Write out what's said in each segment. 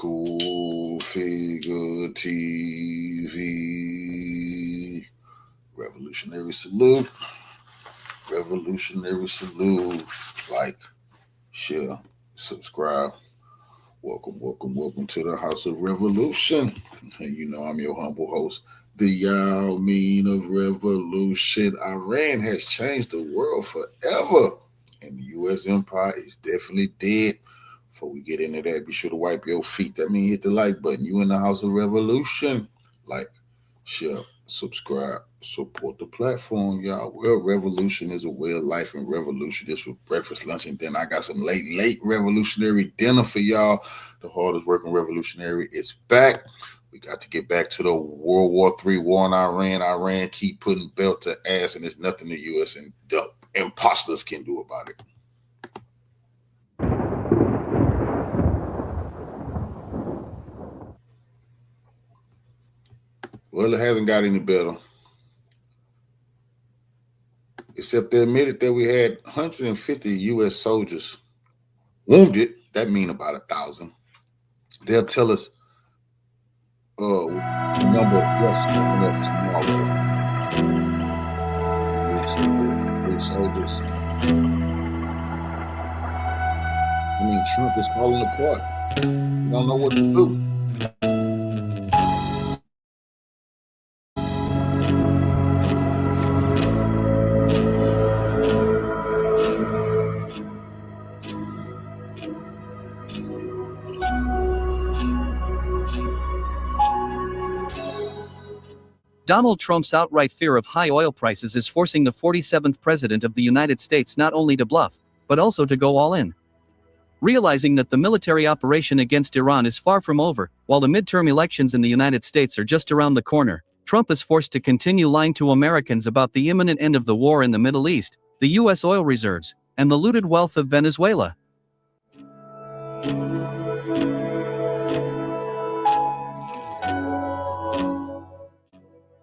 Cool Figure TV. Revolutionary salute. Revolutionary salute. Like, share, subscribe. Welcome to the House of Revolution. And you know I'm your humble host, the Yao Mean of Revolution. Iran has changed the world forever. And the U.S. empire is definitely dead. Before we get into that, be sure to wipe your feet. That means hit the like button. You in the House of Revolution. Like, share, subscribe, support the platform, y'all. Well, revolution is a way of life, and revolution is for breakfast, lunch, and dinner. I got some late revolutionary dinner for y'all. The hardest working revolutionary is back. We got to get back to the World War III war in Iran. Iran keep putting belt to ass, and there's nothing the U.S. and the imposters can do about it. Well, it hasn't got any better. Except they admitted that we had 150 U.S. soldiers wounded. That means about 1,000. They'll tell us the number of deaths coming up tomorrow. These soldiers. I mean, Trump is falling apart. We don't know what to do. Donald Trump's outright fear of high oil prices is forcing the 47th President of the United States not only to bluff, but also to go all in. Realizing that the military operation against Iran is far from over, while the midterm elections in the United States are just around the corner, Trump is forced to continue lying to Americans about the imminent end of the war in the Middle East, the U.S. oil reserves, and the looted wealth of Venezuela.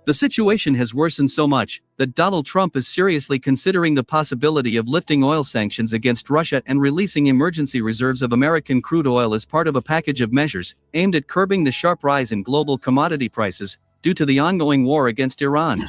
The situation has worsened so much that Donald Trump is seriously considering the possibility of lifting oil sanctions against Russia and releasing emergency reserves of American crude oil as part of a package of measures aimed at curbing the sharp rise in global commodity prices due to the ongoing war against Iran.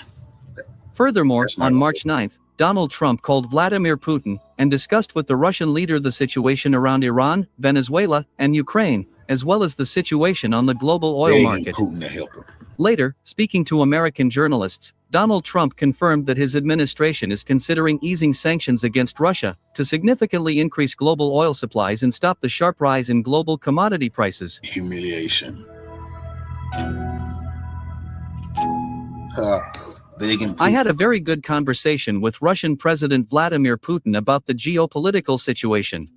Furthermore, on March 9th, Donald Trump called Vladimir Putin and discussed with the Russian leader the situation around Iran, Venezuela, and Ukraine, as well as the situation on the global oil market. Putin to help him. Later, speaking to American journalists, Donald Trump confirmed that his administration is considering easing sanctions against Russia to significantly increase global oil supplies and stop the sharp rise in global commodity prices. Humiliation. I had a very good conversation with Russian President Vladimir Putin about the geopolitical situation.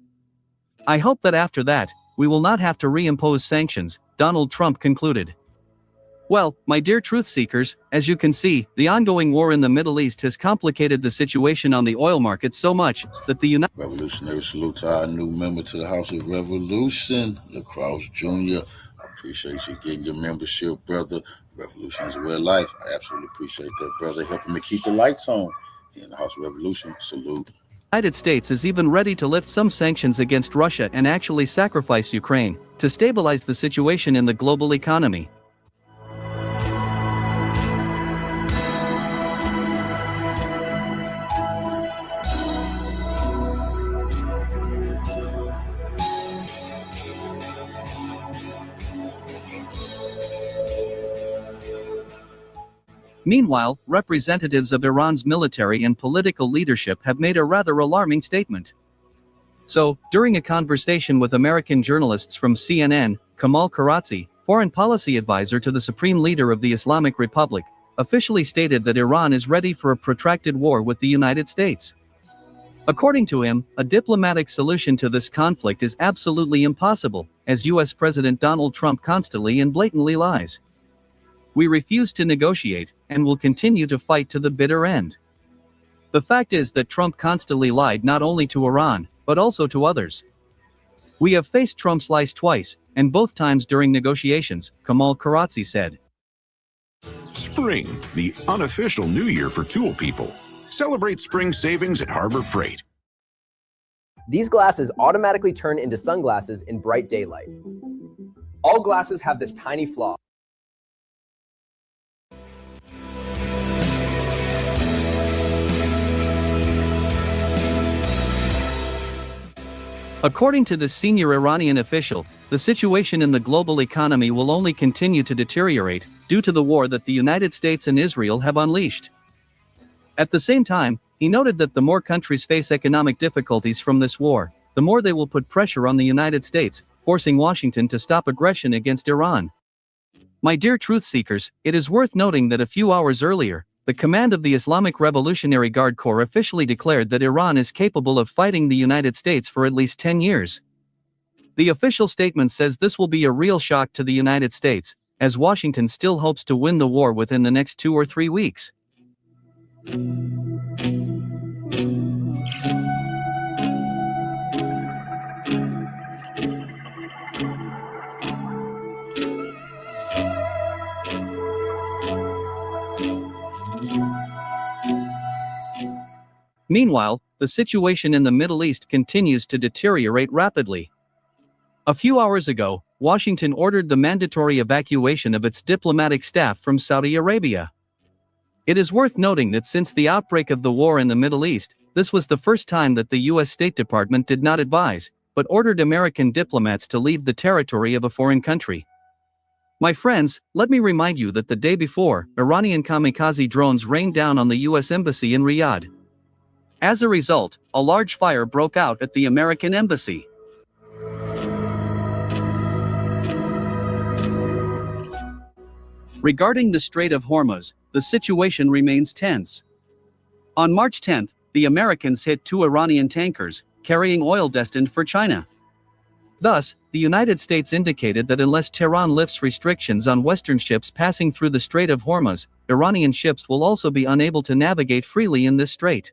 I hope that after that, we will not have to reimpose sanctions, Donald Trump concluded. Well, my dear truth seekers, as you can see, the ongoing war in the Middle East has complicated the situation on the oil market so much that the United Revolutionary salute to our new member to the House of Revolution, Lacrosse Jr. I appreciate you getting your membership, brother. Revolution is a way of life. I absolutely appreciate that, brother, helping me keep the lights on in the House of Revolution. Salute. The United States is even ready to lift some sanctions against Russia and actually sacrifice Ukraine to stabilize the situation in the global economy. Meanwhile, representatives of Iran's military and political leadership have made a rather alarming statement. So, during a conversation with American journalists from CNN, Kamal Karazi, foreign policy advisor to the Supreme Leader of the Islamic Republic, officially stated that Iran is ready for a protracted war with the United States. According to him, a diplomatic solution to this conflict is absolutely impossible, as US President Donald Trump constantly and blatantly lies. We refuse to negotiate, and will continue to fight to the bitter end. The fact is that Trump constantly lied not only to Iran, but also to others. We have faced Trump's lies twice, and both times during negotiations, Kamal Karazi said. Spring, the unofficial new year for tool people. Celebrate spring savings at Harbor Freight. These glasses automatically turn into sunglasses in bright daylight. All glasses have this tiny flaw. According to the senior Iranian official, the situation in the global economy will only continue to deteriorate due to the war that the United States and Israel have unleashed. At the same time, he noted that the more countries face economic difficulties from this war, the more they will put pressure on the United States, forcing Washington to stop aggression against Iran. My dear truth seekers, it is worth noting that a few hours earlier, the command of the Islamic Revolutionary Guard Corps officially declared that Iran is capable of fighting the United States for at least 10 years. The official statement says this will be a real shock to the United States, as Washington still hopes to win the war within the next 2 or 3 weeks. Meanwhile, the situation in the Middle East continues to deteriorate rapidly. A few hours ago, Washington ordered the mandatory evacuation of its diplomatic staff from Saudi Arabia. It is worth noting that since the outbreak of the war in the Middle East, this was the first time that the U.S. State Department did not advise, but ordered American diplomats to leave the territory of a foreign country. My friends, let me remind you that the day before, Iranian kamikaze drones rained down on the U.S. Embassy in Riyadh. As a result, a large fire broke out at the American embassy. Regarding the Strait of Hormuz, the situation remains tense. On March 10, the Americans hit 2 Iranian tankers, carrying oil destined for China. Thus, the United States indicated that unless Tehran lifts restrictions on Western ships passing through the Strait of Hormuz, Iranian ships will also be unable to navigate freely in this strait.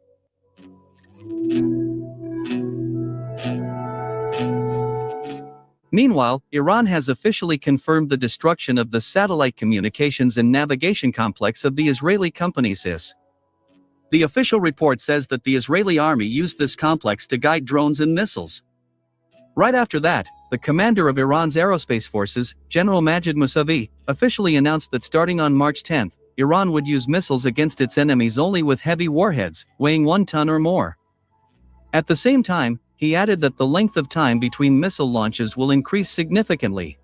Meanwhile, Iran has officially confirmed the destruction of the satellite communications and navigation complex of the Israeli company SIS. The official report says that the Israeli army used this complex to guide drones and missiles. Right after that, the commander of Iran's aerospace forces, General Majid Musavi, officially announced that starting on March 10, Iran would use missiles against its enemies only with heavy warheads, weighing 1 ton or more. At the same time, he added that the length of time between missile launches will increase significantly.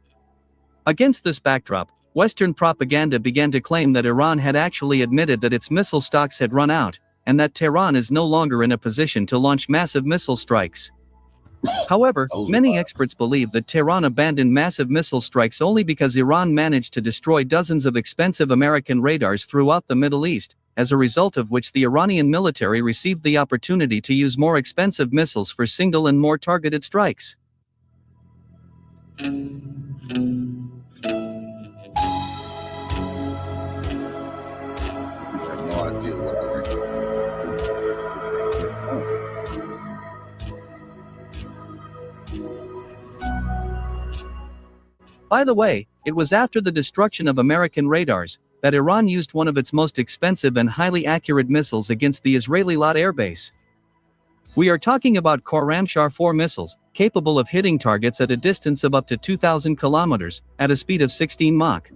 Against this backdrop, Western propaganda began to claim that Iran had actually admitted that its missile stocks had run out, and that Tehran is no longer in a position to launch massive missile strikes. However, many experts believe that Tehran abandoned massive missile strikes only because Iran managed to destroy dozens of expensive American radars throughout the Middle East, as a result of which the Iranian military received the opportunity to use more expensive missiles for single and more targeted strikes. I have no idea what By the way, it was after the destruction of American radars that Iran used one of its most expensive and highly accurate missiles against the Israeli Lod Air Base. We are talking about Khorramshahr-4 missiles, capable of hitting targets at a distance of up to 2,000 kilometers, at a speed of 16 Mach.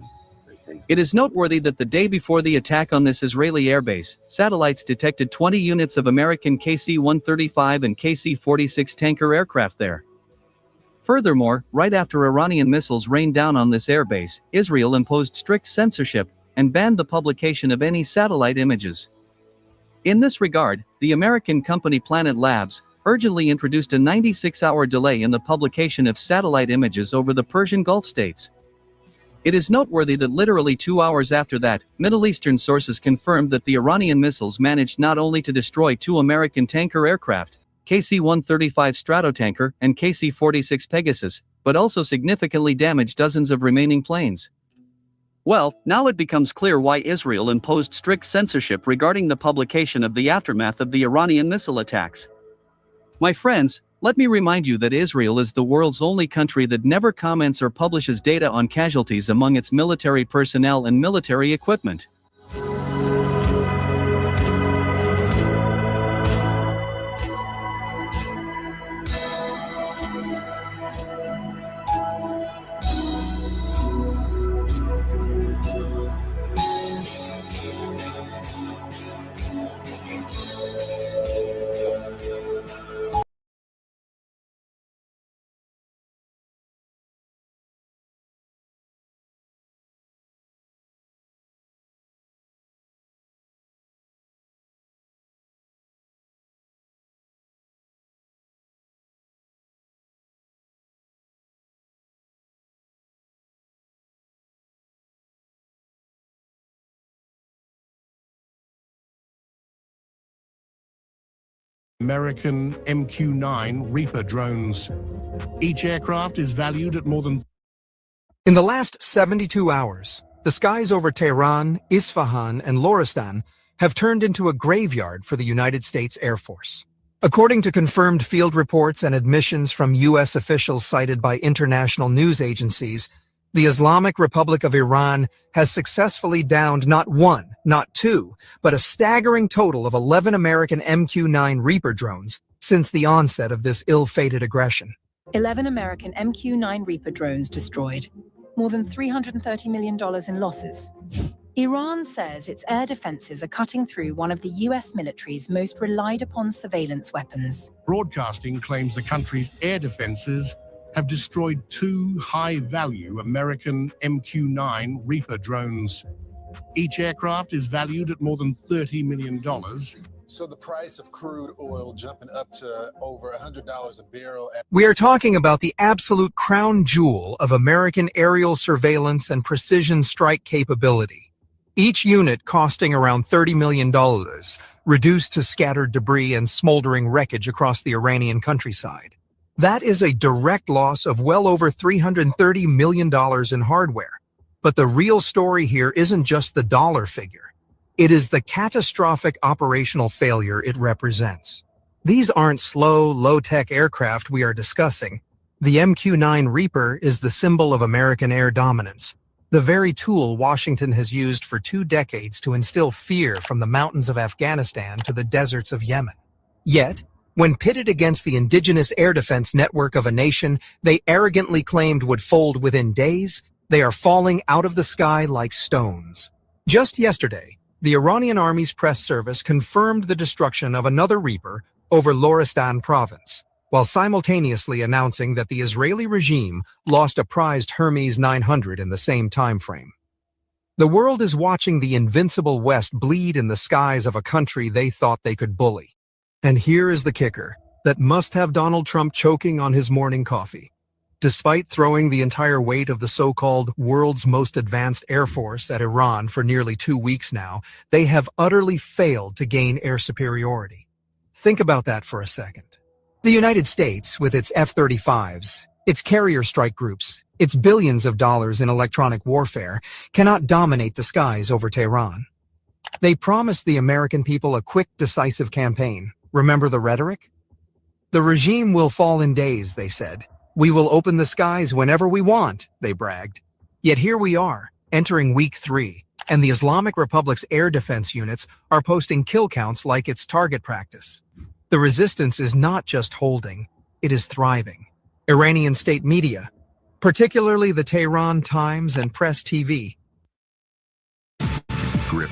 It is noteworthy that the day before the attack on this Israeli airbase, satellites detected 20 units of American KC-135 and KC-46 tanker aircraft there. Furthermore, right after Iranian missiles rained down on this airbase, Israel imposed strict censorship and banned the publication of any satellite images. In this regard, the American company Planet Labs urgently introduced a 96-hour delay in the publication of satellite images over the Persian Gulf states. It is noteworthy that literally 2 hours after that, Middle Eastern sources confirmed that the Iranian missiles managed not only to destroy 2 American tanker aircraft, KC-135 Stratotanker and KC-46 Pegasus, but also significantly damaged dozens of remaining planes. Well, now it becomes clear why Israel imposed strict censorship regarding the publication of the aftermath of the Iranian missile attacks. My friends, let me remind you that Israel is the world's only country that never comments or publishes data on casualties among its military personnel and military equipment. American MQ-9 Reaper drones. Each aircraft is valued at more than... In the last 72 hours, the skies over Tehran, Isfahan, and Loristan have turned into a graveyard for the United States Air Force. According to confirmed field reports and admissions from U.S. officials cited by international news agencies, the Islamic Republic of Iran has successfully downed not one, not two, but a staggering total of 11 American MQ-9 Reaper drones since the onset of this ill-fated aggression. 11 American MQ-9 Reaper drones destroyed. More than $330 million in losses. Iran says its air defenses are cutting through one of the U.S. military's most relied upon surveillance weapons. Broadcasting claims the country's air defenses have destroyed 2 high-value American MQ-9 Reaper drones. Each aircraft is valued at more than $30 million. So the price of crude oil jumping up to over $100 a barrel. We are talking about the absolute crown jewel of American aerial surveillance and precision strike capability. Each unit costing around $30 million, reduced to scattered debris and smoldering wreckage across the Iranian countryside. That is a direct loss of well over $330 million in hardware. But the real story here isn't just the dollar figure. It is the catastrophic operational failure it represents. These aren't slow, low-tech aircraft we are discussing. The MQ-9 Reaper is the symbol of American air dominance, the very tool Washington has used for 2 decades to instill fear from the mountains of Afghanistan to the deserts of Yemen. Yet, when pitted against the indigenous air defense network of a nation they arrogantly claimed would fold within days, they are falling out of the sky like stones. Just yesterday, the Iranian Army's press service confirmed the destruction of another Reaper over Loristan province, while simultaneously announcing that the Israeli regime lost a prized Hermes 900 in the same time frame. The world is watching the invincible West bleed in the skies of a country they thought they could bully. And here is the kicker that must have Donald Trump choking on his morning coffee. Despite throwing the entire weight of the so-called world's most advanced air force at Iran for nearly 2 weeks now, they have utterly failed to gain air superiority. Think about that for a second. The United States, with its F-35s, its carrier strike groups, its billions of dollars in electronic warfare, cannot dominate the skies over Tehran. They promised the American people a quick, decisive campaign. Remember the rhetoric? The regime will fall in days, they said. We will open the skies whenever we want, they bragged. Yet here we are, entering week 3, and the Islamic Republic's air defense units are posting kill counts like it's target practice. The resistance is not just holding, it is thriving. Iranian state media, particularly the Tehran Times and Press TV. Grip,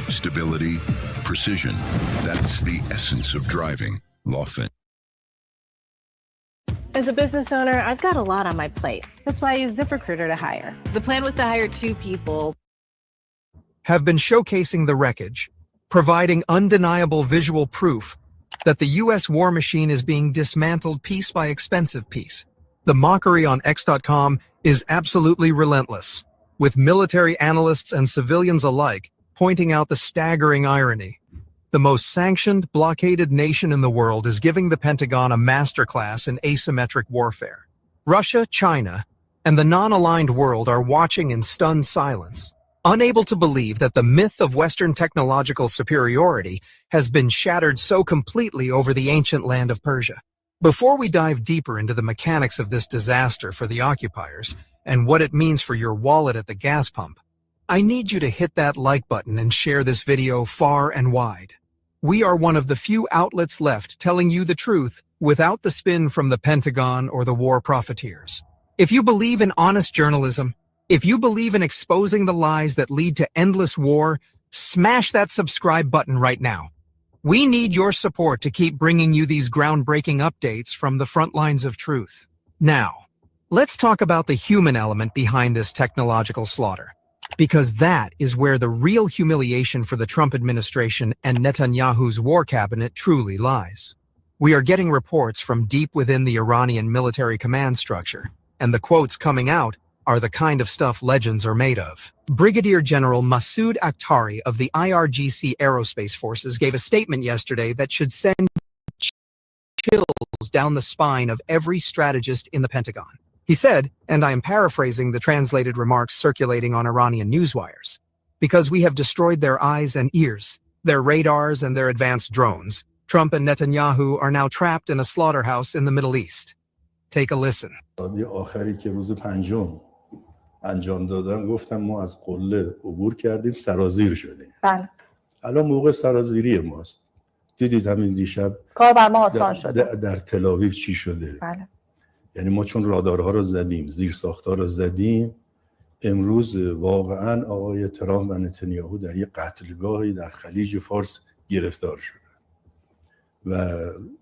stability, precision. That's the essence of driving. Lawfin. As a business owner, I've got a lot on my plate. That's why I use ZipRecruiter to hire. The plan was to hire 2 people. Have been showcasing the wreckage, providing undeniable visual proof that the U.S. war machine is being dismantled piece by expensive piece. The mockery on X.com is absolutely relentless, with military analysts and civilians alike pointing out the staggering irony. The most sanctioned, blockaded nation in the world is giving the Pentagon a masterclass in asymmetric warfare. Russia, China, and the non-aligned world are watching in stunned silence, unable to believe that the myth of Western technological superiority has been shattered so completely over the ancient land of Persia. Before we dive deeper into the mechanics of this disaster for the occupiers and what it means for your wallet at the gas pump, I need you to hit that like button and share this video far and wide. We are one of the few outlets left telling you the truth without the spin from the Pentagon or the war profiteers. If you believe in honest journalism, if you believe in exposing the lies that lead to endless war, smash that subscribe button right now. We need your support to keep bringing you these groundbreaking updates from the front lines of truth. Now, let's talk about the human element behind this technological slaughter, because that is where the real humiliation for the Trump administration and Netanyahu's war cabinet truly lies. We are getting reports from deep within the Iranian military command structure, and the quotes coming out are the kind of stuff legends are made of. Brigadier General Masoud Akhtari of the IRGC Aerospace Forces gave a statement yesterday that should send chills down the spine of every strategist in the Pentagon. He said, and I am paraphrasing the translated remarks circulating on Iranian newswires, because we have destroyed their eyes and ears, their radars and their advanced drones, Trump and Netanyahu are now trapped in a slaughterhouse in the Middle East. Take a listen. آخری که روز پنجم انجام دادن گفتم ما از قله عبور کردیم سرازیر شدیم. بله. الان موقع سرازیری ماست. دیدید همین دیشب کار بر ما آسان شده. در تل آویو چی شده؟ بله. یعنی ما چون رادارها رو زدیم، زیرساخت‌ها رو زدیم، امروز واقعا آقای ترامپ و نتانیاهو در یک قتلگاهی در خلیج فارس گرفتار شدن. و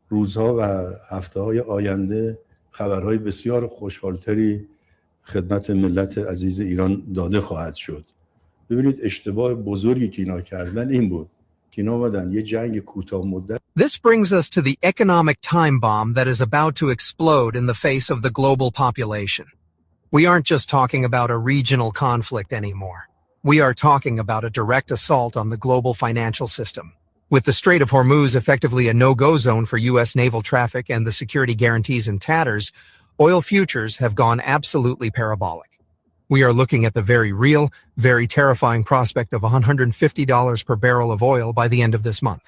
روزها و هفته‌های آینده خبرهای بسیار خوشحالتری خدمت ملت عزیز ایران داده خواهد شد. ببینید اشتباه بزرگی که اینا کردن این بود که اینا آمدن یه جنگ کوتاه مدت. This brings us to the economic time bomb that is about to explode in the face of the global population. We aren't just talking about a regional conflict anymore. We are talking about a direct assault on the global financial system. With the Strait of Hormuz effectively a no-go zone for U.S. naval traffic and the security guarantees in tatters, oil futures have gone absolutely parabolic. We are looking at the very real, very terrifying prospect of $150 per barrel of oil by the end of this month.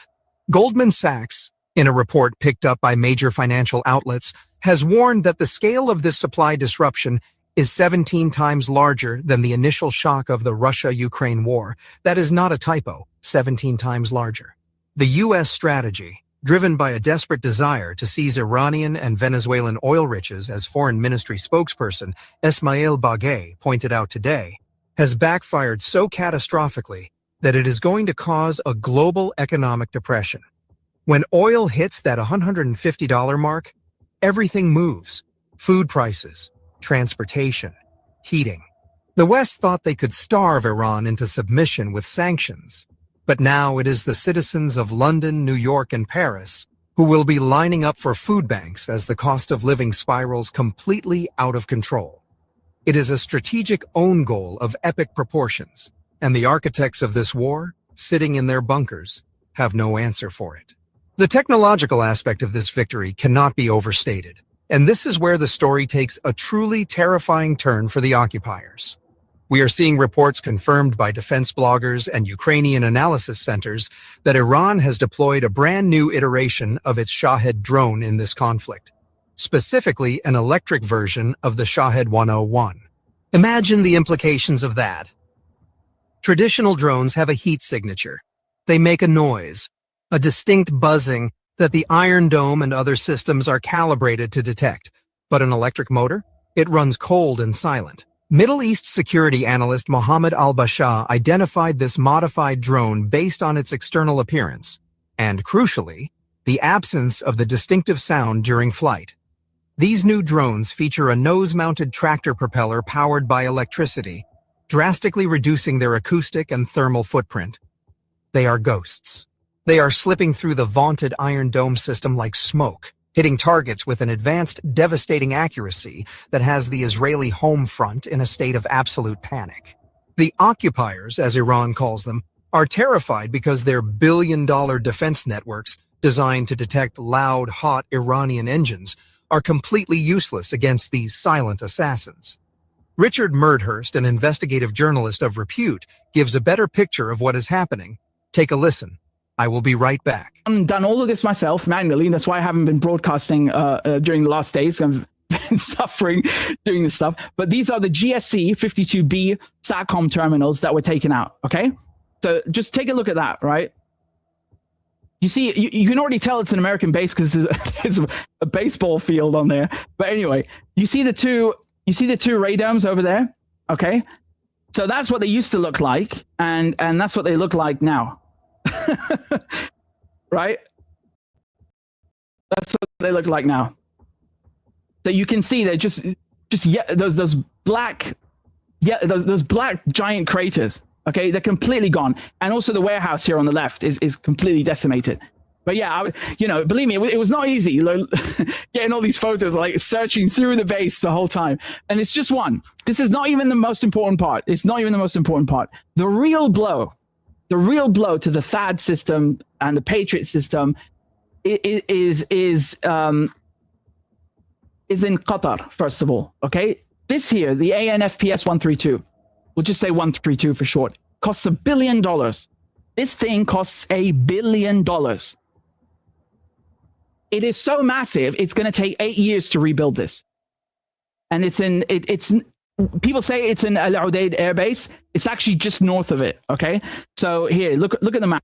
Goldman Sachs, in a report picked up by major financial outlets, has warned that the scale of this supply disruption is 17 times larger than the initial shock of the Russia-Ukraine war. That is not a typo, 17 times larger. The U.S. strategy, driven by a desperate desire to seize Iranian and Venezuelan oil riches, as Foreign Ministry spokesperson Esmail Bagay pointed out today, has backfired so catastrophically that it is going to cause a global economic depression. When oil hits that $150 mark, everything moves. Food prices, transportation, heating. The West thought they could starve Iran into submission with sanctions. But now it is the citizens of London, New York, and Paris who will be lining up for food banks as the cost of living spirals completely out of control. It is a strategic own goal of epic proportions, and the architects of this war, sitting in their bunkers, have no answer for it. The technological aspect of this victory cannot be overstated, and this is where the story takes a truly terrifying turn for the occupiers. We are seeing reports confirmed by defense bloggers and Ukrainian analysis centers that Iran has deployed a brand new iteration of its Shahed drone in this conflict, specifically an electric version of the Shahed 101. Imagine the implications of that. Traditional drones have a heat signature. They make a noise, a distinct buzzing that the Iron Dome and other systems are calibrated to detect. But an electric motor? It runs cold and silent. Middle East security analyst Mohammed al-Basha identified this modified drone based on its external appearance, and crucially, the absence of the distinctive sound during flight. These new drones feature a nose-mounted tractor propeller powered by electricity, drastically reducing their acoustic and thermal footprint. They are ghosts. They are slipping through the vaunted Iron Dome system like smoke, hitting targets with an advanced, devastating accuracy that has the Israeli home front in a state of absolute panic. The occupiers, as Iran calls them, are terrified because their billion-dollar defense networks, designed to detect loud, hot Iranian engines, are completely useless against these silent assassins. Richard Murdhurst, an investigative journalist of repute, gives a better picture of what is happening. Take a listen. I will be right back. I've done all of this myself manually. That's why I haven't been broadcasting during the last days. I've been suffering doing this stuff. But these are the GSC 52B SATCOM terminals that were taken out. Okay, so just take a look at that. Right, you see, you can already tell it's an American base because there's a baseball field on there. But anyway, you see the two radomes over there. Okay, so that's what they used to look like, and that's what they look like now. Right, that's what they look like now. So you can see they're just those black giant craters. Okay, they're completely gone, and also the warehouse here on the left is completely decimated. But yeah, believe me, it was not easy getting all these photos, like searching through the base the whole time. And it's just one. This is not even the most important part. It's not even the most important part. The real blow to the THAAD system and the Patriot system is in Qatar, first of all. Okay, this here, the ANFPS 132, we'll just say 132 for short, costs $1 billion. This thing costs $1 billion. It is so massive, it's going to take 8 years to rebuild this. And it's people say it's in Al Udeid Air Base. It's actually just north of it. Okay, so here, look at the map.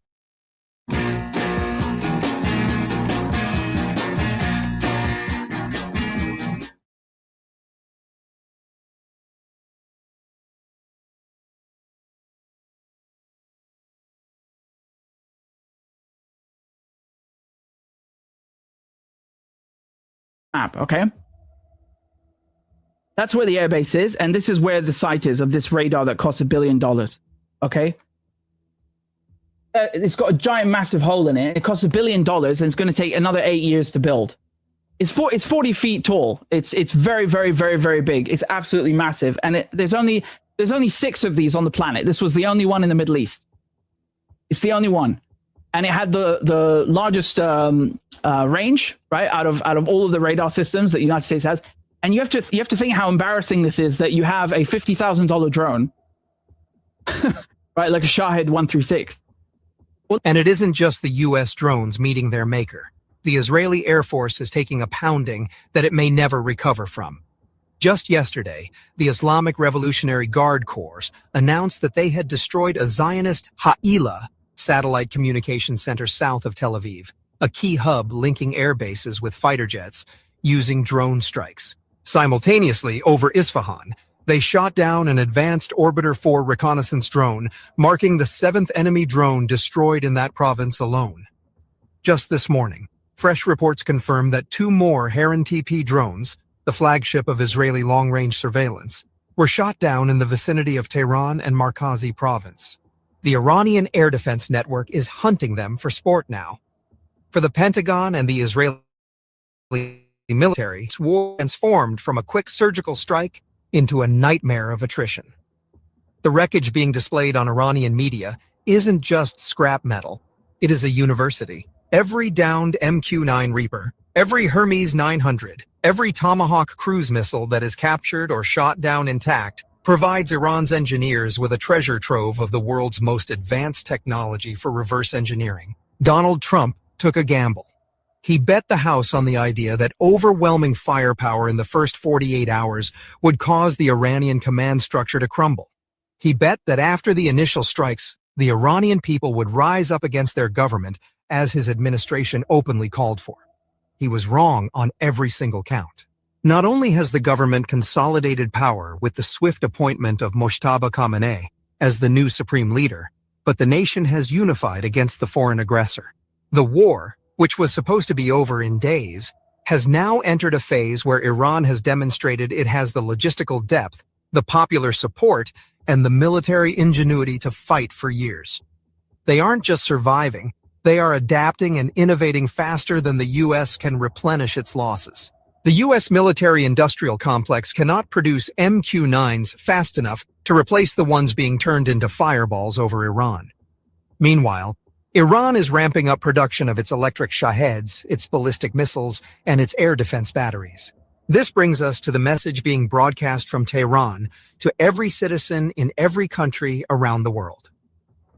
Okay, that's where the airbase is, and this is where the site is of this radar that costs $1 billion. Okay, it's got a giant, massive hole in it. It costs $1 billion, and it's going to take another 8 years to build. It's 40 feet tall. It's very, very, very, very big. It's absolutely massive, and there's only 6 of these on the planet. This was the only one in the Middle East. It's the only one. And it had the largest range, right, out of all of the radar systems that the United States has. And you have to think how embarrassing this is, that you have a $50,000 drone, right, like a Shahed 136. And it isn't just the U.S. drones meeting their maker. The Israeli Air Force is taking a pounding that it may never recover from. Just yesterday, the Islamic Revolutionary Guard Corps announced that they had destroyed a Zionist Ha'ila satellite communication center south of Tel Aviv, a key hub linking air bases with fighter jets, using drone strikes. Simultaneously, over Isfahan, they shot down an advanced Orbiter 4 reconnaissance drone, marking the 7th enemy drone destroyed in that province alone. Just this morning, fresh reports confirm that 2 more Heron TP drones, the flagship of Israeli long-range surveillance, were shot down in the vicinity of Tehran and Markazi province. The Iranian air defense network is hunting them for sport now. For the Pentagon and the Israeli military, war transformed from a quick surgical strike into a nightmare of attrition. The wreckage being displayed on Iranian media isn't just scrap metal. It is a university. Every downed MQ-9 Reaper, every Hermes 900, every Tomahawk cruise missile that is captured or shot down intact provides Iran's engineers with a treasure trove of the world's most advanced technology for reverse engineering. Donald Trump took a gamble. He bet the House on the idea that overwhelming firepower in the first 48 hours would cause the Iranian command structure to crumble. He bet that after the initial strikes, the Iranian people would rise up against their government, as his administration openly called for. He was wrong on every single count. Not only has the government consolidated power with the swift appointment of Mojtaba Khamenei as the new supreme leader, but the nation has unified against the foreign aggressor. The war, which was supposed to be over in days, has now entered a phase where Iran has demonstrated it has the logistical depth, the popular support, and the military ingenuity to fight for years. They aren't just surviving, they are adapting and innovating faster than the U.S. can replenish its losses. The U.S. military-industrial complex cannot produce MQ-9s fast enough to replace the ones being turned into fireballs over Iran. Meanwhile, Iran is ramping up production of its electric Shaheds, its ballistic missiles, and its air defense batteries. This brings us to the message being broadcast from Tehran to every citizen in every country around the world.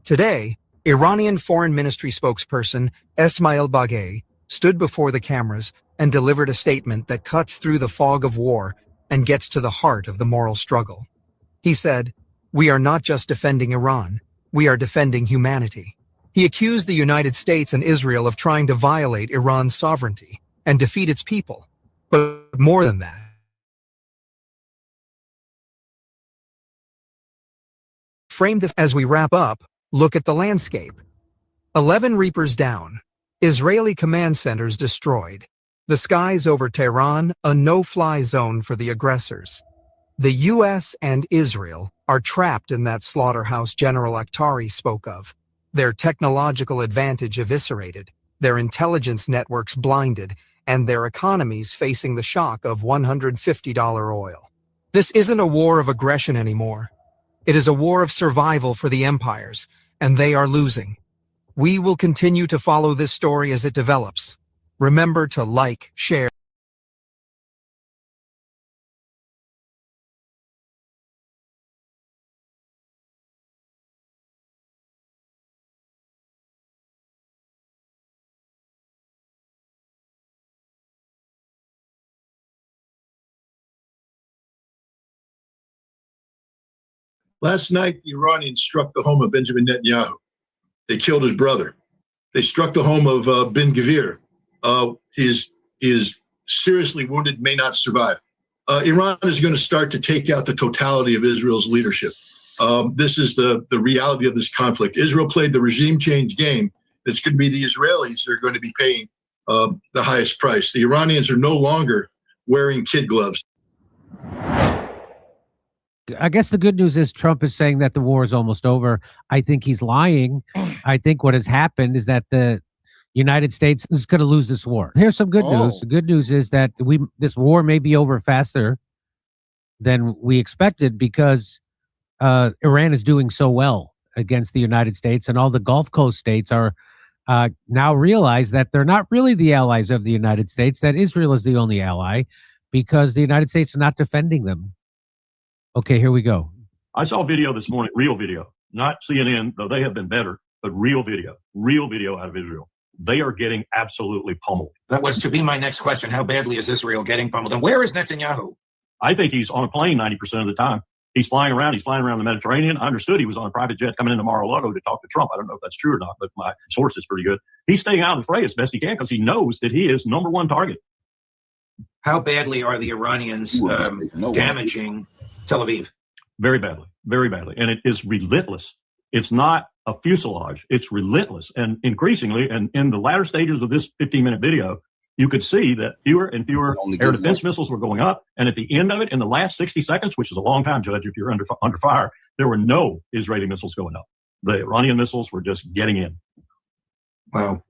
Today, Iranian Foreign Ministry spokesperson Esmail Baghei stood before the cameras and delivered a statement that cuts through the fog of war and gets to the heart of the moral struggle. He said, "We are not just defending Iran, we are defending humanity." He accused the United States and Israel of trying to violate Iran's sovereignty and defeat its people. But more than that, frame this as we wrap up. Look at the landscape. 11 Reapers down. Israeli command centers destroyed. The skies over Tehran, a no-fly zone for the aggressors. The U.S. and Israel are trapped in that slaughterhouse General Akhtari spoke of. Their technological advantage eviscerated, their intelligence networks blinded, and their economies facing the shock of $150 oil. This isn't a war of aggression anymore. It is a war of survival for the empires, and they are losing. We will continue to follow this story as it develops. Remember to like, share. Last night, the Iranians struck the home of Benjamin Netanyahu. They killed his brother. They struck the home of Ben Gvir. He is seriously wounded, may not survive. Iran is going to start to take out the totality of Israel's leadership. This is the reality of this conflict. Israel played the regime change game. It's going to be the Israelis that are going to be paying the highest price. The Iranians are no longer wearing kid gloves. I guess the good news is Trump is saying that the war is almost over. I think he's lying. I think what has happened is that the United States is going to lose this war. Here's some good news. The good news is that this war may be over faster than we expected because Iran is doing so well against the United States, and all the Gulf Coast states are now realize that they're not really the allies of the United States, that Israel is the only ally because the United States is not defending them. Okay, here we go. I saw a video this morning, real video, not CNN, though they have been better, but real video out of Israel. They are getting absolutely pummeled. That was to be my next question. How badly is Israel getting pummeled? And where is Netanyahu? I think he's on a plane 90% of the time. He's flying around. He's flying around the Mediterranean. I understood he was on a private jet coming into Mar-a-Lago to talk to Trump. I don't know if that's true or not, but my source is pretty good. He's staying out of the fray as best he can because he knows that he is number one target. How badly are the Iranians damaging Tel Aviv? Very badly, very badly. And it is relentless. It's not a fuselage. It's relentless. And increasingly, and in the latter stages of this 15-minute video, you could see that fewer and fewer air defense missiles were going up. And at the end of it, in the last 60 seconds, which is a long time, Judge, if you're under fire, there were no Israeli missiles going up. The Iranian missiles were just getting in. Wow.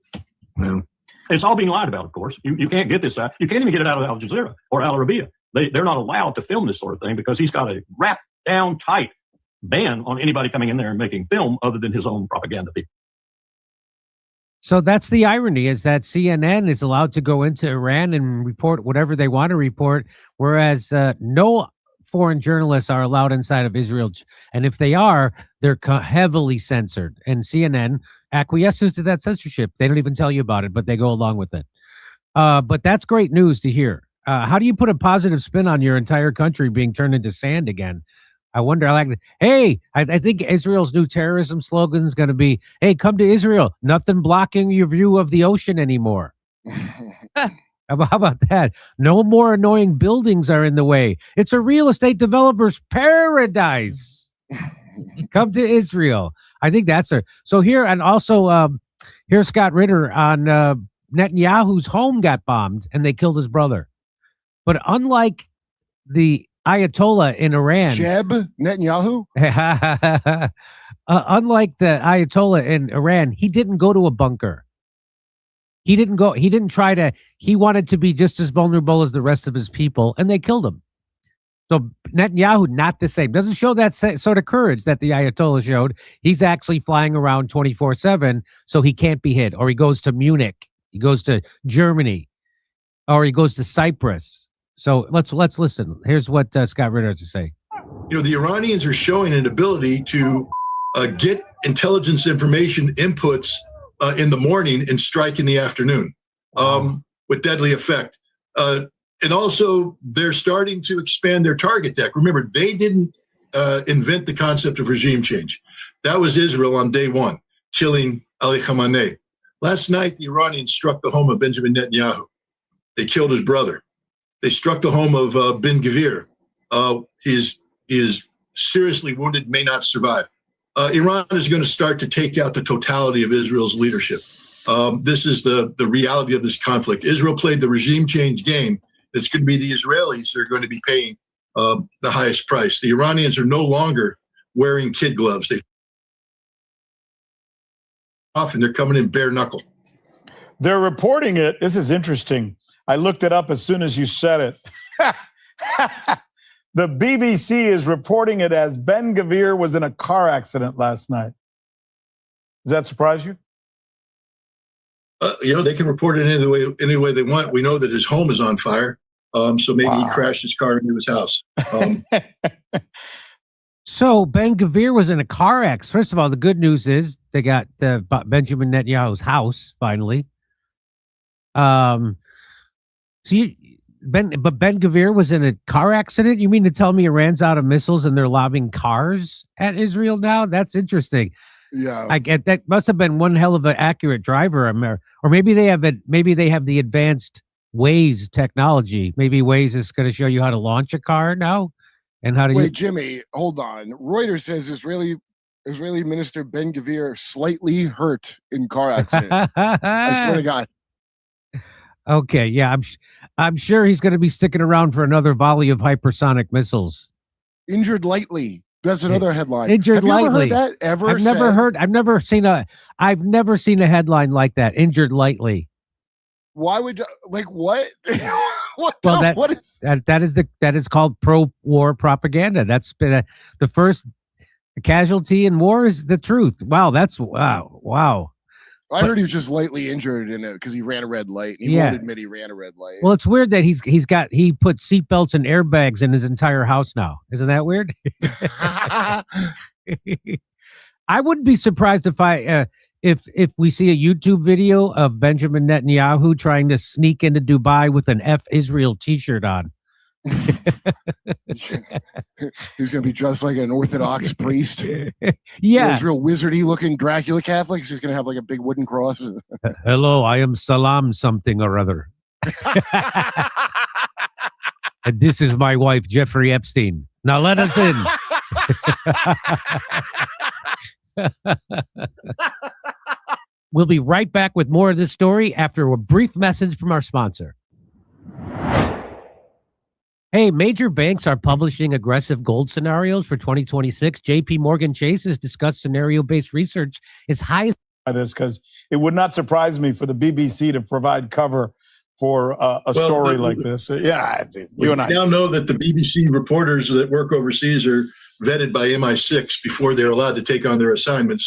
Wow. It's all being lied about, of course. You can't get this out. You can't even get it out of Al Jazeera or Al Arabiya. They're not allowed to film this sort of thing because he's got a wrap down tight ban on anybody coming in there and making film other than his own propaganda people. So that's the irony, is that CNN is allowed to go into Iran and report whatever they want to report, whereas no foreign journalists are allowed inside of Israel. And if they are, they're heavily censored. And CNN acquiesces to that censorship. They don't even tell you about it, but they go along with it. But that's great news to hear. How do you put a positive spin on your entire country being turned into sand again? I wonder. I think Israel's new terrorism slogan is going to be, hey, come to Israel. Nothing blocking your view of the ocean anymore. How about that? No more annoying buildings are in the way. It's a real estate developer's paradise. Come to Israel. I think that's so here. And also here's Scott Ritter on Netanyahu's home got bombed and they killed his brother. But unlike the Ayatollah in Iran, Jeb Netanyahu, unlike the Ayatollah in Iran, he didn't go to a bunker. He wanted to be just as vulnerable as the rest of his people, and they killed him. So Netanyahu, not the same. Doesn't show that sort of courage that the Ayatollah showed. He's actually flying around 24/7, so he can't be hit. Or he goes to Munich, he goes to Germany, or he goes to Cyprus. So let's listen. Here's what Scott Ritter has to say. You know, the Iranians are showing an ability to get intelligence information inputs in the morning and strike in the afternoon with deadly effect. And also, they're starting to expand their target deck. Remember, they didn't invent the concept of regime change. That was Israel on day one, killing Ali Khamenei. Last night, the Iranians struck the home of Benjamin Netanyahu. They killed his brother. They struck the home of Ben Gvir. He is seriously wounded, may not survive. Iran is going to start to take out the totality of Israel's leadership. This is the reality of this conflict. Israel played the regime change game. It's going to be the Israelis that are going to be paying the highest price. The Iranians are no longer wearing kid gloves. They off and they're coming in bare knuckle. They're reporting it. This is interesting. I looked it up as soon as you said it. The BBC is reporting it as Ben Gvir was in a car accident last night. Does that surprise you? they can report it any way they want. We know that his home is on fire. So maybe he crashed his car into his house. So Ben-Gvir was in a car accident. First of all, the good news is they got Benjamin Netanyahu's house finally. Ben-Gvir was in a car accident. You mean to tell me Iran's out of missiles and they're lobbing cars at Israel now? That's interesting. Yeah, I get that. Must have been one hell of an accurate driver, or maybe they have it. Maybe they have the advanced Waze technology. Maybe Waze is going to show you how to launch a car now. And how do Wait, Jimmy, hold on. Reuters says Israeli Minister Ben-Gvir slightly hurt in car accident. I swear to God. Okay, yeah, I'm sure he's going to be sticking around for another volley of hypersonic missiles. Injured lightly. That's another headline. Injured Have you lightly. ever heard that ever? I've never seen a headline like that. Injured lightly. Why would what? Well, that is called pro-war propaganda. That's been the first casualty in war is the truth. Wow, wow. I heard he was just lightly injured in it because he ran a red light. He won't admit he ran a red light. Well, it's weird that he put seatbelts and airbags in his entire house now. Isn't that weird? I wouldn't be surprised if we see a YouTube video of Benjamin Netanyahu trying to sneak into Dubai with an F Israel t-shirt on. He's going to be dressed like an Orthodox priest. Yeah. Those real wizardy looking Dracula Catholics. He's going to have like a big wooden cross. Hello, I am Salam something or other. And this is my wife, Jeffrey Epstein. Now let us in. We'll be right back with more of this story after a brief message from our sponsor. Hey, major banks are publishing aggressive gold scenarios for 2026. JP Morgan Chase has discussed scenario-based research as high as this, because it would not surprise me for the BBC to provide cover for a story like this. Yeah, you and I now know that the BBC reporters that work overseas are vetted by MI6 before they're allowed to take on their assignments.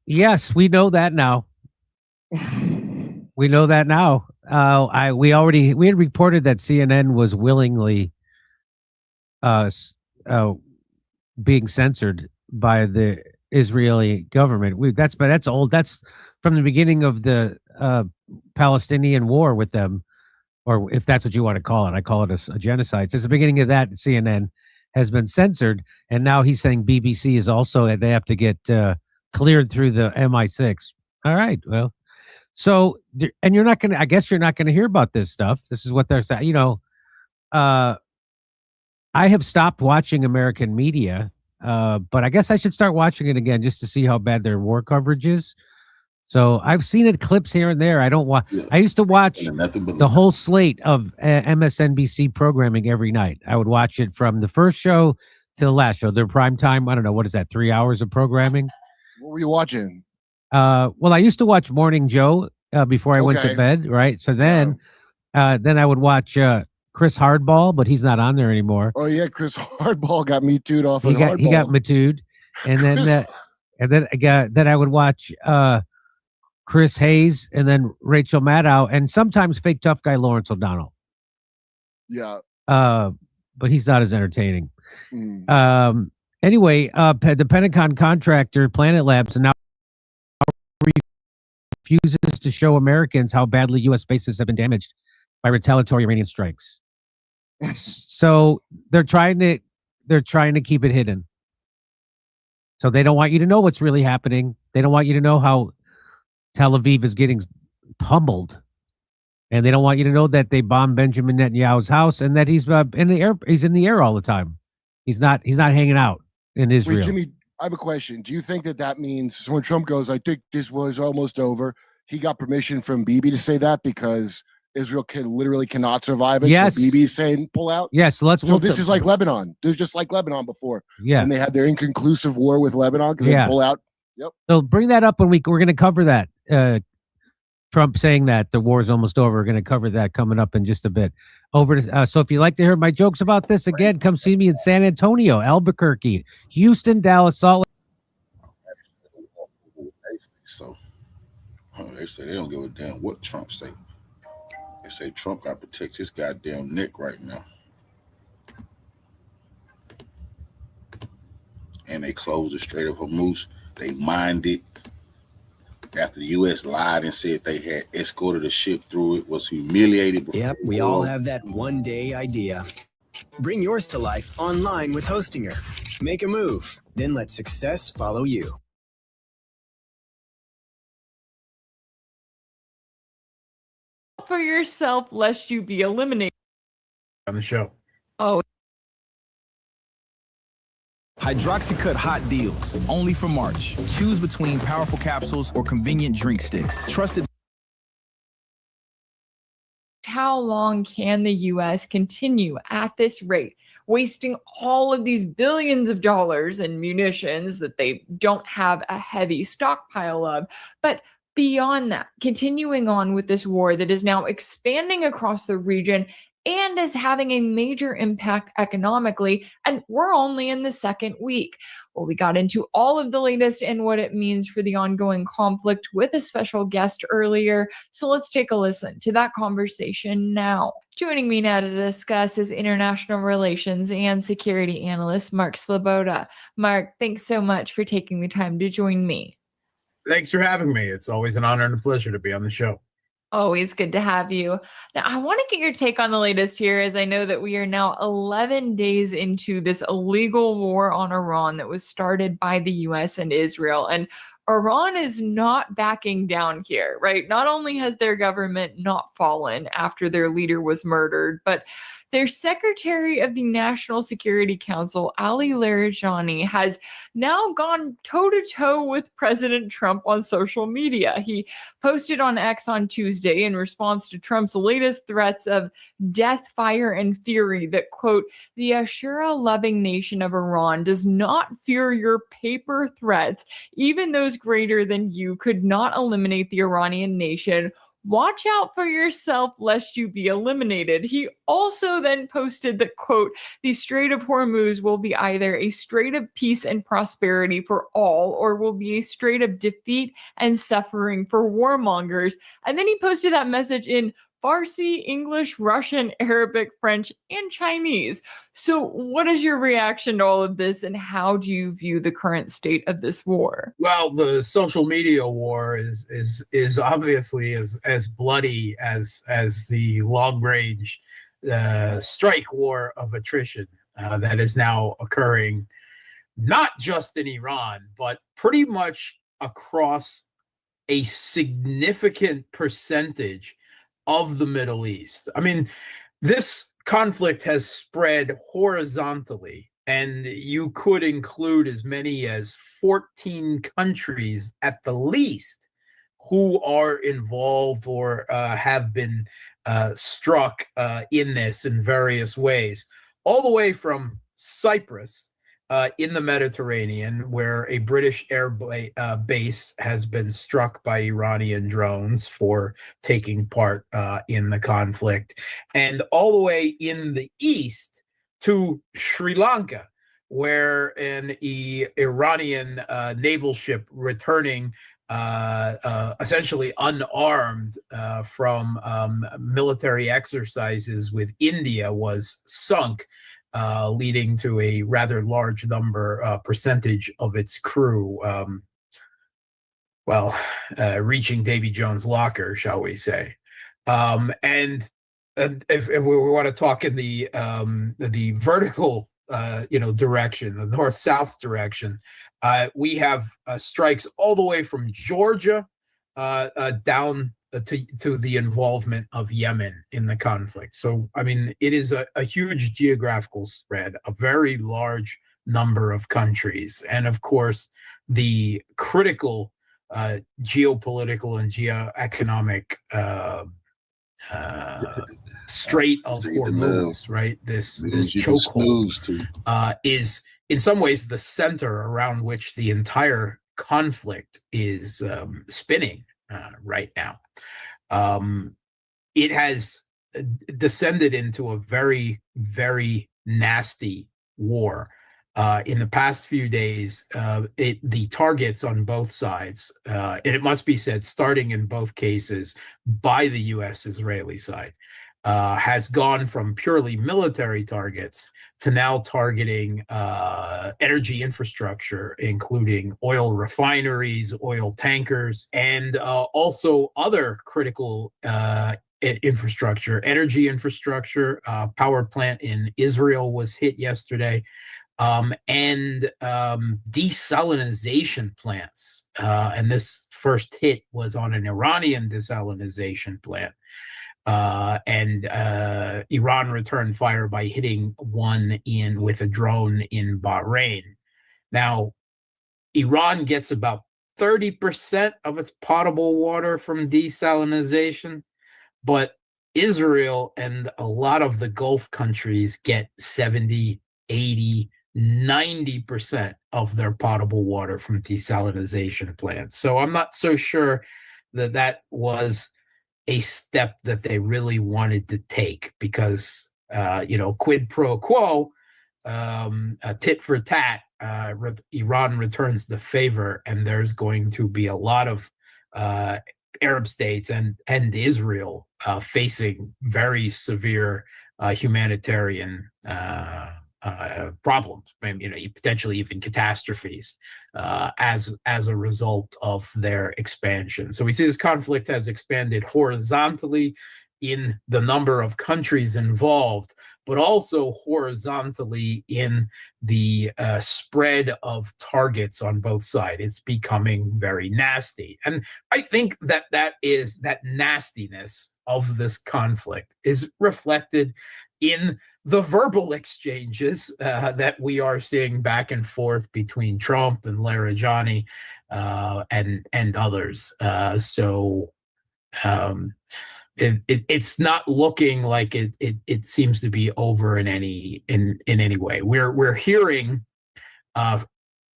Yes, we know that now. We know that now. We had reported that CNN was willingly being censored by the Israeli government. That's old. That's from the beginning of the Palestinian war with them, or if that's what you want to call it. I call it a genocide. Since the beginning of that, CNN has been censored, and now he's saying BBC is also, they have to get cleared through the MI6. All right, well, so, and you're not going to, I guess you're not going to hear about this stuff. This is what they're saying. I have stopped watching American media, but I guess I should start watching it again just to see how bad their war coverage is. So I've seen it clips here and there. I don't watch. I used to watch the whole slate of MSNBC programming every night. I would watch it from the first show to the last show. Their prime time. I don't know, what is that? 3 hours of programming. What were you watching? Well, I used to watch Morning Joe before I went to bed. Right. So then I would watch Chris Hardball, but he's not on there anymore. Oh yeah, Chris Hardball got me tooed off. He got me tooed, and then then I would watch Chris Hayes, and then Rachel Maddow, and sometimes fake tough guy Lawrence O'Donnell. Yeah. But he's not as entertaining. Anyway, the Pentagon contractor Planet Labs now refuses to show Americans how badly U.S. bases have been damaged by retaliatory Iranian strikes. So they're trying to keep it hidden. So they don't want you to know what's really happening. They don't want you to know how Tel Aviv is getting pummeled, and they don't want you to know that they bombed Benjamin Netanyahu's house and that he's in the air. He's in the air all the time. He's not hanging out in Israel. Wait, Jimmy, I have a question. Do you think that means when Trump goes, I think this was almost over, he got permission from Bibi to say that because Israel literally cannot survive it? Yes. So Bibi's saying pull out? Yes. So this is like Lebanon. This is just like Lebanon before. Yeah. And they had their inconclusive war with Lebanon because they pull out. Yep. So bring that up when we're going to cover that. Trump saying that the war is almost over. We're going to cover that coming up in just a bit. So if you'd like to hear my jokes about this again, come see me in San Antonio, Albuquerque, Houston, Dallas, Salt Lake. So they say they don't give a damn what Trump say. They say Trump got to protect his goddamn neck right now. And they closed the Strait of Hormuz. They mined it after the U.S. lied and said they had escorted a ship through it, was humiliated. Yep, we all have that one-day idea. Bring yours to life online with Hostinger. Make a move, then let success follow you. For yourself, lest you be eliminated. On the show. Oh. Hydroxycut hot deals, only for March. Choose between powerful capsules or convenient drink sticks. Trusted. How long can the U.S. continue at this rate, wasting all of these billions of dollars in munitions that they don't have a heavy stockpile of? But beyond that, continuing on with this war that is now expanding across the region and is having a major impact economically, and we're only in the second week. Well, we got into all of the latest and what it means for the ongoing conflict with a special guest earlier, so let's take a listen to that conversation now. Joining me now to discuss is international relations and security analyst Mark Sleboda. Mark, thanks so much for taking the time to join me. Thanks for having me. It's always an honor and a pleasure to be on the show. Always good to have you. Now, I want to get your take on the latest here, as I know that we are now 11 days into this illegal war on Iran that was started by the US and Israel. And Iran is not backing down here, right? Not only has their government not fallen after their leader was murdered, but their Secretary of the National Security Council, Ali Larijani, has now gone toe-to-toe with President Trump on social media. He posted on X on Tuesday in response to Trump's latest threats of death, fire, and fury that, quote, "The Ashura-loving nation of Iran does not fear your paper threats. Even those greater than you could not eliminate the Iranian nation. Watch out for yourself lest you be eliminated." He also then posted that, quote, "The Strait of Hormuz will be either a strait of peace and prosperity for all, or will be a strait of defeat and suffering for warmongers." And then he posted that message in Farsi, English, Russian, Arabic, French, and Chinese. So what is your reaction to all of this, and how do you view the current state of this war? Well, the social media war is obviously as bloody as the long-range strike war of attrition that is now occurring, not just in Iran, but pretty much across a significant percentage of the Middle East. I mean, this conflict has spread horizontally, and you could include as many as 14 countries at the least who are involved or have been struck in this in various ways, all the way from Cyprus in the Mediterranean, where a British air base has been struck by Iranian drones for taking part in the conflict, and all the way in the east to Sri Lanka, where an Iranian naval ship returning essentially unarmed from military exercises with India was sunk, leading to a rather large percentage of its crew, reaching Davy Jones' locker, shall we say. And if we want to talk in the vertical, direction, the north-south direction, we have strikes all the way from Georgia down to the involvement of Yemen in the conflict. So, I mean, it is a huge geographical spread, a very large number of countries, and of course, the critical geopolitical and geoeconomic Strait of Hormuz, right? This chokehold is in some ways the center around which the entire conflict is spinning right now. It has descended into a very, very nasty war In the past few days, the targets on both sides, and it must be said, starting in both cases by the U.S.-Israeli side, has gone from purely military targets to now targeting energy infrastructure, including oil refineries, oil tankers, and also other critical infrastructure, energy infrastructure. Power plant in Israel was hit yesterday. And desalinization plants. And this first hit was on an Iranian desalinization plant. And Iran returned fire by hitting one with a drone in Bahrain. Now, Iran gets about 30% of its potable water from desalinization, but Israel and a lot of the Gulf countries get 70, 80, 90% of their potable water from desalinization plants. So I'm not so sure that that was a step that they really wanted to take because, quid pro quo, tit for tat, Iran returns the favor, and there's going to be a lot of Arab states and Israel facing very severe humanitarian problems, potentially even catastrophes as a result of their expansion. So we see this conflict has expanded horizontally in the number of countries involved, but also horizontally in the spread of targets on both sides. It's becoming very nasty. And I think that nastiness of this conflict is reflected in the verbal exchanges that we are seeing back and forth between Trump and Larijani and others. It's not looking like it seems to be over in any way. We're hearing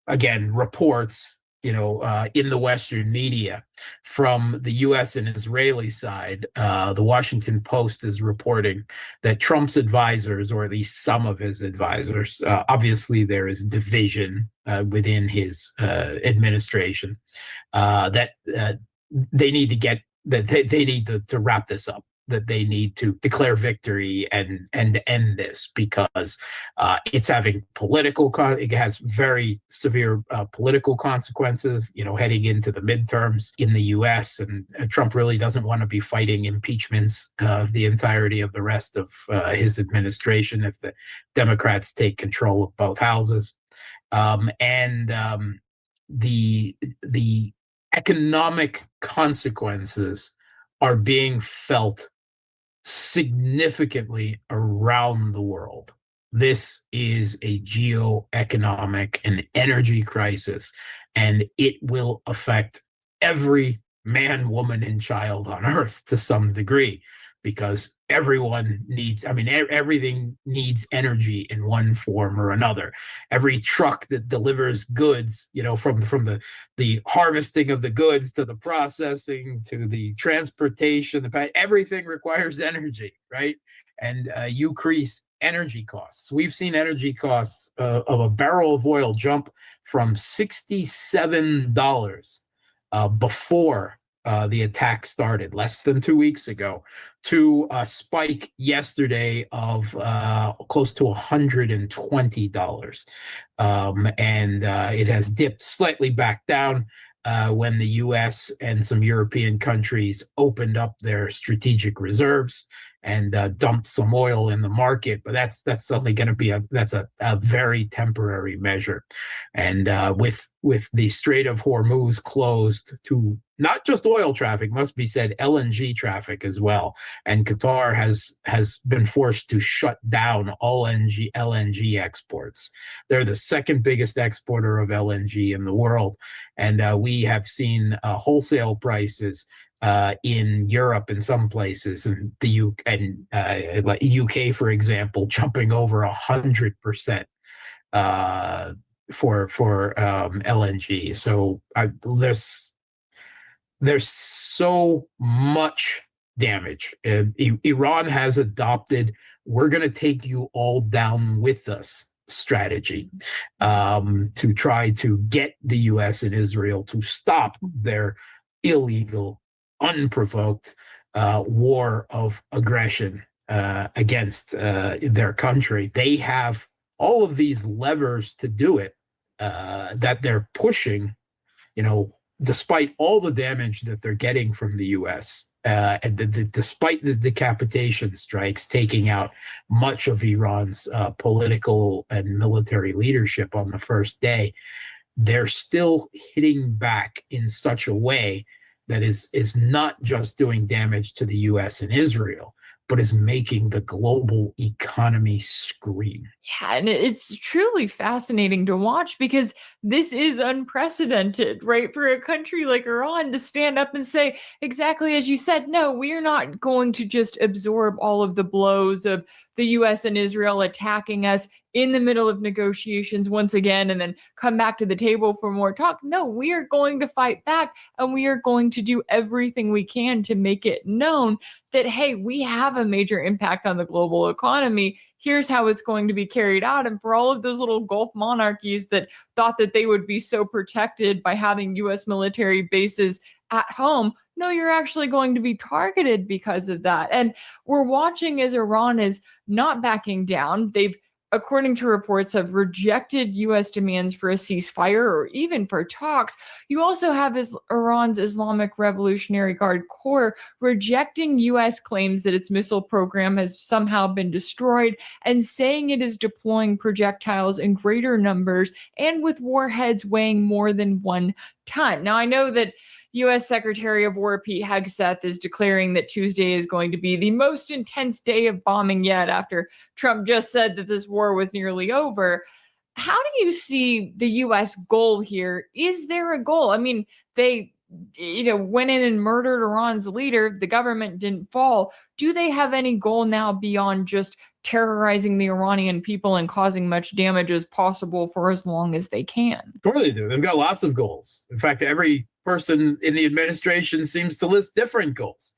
again reports, in the Western media from the U.S. and Israeli side. The Washington Post is reporting that Trump's advisors, or at least some of his advisors, obviously there is division within his administration, that they need to get that they need to wrap this up, that they need to declare victory and end this because it's having it has very severe political consequences, heading into the midterms in the U.S. And Trump really doesn't want to be fighting impeachments the entirety of the rest of his administration if the Democrats take control of both houses. The economic consequences are being felt significantly around the world. This is a geoeconomic and energy crisis, and it will affect every man, woman, and child on Earth to some degree, because everyone needs, everything needs energy in one form or another. Every truck that delivers goods, from the harvesting of the goods to the processing to the transportation, everything requires energy, right? And you increase energy costs. We've seen energy costs of a barrel of oil jump from $67 before the attack started less than 2 weeks ago, to a spike yesterday of close to $120. And it has dipped slightly back down when the U.S. and some European countries opened up their strategic reserves and dumped some oil in the market. But that's only going to be a very temporary measure. And with the Strait of Hormuz closed to not just oil traffic, must be said, LNG traffic as well. And Qatar has been forced to shut down all LNG exports. They're the second biggest exporter of LNG in the world. And we have seen wholesale prices in Europe in some places, and the UK, for example, jumping over 100% for LNG. So there's so much damage. Iran has adopted, we're going to take you all down with us strategy to try to get the U.S. and Israel to stop their illegal, unprovoked war of aggression against their country. They have all of these levers to do it that they're pushing, despite all the damage that they're getting from the U.S. And despite the decapitation strikes taking out much of Iran's political and military leadership on the first day, they're still hitting back in such a way that is not just doing damage to the U.S. and Israel, but is making the global economy scream. Yeah, and it's truly fascinating to watch because this is unprecedented, right? For a country like Iran to stand up and say, exactly as you said, no, we're not going to just absorb all of the blows of the US and Israel attacking us in the middle of negotiations once again and then come back to the table for more talk. No, we are going to fight back and we are going to do everything we can to make it known that, hey, we have a major impact on the global economy. Here's how it's going to be carried out. And for all of those little Gulf monarchies that thought that they would be so protected by having US military bases at home, no, you're actually going to be targeted because of that. And we're watching as Iran is not backing down. They've, according to reports, have rejected U.S. demands for a ceasefire or even for talks. You also have Iran's Islamic Revolutionary Guard Corps rejecting U.S. claims that its missile program has somehow been destroyed and saying it is deploying projectiles in greater numbers and with warheads weighing more than 1 ton. Now, I know that U.S. Secretary of War Pete Hegseth is declaring that Tuesday is going to be the most intense day of bombing yet after Trump just said that this war was nearly over. How do you see the U.S. goal here? Is there a goal? I mean, they went in and murdered Iran's leader. The government didn't fall. Do they have any goal now beyond just terrorizing the Iranian people and causing much damage as possible for as long as they can? Sure they do. They've got lots of goals. In fact, every person in the administration seems to list different goals.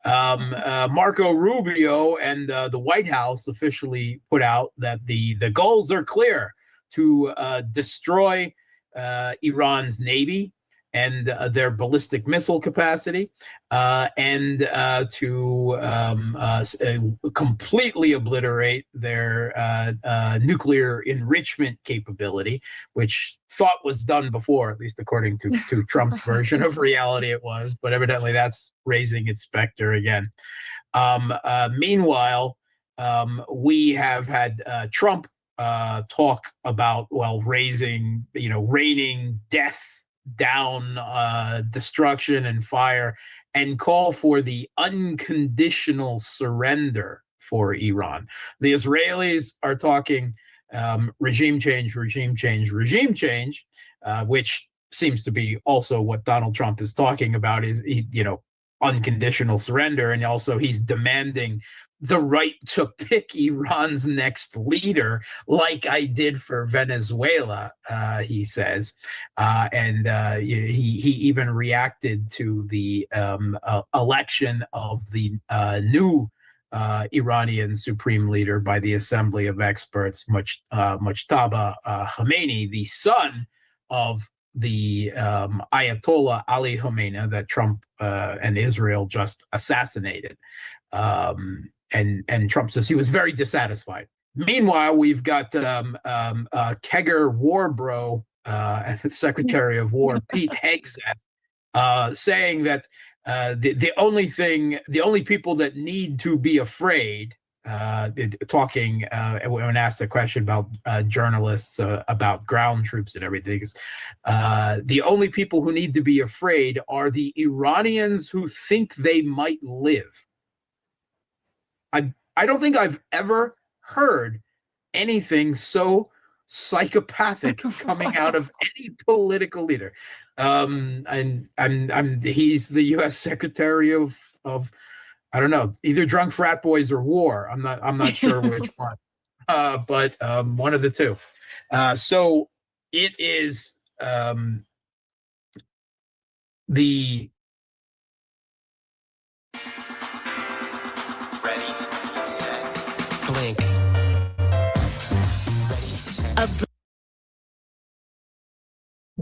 Marco Rubio and the White House officially put out that the goals are clear: to destroy Iran's Navy and their ballistic missile capacity, and to completely obliterate their nuclear enrichment capability, which thought was done before, at least according to Trump's version of reality it was, but evidently that's raising its specter again. Meanwhile, we have had Trump talk about, raining death down, destruction and fire, and call for the unconditional surrender for Iran. The Israelis are talking regime change, which seems to be also what Donald Trump is talking about, is unconditional surrender. And also he's demanding the right to pick Iran's next leader, like I did for Venezuela, he says. And he even reacted to the election of the new Iranian supreme leader by the Assembly of Experts, Mujtaba Khamenei, the son of the Ayatollah Ali Khamenei that Trump and Israel just assassinated. And Trump says he was very dissatisfied. Meanwhile, we've got Kegger Warbro, Secretary of War Pete Hegseth, saying that the only people that need to be afraid, talking when asked a question about journalists about ground troops and everything, is the only people who need to be afraid are the Iranians who think they might live. I don't think I've ever heard anything so psychopathic coming out of any political leader. And he's the U.S. Secretary of I don't know, either drunk frat boys or war. I'm not sure which one, but one of the two. So it is the. Ready, set, blink. Ready,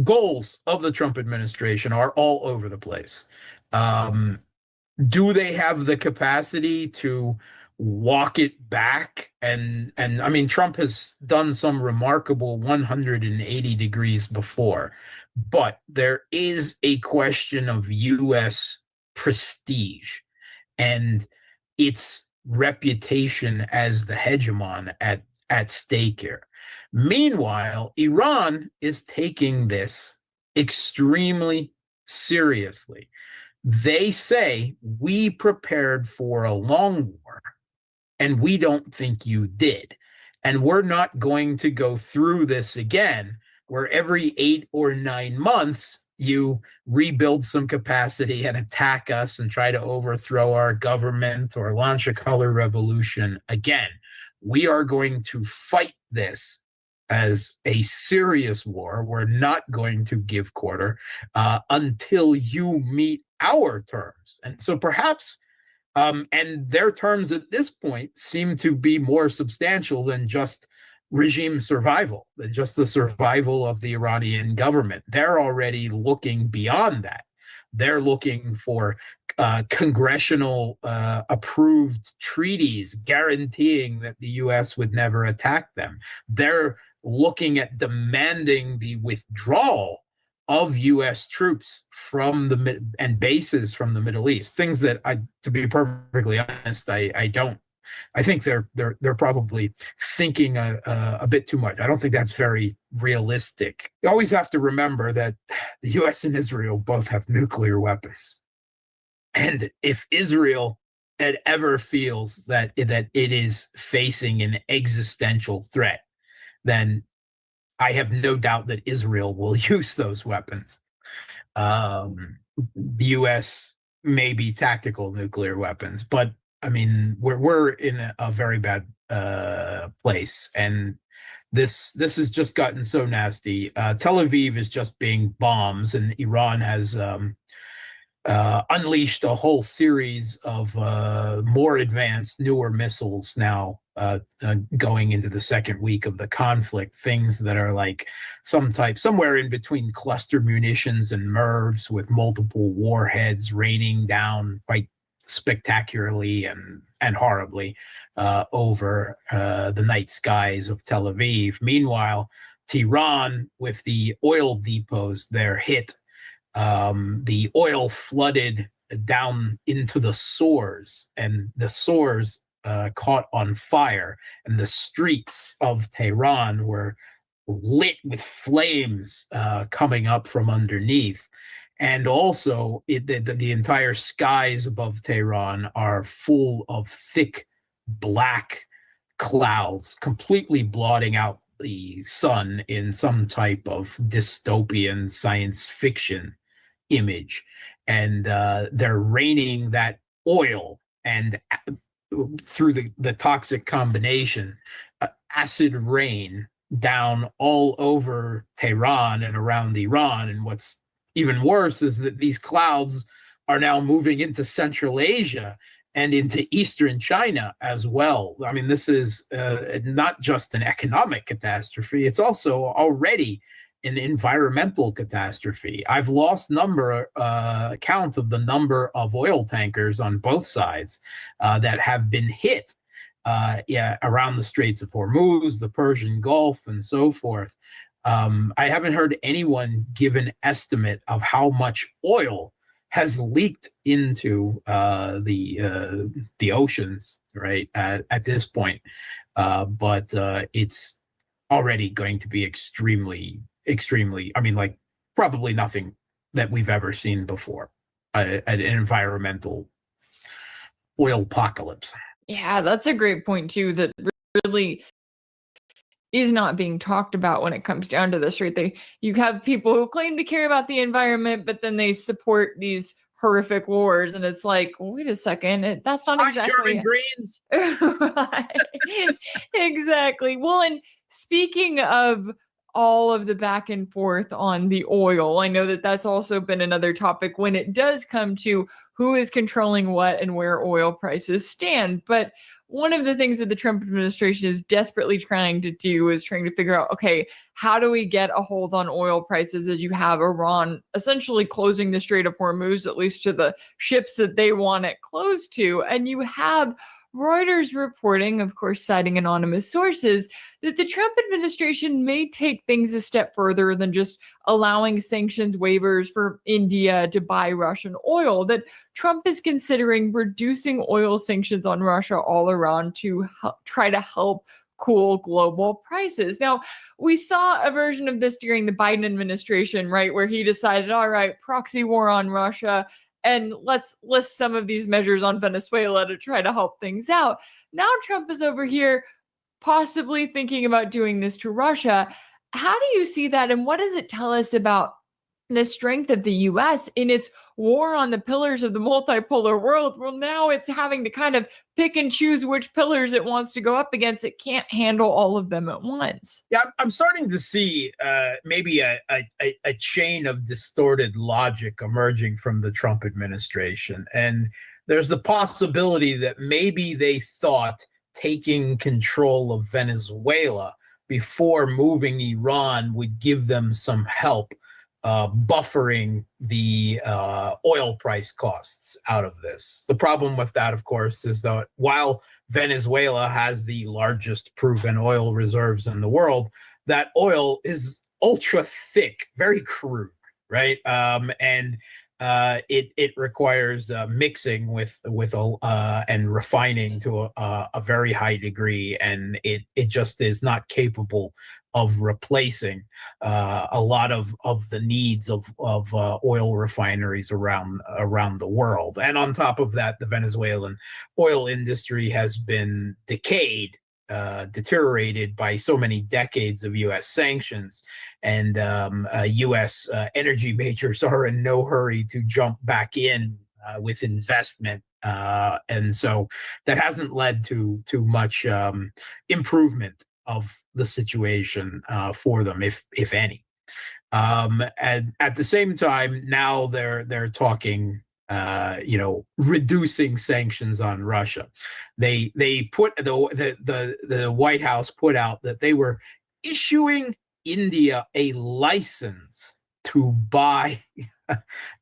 goals of the Trump administration are all over the place. Do they have the capacity to walk it back? And I mean, Trump has done some remarkable 180 degrees before, but there is a question of U.S. prestige and its reputation as the hegemon at stake here. Meanwhile, Iran is taking this extremely seriously. They say, we prepared for a long war, and we don't think you did. And we're not going to go through this again, where every 8 or 9 months, you rebuild some capacity and attack us and try to overthrow our government or launch a color revolution again. We are going to fight this as a serious war. We're not going to give quarter until you meet our terms. And so perhaps, and their terms at this point seem to be more substantial than just regime survival, than just the survival of the Iranian government. They're already looking beyond that. They're looking for congressional approved treaties guaranteeing that the U.S. would never attack them. They're looking at demanding the withdrawal of U.S. troops from and bases from the Middle East. Things that, to be perfectly honest, I don't. I think they're probably thinking a bit too much. I don't think that's very realistic. You always have to remember that the U.S. and Israel both have nuclear weapons, and if Israel ever feels that it is facing an existential threat, then I have no doubt that Israel will use those weapons. The U.S. may be tactical nuclear weapons, but I mean, we're in a very bad place, and this has just gotten so nasty. Tel Aviv is just being bombs, and Iran has unleashed a whole series of more advanced, newer missiles now going into the second week of the conflict. Things that are like somewhere in between cluster munitions and MIRVs, with multiple warheads raining down quite spectacularly and horribly over the night skies of Tel Aviv. Meanwhile, Tehran, with the oil depots there hit, the oil flooded down into the sores, and the sores caught on fire, and the streets of Tehran were lit with flames coming up from underneath. And also, the entire skies above Tehran are full of thick black clouds, completely blotting out the sun in some type of dystopian science fiction image. And they're raining that oil, and through the toxic combination, acid rain down all over Tehran and around Iran. And what's even worse is that these clouds are now moving into Central Asia and into Eastern China as well. I mean, this is not just an economic catastrophe, it's also already an environmental catastrophe. I've lost count of the number of oil tankers on both sides that have been hit around the Straits of Hormuz, the Persian Gulf, and so forth. I haven't heard anyone give an estimate of how much oil has leaked into the oceans, right, at this point. But it's already going to be extremely, I mean, like probably nothing that we've ever seen before, an environmental oil apocalypse. Yeah, that's a great point too, that really is not being talked about when it comes down to this, right? You have people who claim to care about the environment, but then they support these horrific wars, and it's like, wait a second, that's not exactly German Greens. Right. Exactly. Well, and speaking of all of the back and forth on the oil, I know that that's also been another topic when it does come to who is controlling what and where oil prices stand. But one of the things that the Trump administration is desperately trying to do is trying to figure out, okay, how do we get a hold on oil prices as you have Iran essentially closing the Strait of Hormuz, at least to the ships that they want it closed to, and you have Reuters reporting, of course, citing anonymous sources, that the Trump administration may take things a step further than just allowing sanctions waivers for India to buy Russian oil, that Trump is considering reducing oil sanctions on Russia all around to try to help cool global prices. Now, we saw a version of this during the Biden administration, right, where he decided, all right, proxy war on Russia, and let's lift some of these measures on Venezuela to try to help things out. Now Trump is over here possibly thinking about doing this to Russia. How do you see that? And what does it tell us about the strength of the US in its war on the pillars of the multipolar world? Well, now it's having to kind of pick and choose which pillars it wants to go up against. It can't handle all of them at once. Yeah, I'm starting to see maybe a chain of distorted logic emerging from the Trump administration. And there's the possibility that maybe they thought taking control of Venezuela before moving Iran would give them some help buffering the oil price costs out of this. The problem with that, of course, is that while Venezuela has the largest proven oil reserves in the world, that oil is ultra thick, very crude, right? And it requires mixing with and refining to a very high degree, and it just is not capable of replacing a lot of the needs of oil refineries around the world. And on top of that, the Venezuelan oil industry has been deteriorated by so many decades of U.S. sanctions, and U.S. energy majors are in no hurry to jump back in with investment. And so that hasn't led to much improvement of the situation for them, if any. And at the same time, now they're talking, reducing sanctions on Russia. They put the White House put out that they were issuing India a license to buy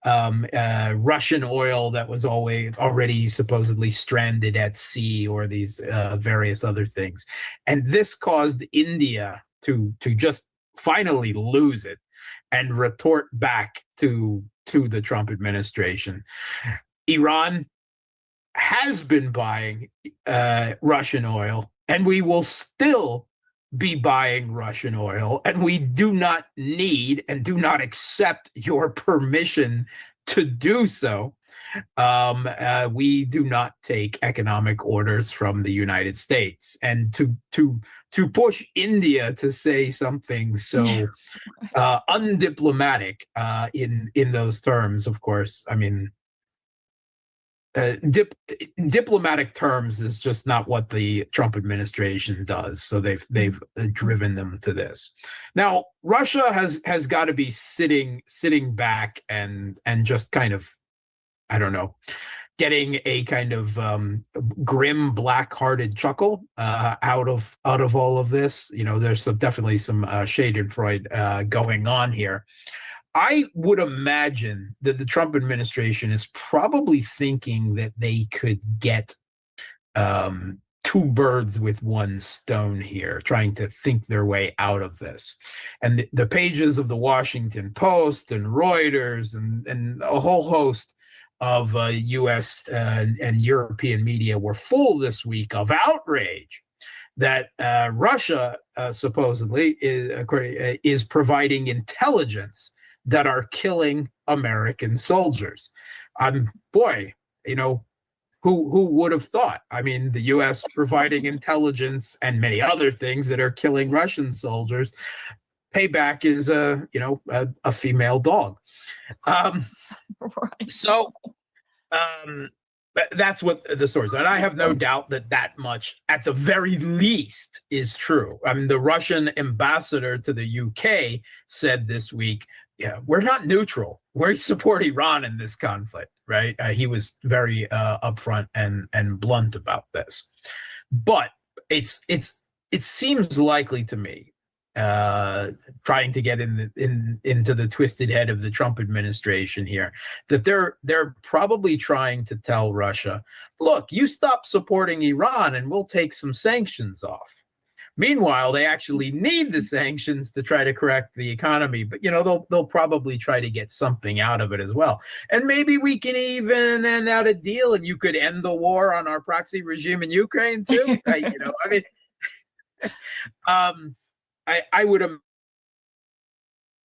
Russian oil that was already supposedly stranded at sea, or these various other things. And this caused India to just finally lose it and retort back to the Trump administration. Iran has been buying Russian oil, and we will still be buying Russian oil, and we do not need and do not accept your permission to do so. We do not take economic orders from the United States, and to push India to say something so undiplomatic in those terms. Of course, I mean, diplomatic terms is just not what the Trump administration does. So they've driven them to this. Now, Russia has got to be sitting back and just kind of, I don't know, getting a kind of grim, black-hearted chuckle out of all of this. There's definitely some Schadenfreude going on here. I would imagine that the Trump administration is probably thinking that they could get two birds with one stone here, trying to think their way out of this. And the pages of the Washington Post and Reuters and a whole host of U.S. and European media were full this week of outrage that Russia supposedly is providing intelligence that are killing American soldiers. Boy, who would have thought? I mean, the U.S. providing intelligence and many other things that are killing Russian soldiers. Payback is a female dog. Right. So that's what the source. And I have no doubt that much, at the very least, is true. I mean, the Russian ambassador to the UK said this week, yeah, we're not neutral. We support Iran in this conflict, right? He was very upfront and blunt about this. But it seems likely to me, trying to get into the twisted head of the Trump administration here, that they're probably trying to tell Russia, look, you stop supporting Iran and we'll take some sanctions off. Meanwhile, they actually need the sanctions to try to correct the economy, but they'll probably try to get something out of it as well. And maybe we can even end out a deal, and you could end the war on our proxy regime in Ukraine too. Right? I would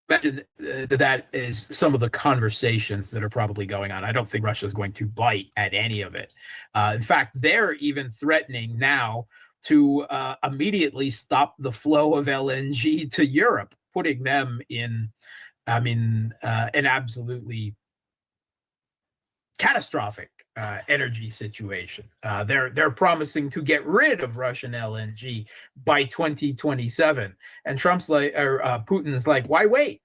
imagine that is some of the conversations that are probably going on. I don't think Russia is going to bite at any of it. In fact, they're even threatening now to immediately stop the flow of LNG to Europe, putting them in, an absolutely catastrophic energy situation. They're promising to get rid of Russian LNG by 2027, and Putin's like, why wait?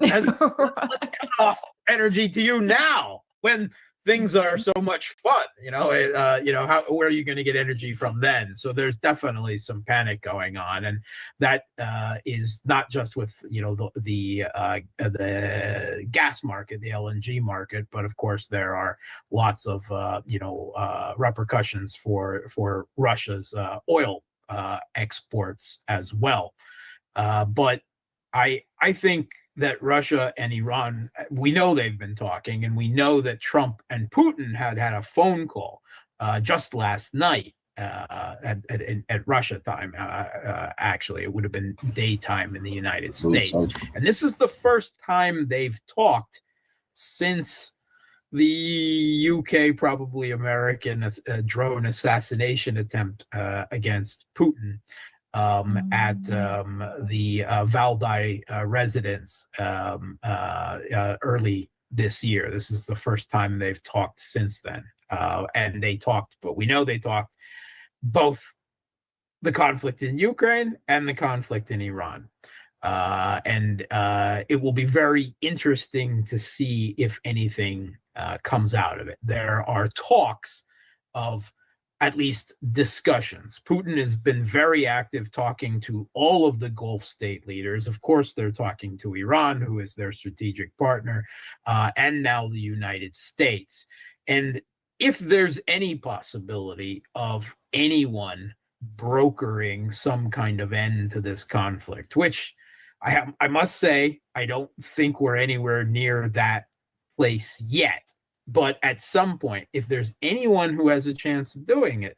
Let's cut off energy to you now when things are so much fun. Where are you going to get energy from then? So there's definitely some panic going on, and that is not just with the gas market, the LNG market, but of course there are lots of repercussions for Russia's oil exports as well. But I think that Russia and Iran, we know they've been talking, and we know that Trump and Putin had a phone call just last night at Russia time. Actually, it would have been daytime in the United States. And this is the first time they've talked since the UK, probably American drone assassination attempt against Putin. At the Valdai residence early this year. This is the first time they've talked since then. And they talked, but we know they talked both the conflict in Ukraine and the conflict in Iran. And it will be very interesting to see if anything comes out of it. There are talks of at least discussions. Putin has been very active talking to all of the Gulf state leaders. Of course, they're talking to Iran, who is their strategic partner, and now the United States. And if there's any possibility of anyone brokering some kind of end to this conflict, which I must say, I don't think we're anywhere near that place yet. But at some point, if there's anyone who has a chance of doing it,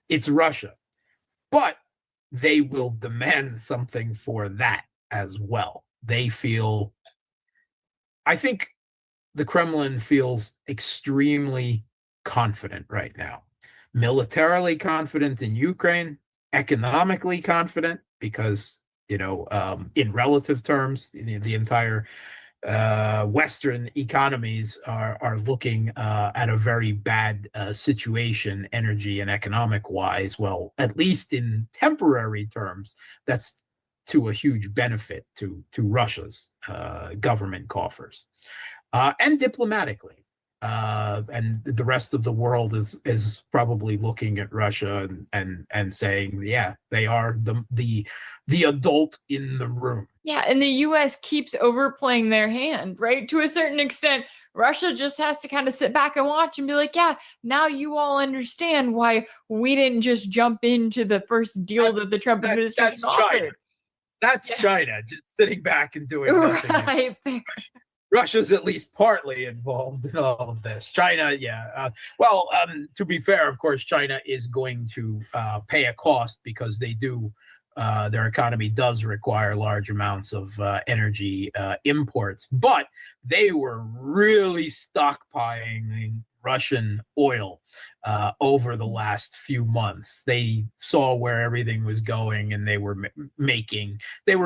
it's Russia. But they will demand something for that as well. I think the Kremlin feels extremely confident right now. Militarily confident in Ukraine, economically confident because, in relative terms, the entire Western economies are looking at a very bad situation, energy and economic wise. Well, at least in temporary terms, that's to a huge benefit to Russia's government coffers, and diplomatically. And the rest of the world is probably looking at Russia and saying, yeah, they are the adult in the room. Yeah, and the U.S. keeps overplaying their hand, right? To a certain extent, Russia just has to kind of sit back and watch and be like, yeah, now you all understand why we didn't just jump into the first deal that the Trump administration offered. That's China, just sitting back and doing nothing. Right. Russia's at least partly involved in all of this. China, yeah. To be fair, of course, China is going to pay a cost because they do. Their economy does require large amounts of energy imports, but they were really stockpiling Russian oil over the last few months. They saw where everything was going, and they were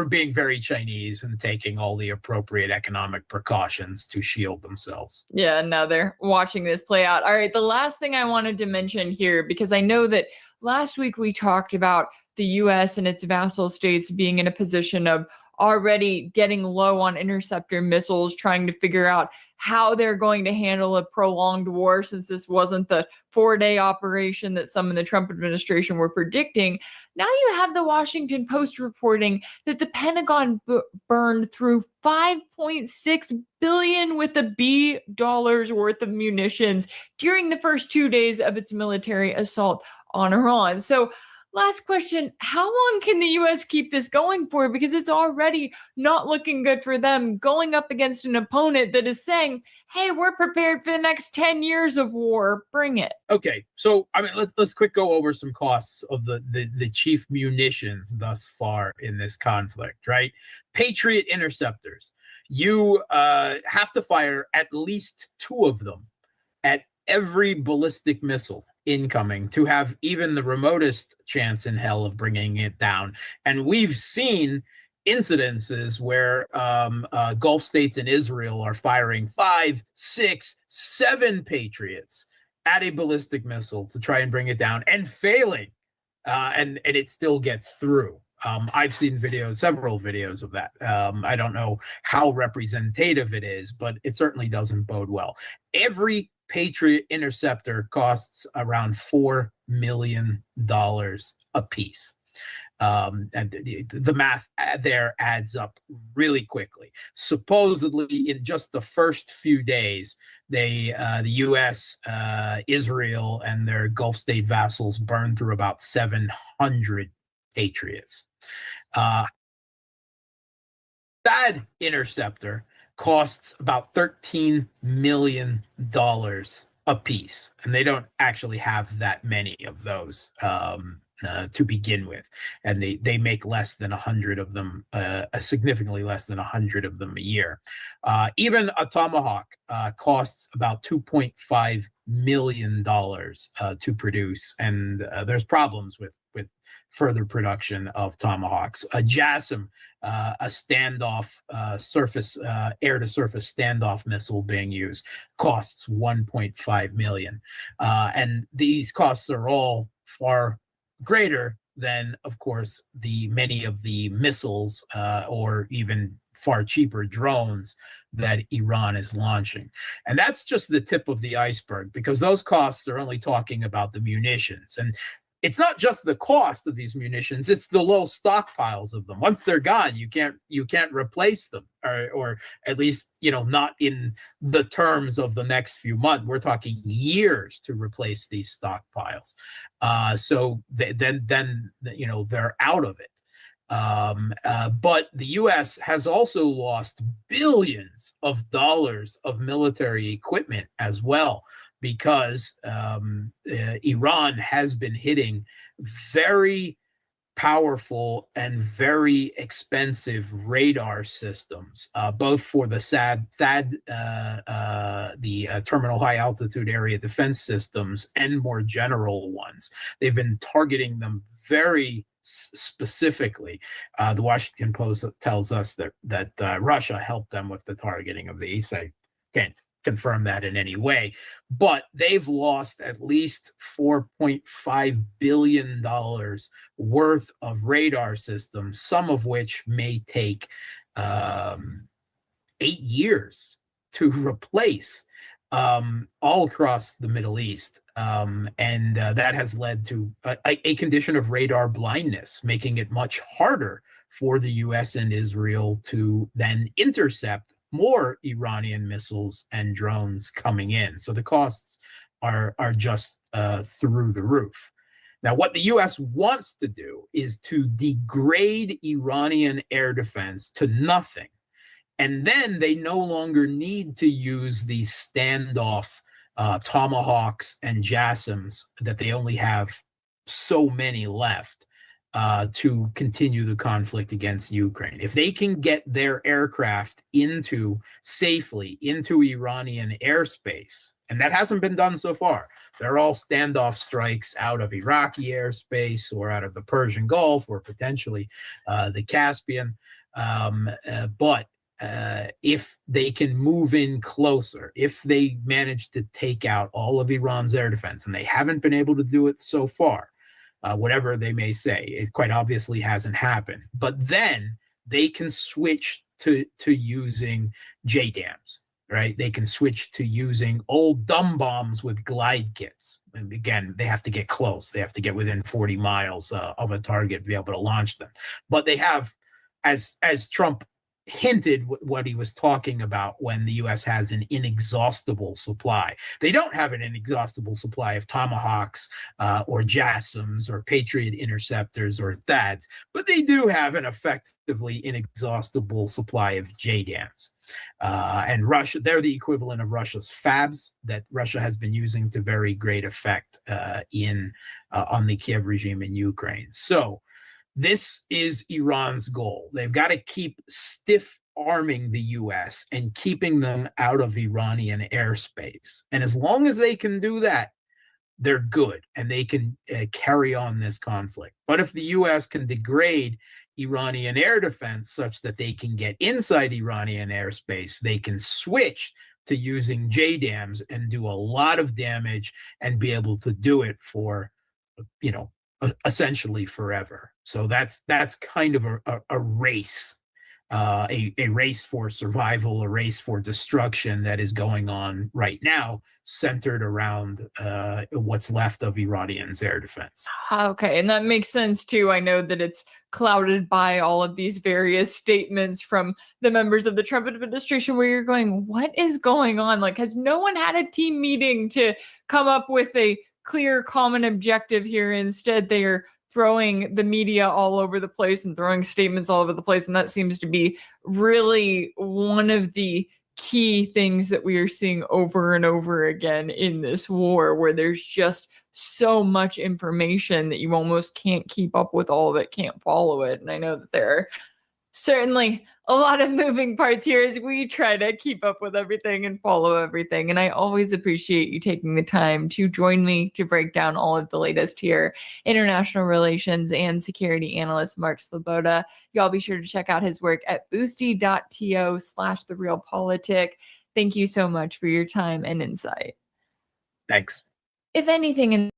being very Chinese and taking all the appropriate economic precautions to shield themselves. Yeah, now they're watching this play out. All right, the last thing I wanted to mention here, because I know that last week we talked about the U.S. and its vassal states being in a position of already getting low on interceptor missiles, trying to figure out how they're going to handle a prolonged war, since this wasn't the 4-day operation that some in the Trump administration were predicting. Now you have the Washington Post reporting that the Pentagon burned through $5.6 billion with a B dollars worth of munitions during the first 2 days of its military assault on Iran. So last question, how long can the U.S. keep this going for? Because it's already not looking good for them, going up against an opponent that is saying, hey, we're prepared for the next 10 years of war. Bring it. Okay, so I mean, let's quick go over some costs of the chief munitions thus far in this conflict, right? Patriot interceptors. You have to fire at least 2 of them at every ballistic missile incoming to have even the remotest chance in hell of bringing it down. And we've seen incidences where Gulf states and Israel are firing 5, 6, 7 Patriots at a ballistic missile to try and bring it down and failing, and it still gets through. I've seen several videos of that. I don't know how representative it is, but it certainly doesn't bode well. Every Patriot interceptor costs around $4 million a piece. And the math there adds up really quickly. Supposedly, in just the first few days, the U.S., Israel, and their Gulf state vassals burned through about 700 Patriots. That interceptor costs about $13 million a piece, and they don't actually have that many of those to begin with, and they make less than 100 of them, significantly less than 100 of them a year. Even a Tomahawk costs about $2.5 million to produce, and there's problems with further production of Tomahawks. A JASSM, a standoff surface, air-to-surface standoff missile being used, costs $1.5 million. And these costs are all far greater than, of course, many of the missiles or even far cheaper drones that Iran is launching. And that's just the tip of the iceberg, because those costs are only talking about the munitions. And it's not just the cost of these munitions, it's the low stockpiles of them. Once they're gone, you can't replace them, or at least, not in the terms of the next few months. We're talking years to replace these stockpiles. So then they're out of it. But the U.S. has also lost billions of dollars of military equipment as well, because Iran has been hitting very powerful and very expensive radar systems, both for the THAAD, the Terminal High Altitude Area Defense Systems, and more general ones. They've been targeting them very specifically. The Washington Post tells us that Russia helped them with the targeting of these. I can't confirm that in any way, but they've lost at least $4.5 billion worth of radar systems, some of which may take 8 years to replace, all across the Middle East. And that has led to a condition of radar blindness, making it much harder for the U.S. and Israel to then intercept more Iranian missiles and drones coming in. So the costs are just through the roof. Now, what the U.S. wants to do is to degrade Iranian air defense to nothing. And then they no longer need to use these standoff Tomahawks and JASSMs that they only have so many left to continue the conflict against Ukraine. If they can get their aircraft safely into Iranian airspace, and that hasn't been done so far. They're all standoff strikes out of Iraqi airspace or out of the Persian Gulf or potentially the Caspian. But if they can move in closer, if they manage to take out all of Iran's air defense, and they haven't been able to do it so far, whatever they may say, it quite obviously hasn't happened. But then they can switch to using JDAMs, right? They can switch to using old dumb bombs with glide kits. And again, they have to get close. They have to get within 40 miles of a target to be able to launch them. But they have, as Trump hinted what he was talking about when the U.S. has an inexhaustible supply. They don't have an inexhaustible supply of Tomahawks or JASSMs or Patriot interceptors or THAADs, but they do have an effectively inexhaustible supply of JDAMs. And Russia, they're the equivalent of Russia's FABs that Russia has been using to very great effect on the Kiev regime in Ukraine. So this is Iran's goal. They've got to keep stiff arming the U.S. and keeping them out of Iranian airspace. And as long as they can do that, they're good and they can carry on this conflict. But if the U.S. can degrade Iranian air defense such that they can get inside Iranian airspace, they can switch to using JDAMs and do a lot of damage and be able to do it for, essentially forever. So that's kind of a race, a race for survival, a race for destruction that is going on right now, centered around what's left of Iranians' air defense. Okay, and that makes sense too. I know that it's clouded by all of these various statements from the members of the Trump administration where you're going, what is going on? Like, has no one had a team meeting to come up with a clear common objective here? Instead, they are throwing the media all over the place and throwing statements all over the place. And that seems to be really one of the key things that we are seeing over and over again in this war, where there's just so much information that you almost can't keep up with all of it, can't follow it. And I know that there are certainly a lot of moving parts here as we try to keep up with everything and follow everything. And I always appreciate you taking the time to join me to break down all of the latest here. International relations and security analyst Mark Sleboda. Y'all be sure to check out his work at boosty.to/therealpolitik. Thank you so much for your time and insight. Thanks. If anything in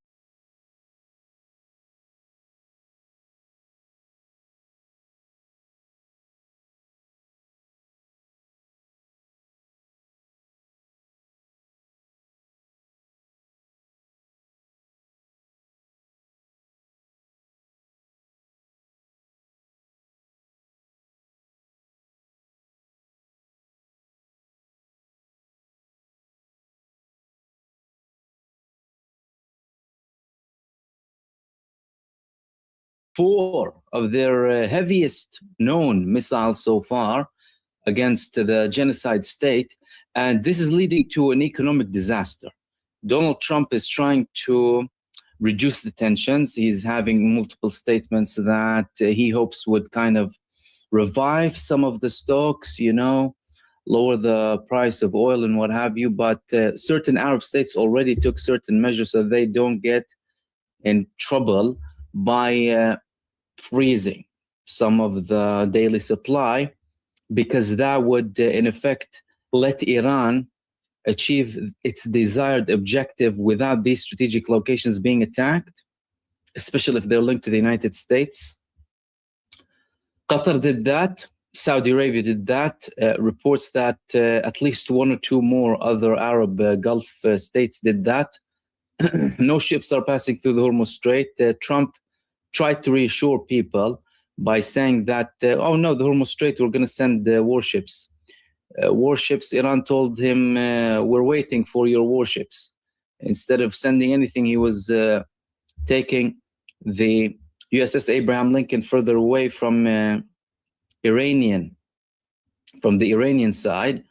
four of their heaviest known missiles so far against the genocide state. And this is leading to an economic disaster. Donald Trump is trying to reduce the tensions. He's having multiple statements that he hopes would kind of revive some of the stocks, lower the price of oil and what have you. But certain Arab states already took certain measures so they don't get in trouble by freezing some of the daily supply, because that would in effect let Iran achieve its desired objective without these strategic locations being attacked, especially if they're linked to the United States. Qatar did that. Saudi Arabia did that. Reports that at least one or two more other Arab Gulf states did that. No ships are passing through the Hormuz Strait. Trump tried to reassure people by saying that, oh no, the Hormuz Strait, we're going to send warships. Iran told him, we're waiting for your warships. Instead of sending anything, he was taking the USS Abraham Lincoln further away from the Iranian side.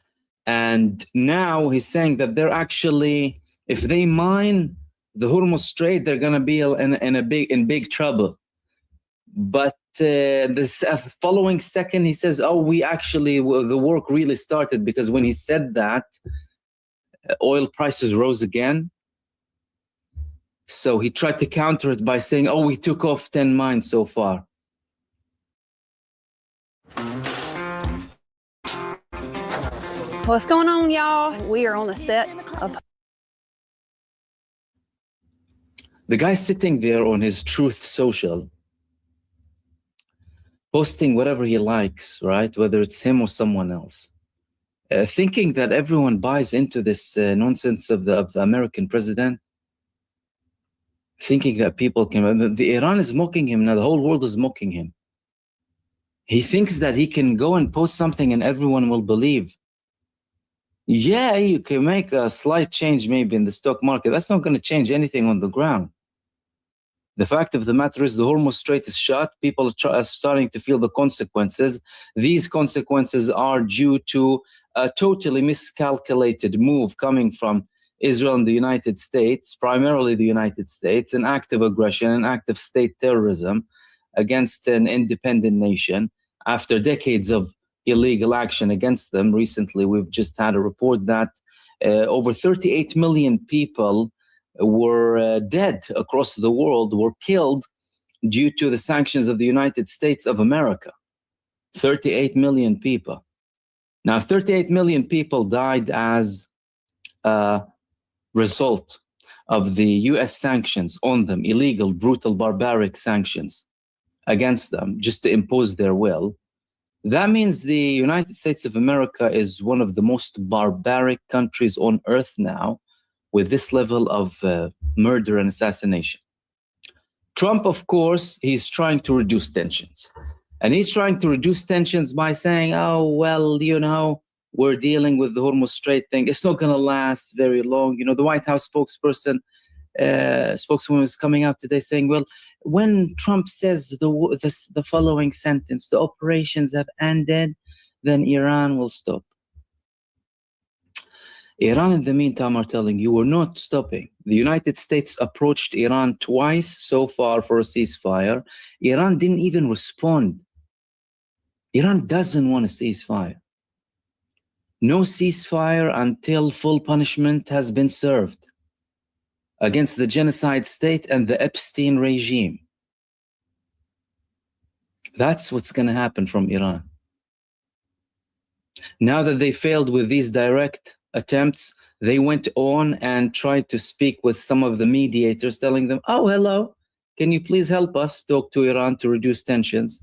And now he's saying that they're actually, if they mine the Hormuz Strait, they're going to be in big trouble. But the following second, he says, oh, the work really started, because when he said that, oil prices rose again. So he tried to counter it by saying, oh, we took off 10 mines so far. What's going on, y'all? We are on the set of... The guy sitting there on his Truth Social posting whatever he likes, right? Whether it's him or someone else. Thinking that everyone buys into this nonsense of the American president. Thinking that people can... Iran is mocking him now. The whole world is mocking him. He thinks that he can go and post something and everyone will believe. Yeah, you can make a slight change maybe in the stock market. That's not going to change anything on the ground. The fact of the matter is the Hormuz Strait is shut. People are starting to feel the consequences. These consequences are due to a totally miscalculated move coming from Israel and the United States, primarily the United States, an act of aggression, an act of state terrorism against an independent nation after decades of illegal action against them. Recently, we've just had a report that over 38 million people were dead across the world, were killed due to the sanctions of the United States of America. 38 million people. Now, 38 million people died as a result of the US sanctions on them, illegal, brutal, barbaric sanctions against them, just to impose their will. That means the United States of America is one of the most barbaric countries on earth now, with this level of murder and assassination. Trump, of course, he's trying to reduce tensions. And he's trying to reduce tensions by saying, oh, well, you know, we're dealing with the Hormuz Strait thing. It's not going to last very long. You know, the White House spokeswoman is coming out today saying, well, when Trump says the following sentence, the operations have ended, then Iran will stop. Iran, in the meantime, are telling you we're not stopping. The United States approached Iran twice so far for a ceasefire. Iran didn't even respond. Iran doesn't want a ceasefire. No ceasefire until full punishment has been served against the genocide state and the Epstein regime. That's what's going to happen from Iran. Now that they failed with these direct attempts, they went on and tried to speak with some of the mediators, telling them, oh, hello, can you please help us talk to Iran to reduce tensions?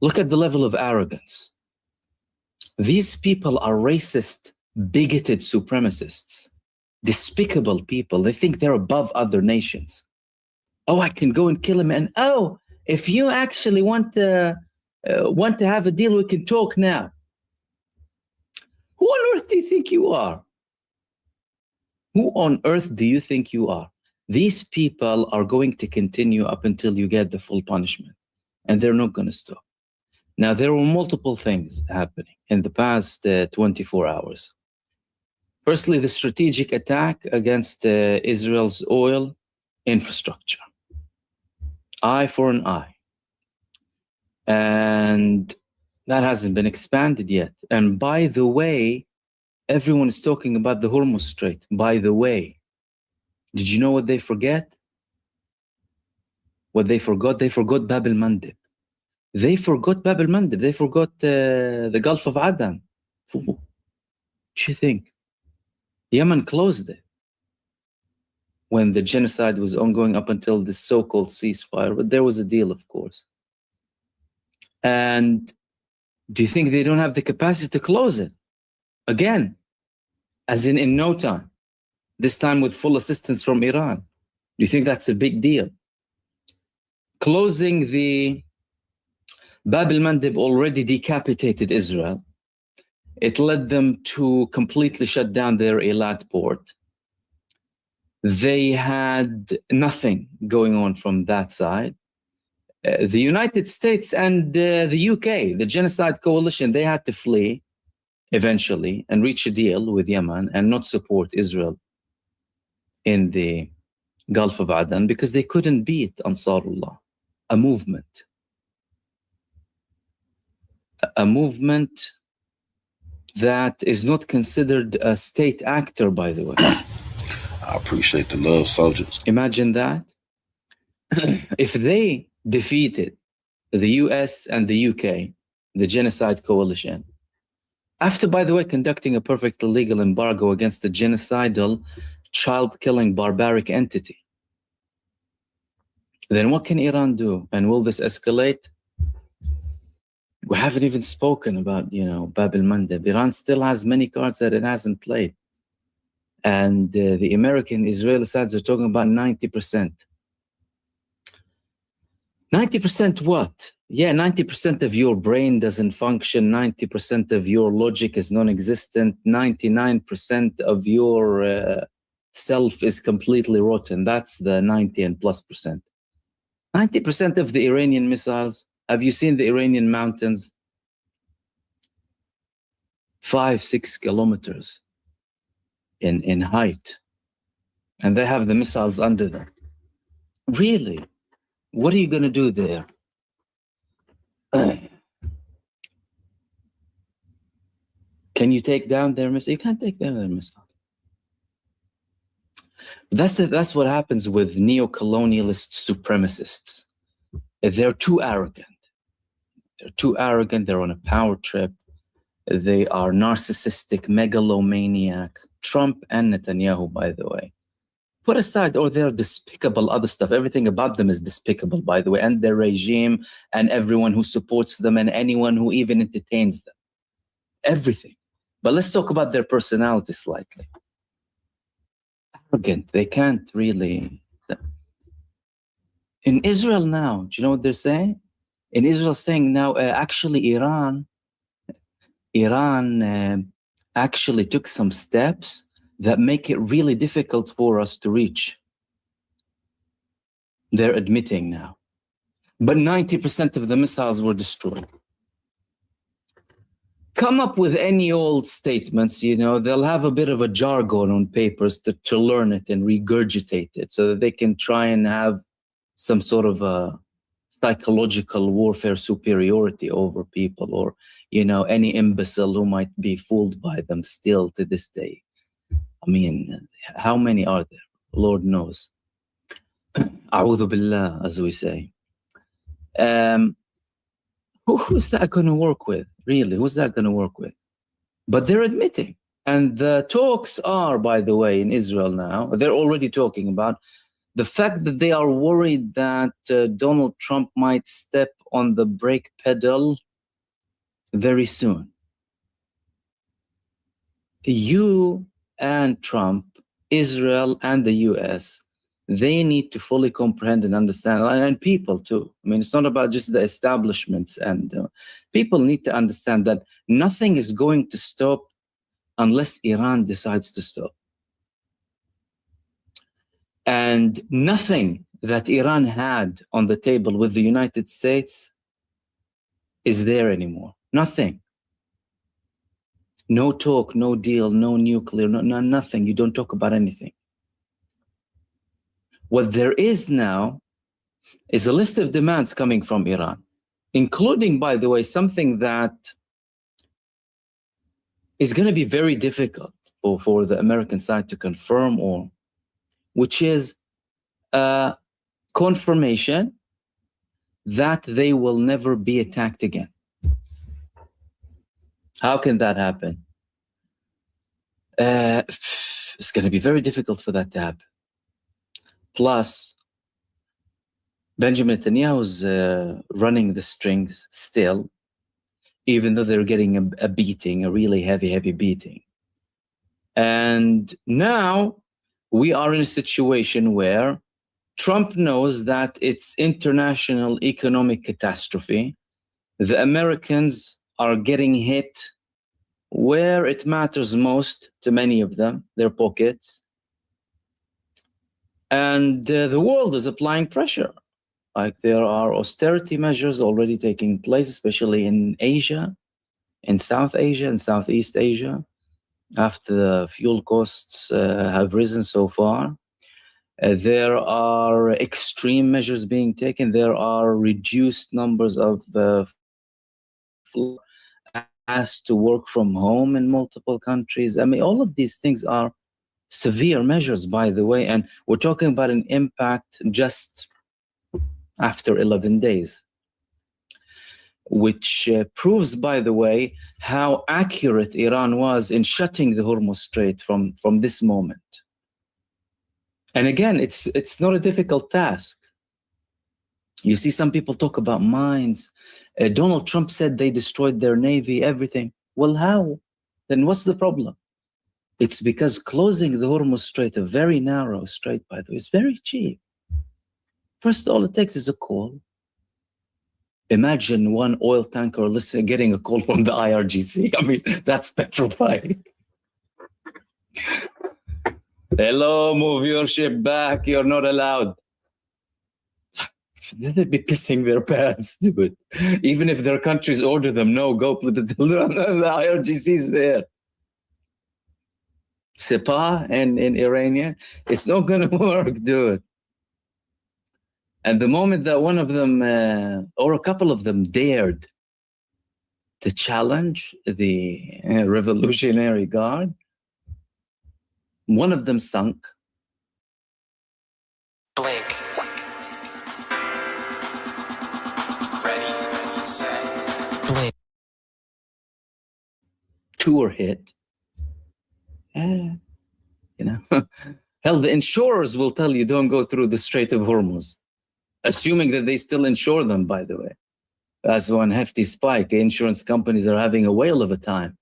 Look at the level of arrogance. These people are racist, bigoted supremacists, despicable people. They think they're above other nations. Oh, I can go and kill him. And oh, if you actually want to have a deal, we can talk now. Who on earth do you think you are? Who on earth do you think you are? These people are going to continue up until you get the full punishment, and they're not going to stop. Now, there were multiple things happening in the past 24 hours. Firstly, the strategic attack against Israel's oil infrastructure. Eye for an eye. And that hasn't been expanded yet. And by the way, everyone is talking about the Hormuz Strait. By the way, did you know what they forget? What they forgot? They forgot Bab el-Mandeb. They forgot Bab el-Mandeb. They forgot the Gulf of Aden. What do you think? Yemen closed it when the genocide was ongoing up until this so-called ceasefire. But there was a deal, of course. And do you think they don't have the capacity to close it? Again, as in no time. This time with full assistance from Iran. Do you think that's a big deal? Closing the Bab el-Mandeb already decapitated Israel. It led them to completely shut down their Eilat port. They had nothing going on from that side. The United States and the UK, the Genocide Coalition, they had to flee eventually and reach a deal with Yemen and not support Israel in the Gulf of Aden because they couldn't beat Ansarullah, a movement. A movement that is not considered a state actor, by the way. I appreciate the love, soldiers. Imagine that. If they defeated the US and the UK, the Genocide Coalition, after, by the way, conducting a perfectly legal embargo against the genocidal, child-killing, barbaric entity. then what can Iran do? And will this escalate? We haven't even spoken about, Bab al-Mandab. Iran still has many cards that it hasn't played. And the American-Israeli sides are talking about 90%. 90% what? Yeah, 90% of your brain doesn't function. 90% of your logic is non-existent. 99% of your self is completely rotten. That's the 90 and plus percent. 90% of the Iranian missiles, have you seen the Iranian mountains? 5-6 kilometers in height. And they have the missiles under them. Really? What are you going to do there? Can you take down their missile? You can't take down their missile. That's what happens with neo-colonialist supremacists. They're too arrogant. They're on a power trip. They are narcissistic, megalomaniac. Trump and Netanyahu, by the way. Put aside, or they're despicable other stuff. Everything about them is despicable, by the way, and their regime and everyone who supports them and anyone who even entertains them. Everything. But let's talk about their personality slightly. Arrogant. They can't really. In Israel now, do you know what they're saying? In Israel saying now, actually Iran actually took some steps that make it really difficult for us to reach. They're admitting now. But 90% of the missiles were destroyed. Come up with any old statements, they'll have a bit of a jargon on papers to learn it and regurgitate it so that they can try and have some sort of a psychological warfare superiority over people, or, any imbecile who might be fooled by them still to this day. I mean, how many are there? Lord knows. A'udhu billah, as we say. Who's that going to work with? Really, who's that going to work with? But they're admitting. And the talks are, by the way, in Israel now, they're already talking about the fact that they are worried that Donald Trump might step on the brake pedal very soon. You and Trump, Israel and the US, they need to fully comprehend and understand, and people too. I mean, it's not about just the establishments, and people need to understand that nothing is going to stop unless Iran decides to stop. And nothing that Iran had on the table with the United States is there anymore. Nothing. No talk, no deal, no nuclear, nothing. You don't talk about anything. What there is now is a list of demands coming from Iran, including, by the way, something that is going to be very difficult for the American side to confirm, which is a confirmation that they will never be attacked again. How can that happen? It's going to be very difficult for that to happen. Plus, Benjamin Netanyahu is running the strings still, even though they're getting a beating, a really heavy beating. And now we are in a situation where Trump knows that it's international economic catastrophe. The Americans are getting hit where it matters most to many of them, their pockets. And the world is applying pressure. Like, there are austerity measures already taking place, especially in Asia, in South Asia and Southeast Asia, after the fuel costs have risen so far. There are extreme measures being taken. There are reduced numbers of asked to work from home in multiple countries. I mean, all of these things are severe measures, by the way, and we're talking about an impact just after 11 days, which proves, by the way, how accurate Iran was in shutting the Hormuz Strait from this moment. And again, it's not a difficult task. You see, some people talk about mines. Donald Trump said they destroyed their navy, everything. Well, how? Then what's the problem? It's because closing the Hormuz Strait, a very narrow strait, by the way, is very cheap. First, all it takes is a call. Imagine one oil tanker getting a call from the IRGC. I mean, that's petrifying. Hello, move your ship back. You're not allowed. They'd be pissing their pants, dude. Even if their countries order them, no, go. The IRGC is there. Sepah and in Iranian, it's not going to work, dude. And the moment that one of them, or a couple of them, dared to challenge the Revolutionary Guard, one of them sunk. Blink. Ready, set, blink. Two were hit. You know, hell, the insurers will tell you don't go through the Strait of Hormuz, assuming that they still insure them, by the way. That's one hefty spike. Insurance companies are having a whale of a time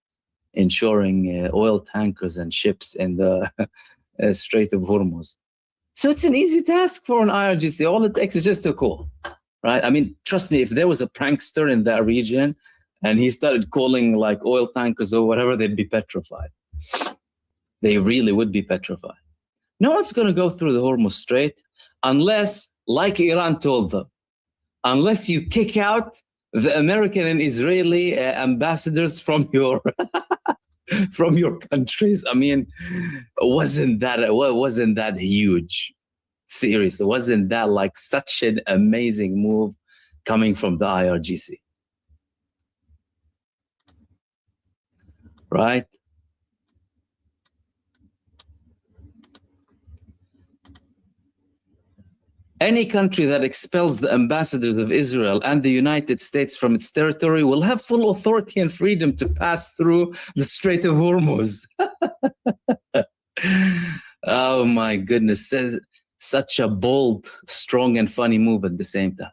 insuring oil tankers and ships in the Strait of Hormuz. So it's an easy task for an IRGC. All it takes is just a call, right? I mean, trust me, if there was a prankster in that region and he started calling like oil tankers or whatever, they'd be petrified. They really would be petrified. No one's going to go through the Hormuz Strait unless, like Iran told them, unless you kick out the American and Israeli ambassadors from your from your countries. I mean, wasn't that huge? Seriously, wasn't that like such an amazing move coming from the IRGC? Right? Any country that expels the ambassadors of Israel and the United States from its territory will have full authority and freedom to pass through the Strait of Hormuz. Oh my goodness. Such a bold, strong, and funny move at the same time.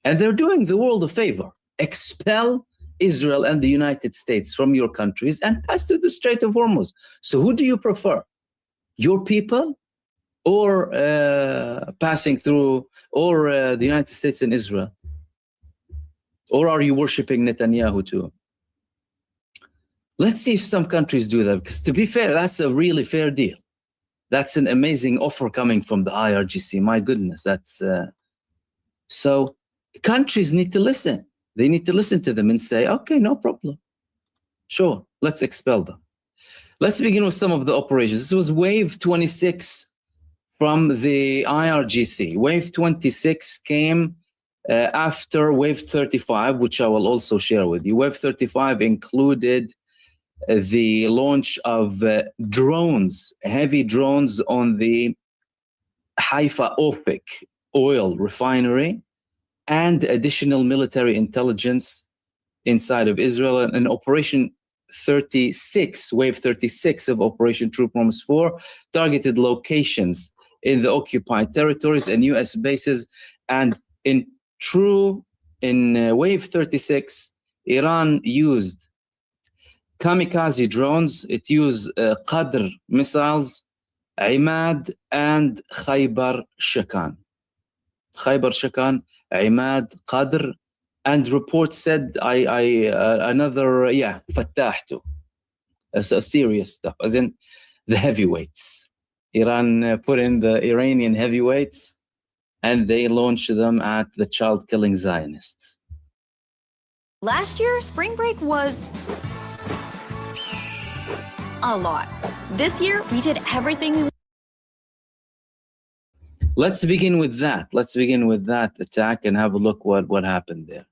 And they're doing the world a favor. Expel Israel and the United States from your countries and pass through the Strait of Hormuz. So who do you prefer? Your people? Or passing through, or the United States and Israel? Or are you worshiping Netanyahu too? Let's see if some countries do that, because to be fair, that's a really fair deal. That's an amazing offer coming from the IRGC. My goodness, that's... So countries need to listen. They need to listen to them and say, okay, no problem. Sure, let's expel them. Let's begin with some of the operations. This was Wave 26 from the IRGC. Wave 26 came after Wave 35, which I will also share with you. Wave 35 included the launch of drones, heavy drones on the Haifa OPEC oil refinery, and additional military intelligence inside of Israel. And Operation 36, Wave 36 of Operation True Promise 4, targeted locations in the occupied territories and U.S. bases. And in Wave 36, Iran used kamikaze drones. It used Qadr missiles, Imad, and Khaybar Shakan. Khaybar Shakan, Imad, Qadr, and reports said Fattah too. So serious stuff, as in the heavyweights. Iran put in the Iranian heavyweights and they launched them at the child-killing Zionists. Last year, spring break was a lot. This year, we did everything. Let's begin with that. Let's begin with that attack and have a look what happened there.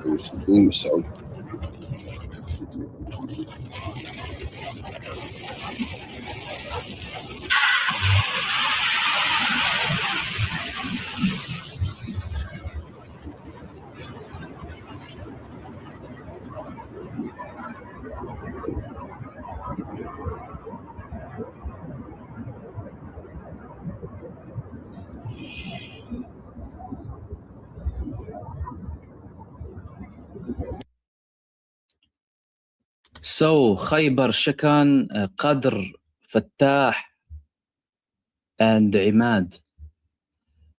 So So, Khaybar, Shakan, Qadr, Fattah, and Imad.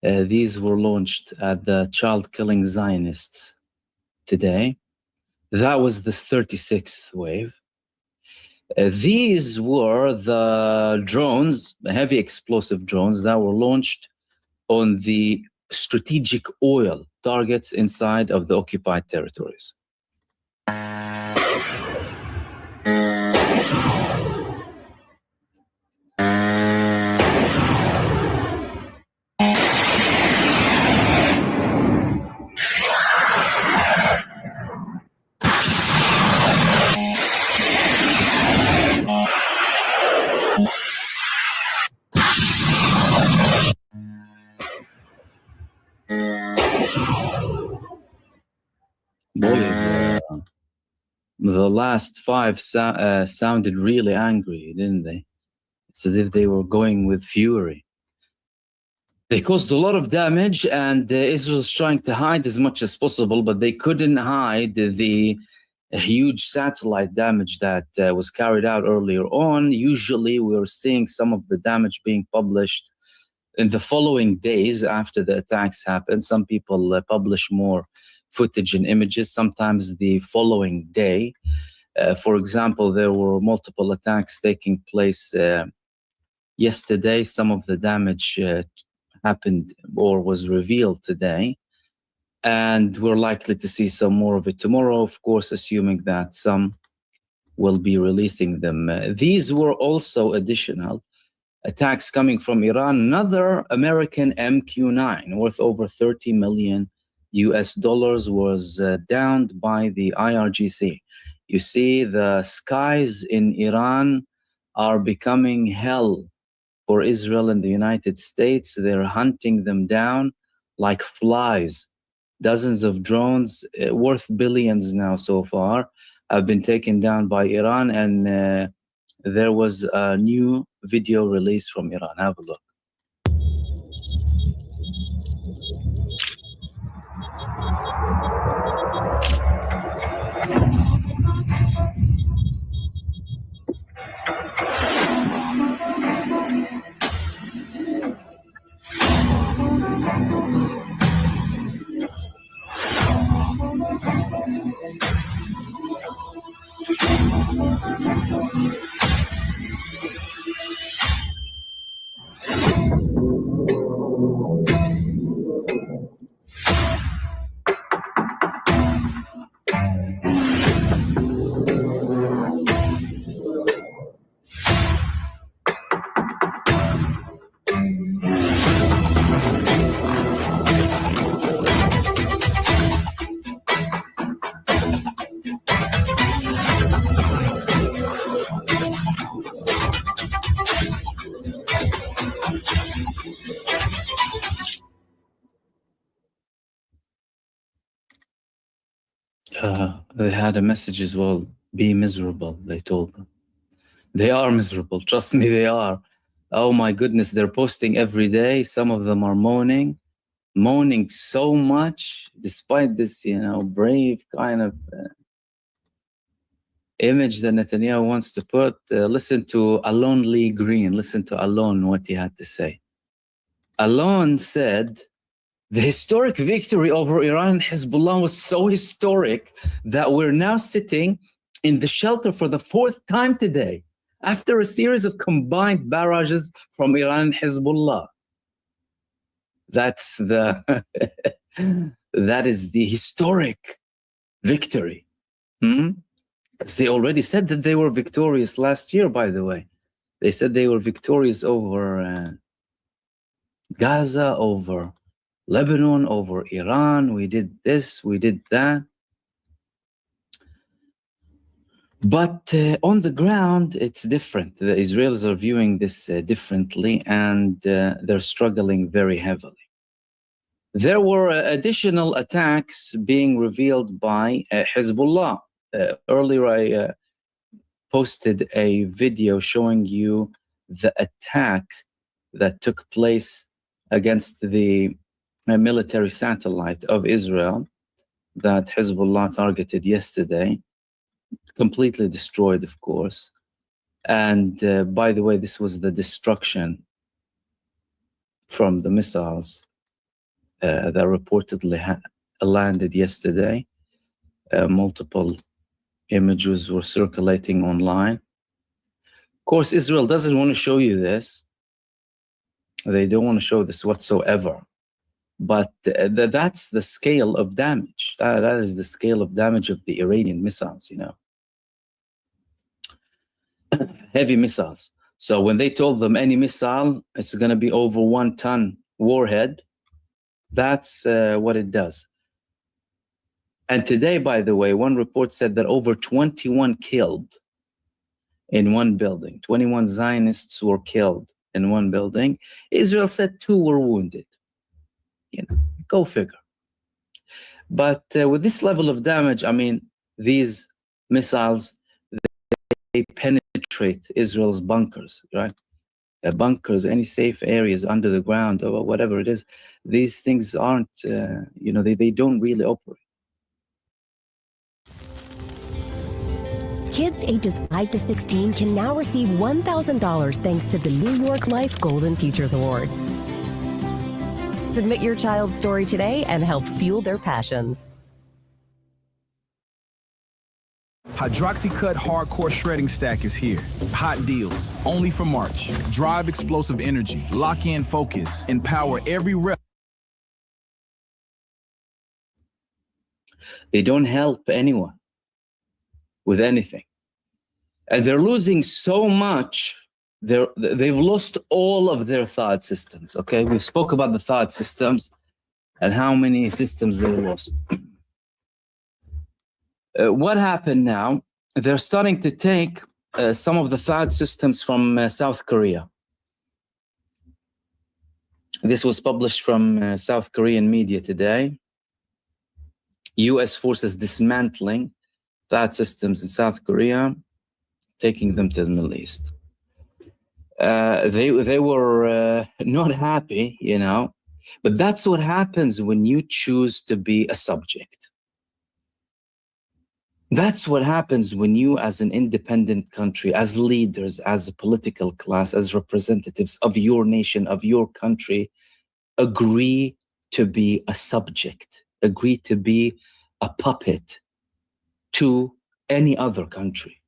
These were launched at the child killing Zionists today. That was the 36th wave. These were the drones, the heavy explosive drones that were launched on the strategic oil targets inside of the occupied territories. Boy, the last five sounded really angry, didn't they? It's as if they were going with fury. They caused a lot of damage, and Israel's trying to hide as much as possible, but they couldn't hide the huge satellite damage that was carried out earlier on. Usually, we're seeing some of the damage being published in the following days after the attacks happen. Some people publish more footage and images, sometimes the following day. For example, there were multiple attacks taking place yesterday. Some of the damage happened or was revealed today, and we're likely to see some more of it tomorrow, of course, assuming that some will be releasing them. These were also additional attacks coming from Iran. Another American MQ-9 worth over $30 million was downed by the IRGC. You see, the skies in Iran are becoming hell for Israel and the United States. They're hunting them down like flies. Dozens of drones worth billions now so far have been taken down by Iran, and there was a new video release from Iran. Have a look. They had a message as well, be miserable, they told them. They are miserable, trust me, they are. Oh my goodness, they're posting every day. Some of them are moaning so much, despite this, brave kind of image that Netanyahu wants to put. Listen to Alon Lee Green, listen to Alon, what he had to say. Alon said, the historic victory over Iran and Hezbollah was so historic that we're now sitting in the shelter for the fourth time today, after a series of combined barrages from Iran and Hezbollah. That is the historic victory. Because they already said that they were victorious last year, by the way. They said they were victorious over Gaza, over Lebanon, over Iran. We did this, we did that. But on the ground, it's different. The Israelis are viewing this differently, and they're struggling very heavily. There were additional attacks being revealed by Hezbollah. Earlier, I posted a video showing you the attack that took place against the military satellite of Israel that Hezbollah targeted yesterday. Completely destroyed, of course. And by the way, this was the destruction from the missiles that reportedly landed yesterday. Multiple images were circulating online. Of course, Israel doesn't want to show you this. They don't want to show this whatsoever. But that's the scale of damage. That is the scale of damage of the Iranian missiles, you know. Heavy missiles. So when they told them any missile, it's going to be over 1 ton warhead, that's what it does. And today, by the way, one report said that over 21 killed in one building. 21 Zionists were killed in one building. Israel said 2 were wounded. You know, go figure. But with this level of damage, I mean, these missiles, they penetrate Israel's bunkers, right? Bunkers, any safe areas under the ground or whatever it is. These things aren't, you know, they don't really operate. Kids ages 5 to 16 can now receive $1,000 thanks to the New York Life Golden Futures Awards. Submit your child's story today and help fuel their passions. Hydroxycut Hardcore Shredding Stack is here. Hot deals, only for March. Drive explosive energy, lock in focus, empower every rep. They don't help anyone with anything. And they're losing so much. They've lost all of their thought systems, okay? We spoke about the thought systems and how many systems they lost. What happened now? They're starting to take some of the thought systems from South Korea. This was published from South Korean media today. U.S. forces dismantling thought systems in South Korea, taking them to the Middle East. They were not happy, you know, but that's what happens when you choose to be a subject. That's what happens when you, as an independent country, as leaders, as a political class, as representatives of your nation, of your country, agree to be a subject, agree to be a puppet to any other country.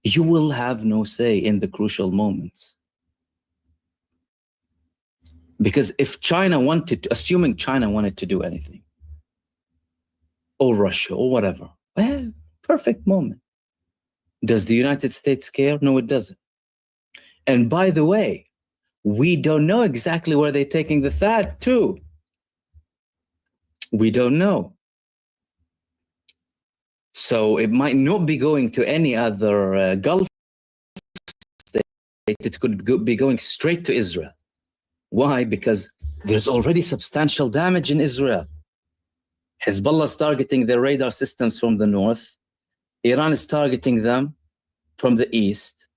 You will have no say in the crucial moments. Because if China wanted, assuming China wanted to do anything, or Russia, or whatever, well, perfect moment. Does the United States care? No, it doesn't. And by the way, we don't know exactly where they're taking the THAAD to. We don't know. So it might not be going to any other Gulf state. It could be going straight to Israel. Why? Because there's already substantial damage in Israel. Hezbollah is targeting their radar systems from the north. Iran is targeting them from the east.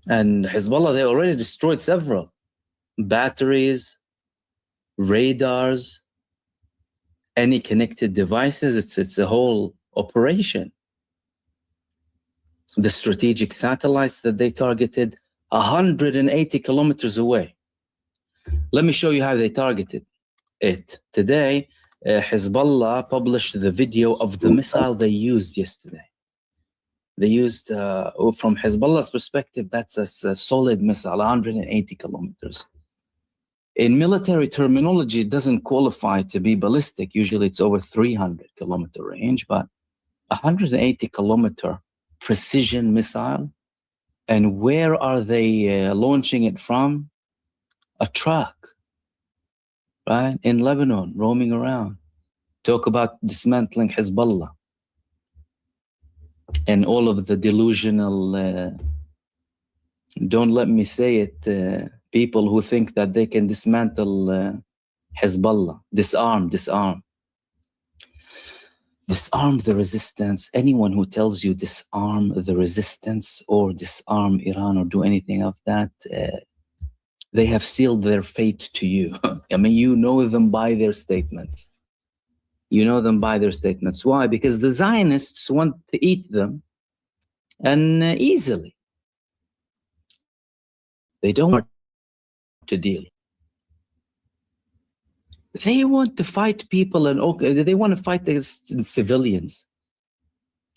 And Hezbollah, they already destroyed several batteries, radars, any connected devices. It's a whole operation. The strategic satellites that they targeted 180 kilometers away. Let me show you how they targeted it. Today, Hezbollah published the video of the missile they used yesterday. They used, from Hezbollah's perspective, that's a solid missile, 180 kilometers. In military terminology, it doesn't qualify to be ballistic. Usually it's over 300 kilometer range, but 180 kilometer precision missile. And where are they launching it from? A truck, right? In Lebanon, roaming around. Talk about dismantling Hezbollah. and all of the delusional, don't let me say it, people who think that they can dismantle Hezbollah, disarm the resistance. Anyone who tells you disarm the resistance or disarm Iran or do anything of that, they have sealed their fate to you. I mean, you know them by their statements. You know them by their statements. Why? Because the Zionists want to eat them, and easily. They don't want to deal. They want to fight people, and they want to fight against civilians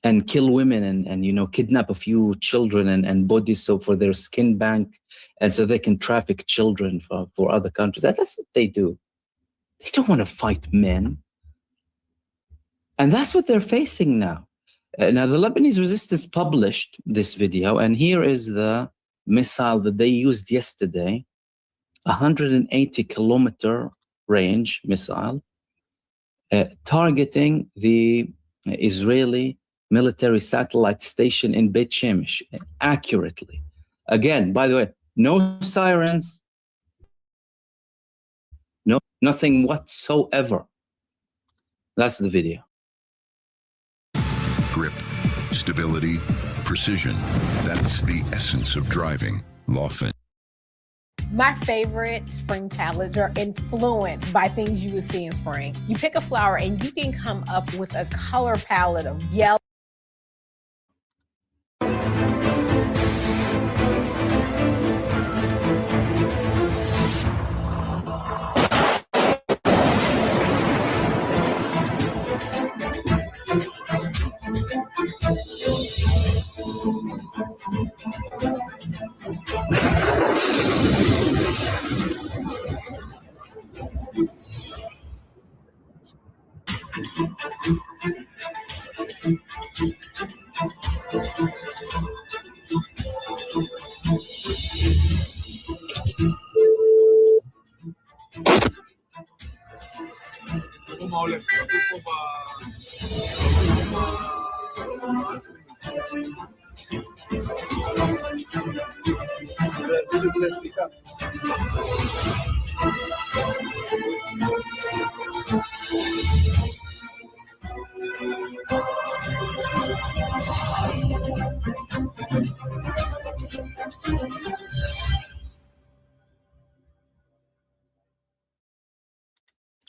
and kill women and kidnap a few children and bodies so for their skin bank, and so they can traffic children for other countries. That's what they do. They don't want to fight men. And that's what they're facing now. Now, the Lebanese resistance published this video, and here is the missile that they used yesterday, 180-kilometer range missile, targeting the Israeli military satellite station in Beit Shemesh accurately. Again, by the way, no sirens, nothing whatsoever. That's the video. Grip, stability, precision. That's the essence of driving. Lawfin. My favorite spring palettes are influenced by things you would see in spring. You pick a flower and you can come up with a color palette of yellow.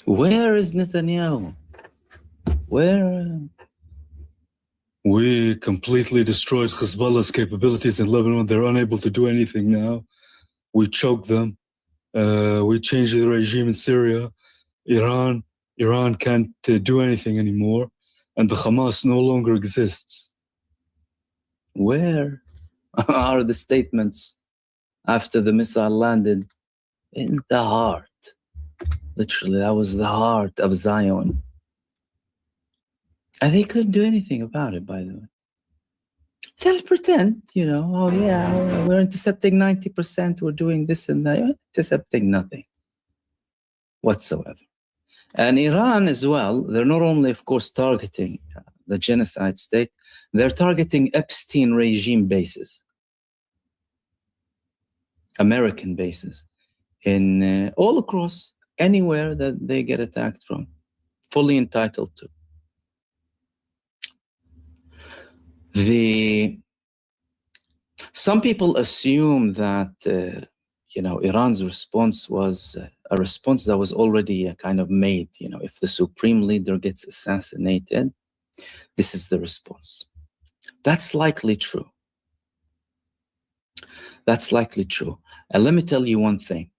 Where is Netanyahu? Where? We completely destroyed Hezbollah's capabilities in Lebanon. They're unable to do anything now. We choked them. We changed the regime in Syria. Iran can't do anything anymore. And the Hamas no longer exists. Where are the statements after the missile landed? In the heart. Literally, that was the heart of Zion. And they couldn't do anything about it, by the way. They'll pretend, oh yeah, we're intercepting 90%, we're doing this and that. You're intercepting nothing whatsoever. And Iran as well, they're not only, of course, targeting the genocide state, they're targeting Epstein regime bases, American bases, in all across, anywhere that they get attacked from, fully entitled to. Some people assume that Iran's response was a response that was already kind of made. If the supreme leader gets assassinated, this is the response. That's likely true. That's likely true. And let me tell you one thing.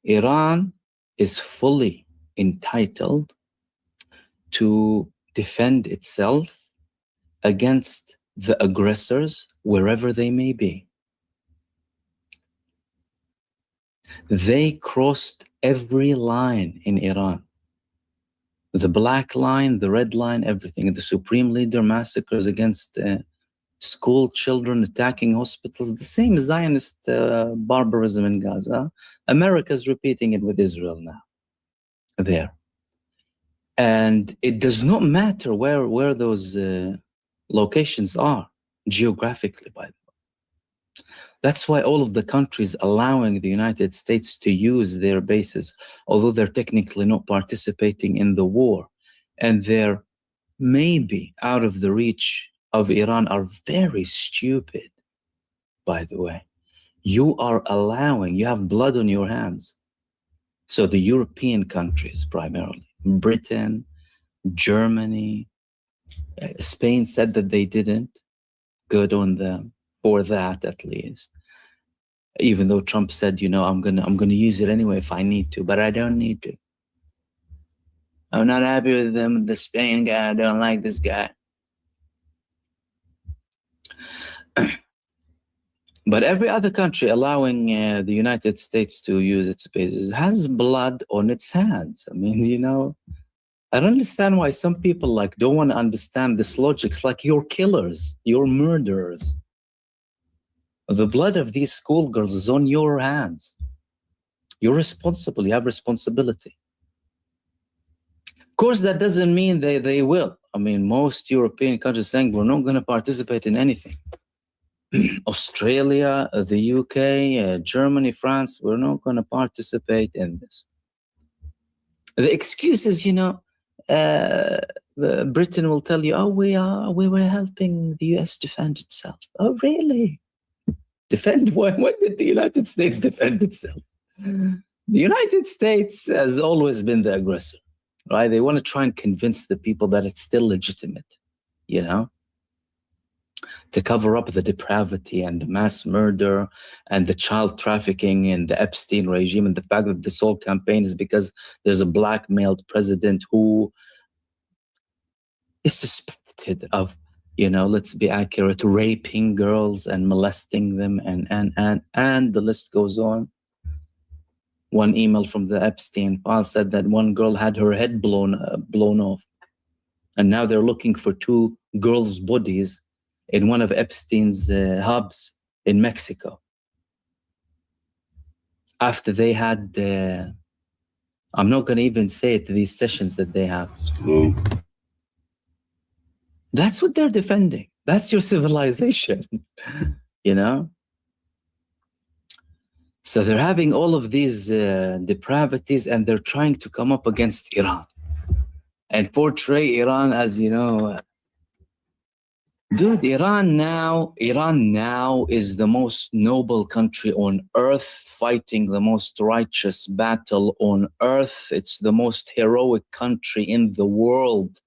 Iran is fully entitled to defend itself against the aggressors wherever they may be. They crossed every line in Iran. The black line, the red line, everything. The supreme leader massacres against school children, attacking hospitals, the same Zionist barbarism in Gaza. America's repeating it with Israel now, there. And it does not matter where those locations are geographically, by the way. That's why all of the countries allowing the United States to use their bases, although they're technically not participating in the war, and they're maybe out of the reach of Iran, are very stupid, by the way. You are allowing, you have blood on your hands. So the European countries, primarily, Britain, Germany, Spain said that they didn't. Good on them for that, at least. Even though Trump said, you know, I'm gonna use it anyway if I need to, but I don't need to. I'm not happy with them, the Spain guy. I don't like this guy. But every other country allowing the United States to use its bases has blood on its hands. I mean, you know, I don't understand why some people like don't want to understand this logic. It's like you're killers, you're murderers. The blood of these schoolgirls is on your hands. You're responsible, you have responsibility. Of course, that doesn't mean they will. I mean, most European countries saying we're not going to participate in anything. Australia, the UK, Germany, France, we're not going to participate in this. The excuse is, you know, Britain will tell you, oh, we were helping the US defend itself. Oh, really? Defend what? When did the United States defend itself? The United States has always been the aggressor, right? They want to try and convince the people that it's still legitimate, you know, to cover up the depravity and the mass murder and the child trafficking and the Epstein regime, and the fact that this whole campaign is because there's a blackmailed president who is suspected of, you know, let's be accurate, raping girls and molesting them, and the list goes on. One email from the Epstein file said that one girl had her head blown off, and now they're looking for 2 girls' bodies in one of Epstein's hubs in Mexico. After they had, I'm not going to even say it, these sessions that they have. That's what they're defending. That's your civilization, you know? So they're having all of these depravities, and they're trying to come up against Iran and portray Iran as, you know, dude, Iran now is the most noble country on earth, fighting the most righteous battle on earth. It's the most heroic country in the world.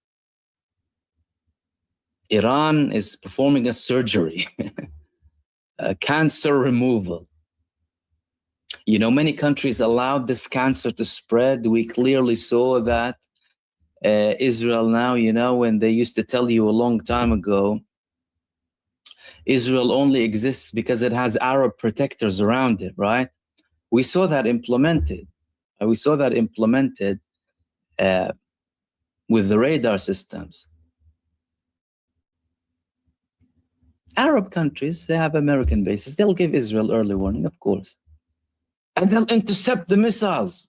Iran is performing a surgery, a cancer removal. You know, many countries allowed this cancer to spread. We clearly saw that. Israel now, you know, when they used to tell you a long time ago, Israel only exists because it has Arab protectors around it, right? We saw that implemented. We saw that implemented with the radar systems. Arab countries, they have American bases. They'll give Israel early warning, of course. And they'll intercept the missiles.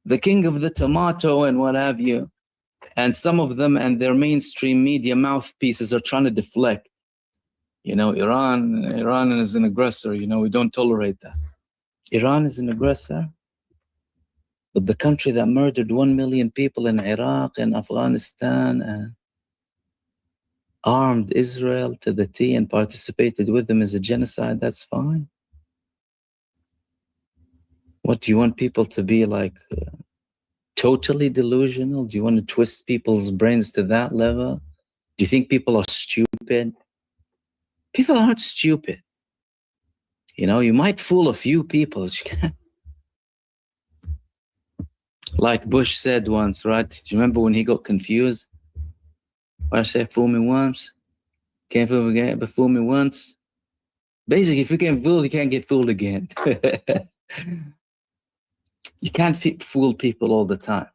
The king of the tomato and what have you. And some of them and their mainstream media mouthpieces are trying to deflect. You know, Iran is an aggressor. You know, we don't tolerate that. Iran is an aggressor. But the country that murdered 1 million people in Iraq and Afghanistan and armed Israel to the T and participated with them as a genocide, that's fine. What, do you want people to be like totally delusional? Do you want to twist people's brains to that level? Do you think people are stupid? People aren't stupid. You know, you might fool a few people, but you can't. Like Bush said once, right? Do you remember when he got confused? What I say, fool me once, can't fool me again, but fool me once. Basically, if you can't fool, you can't get fooled again. You can't fool people all the time.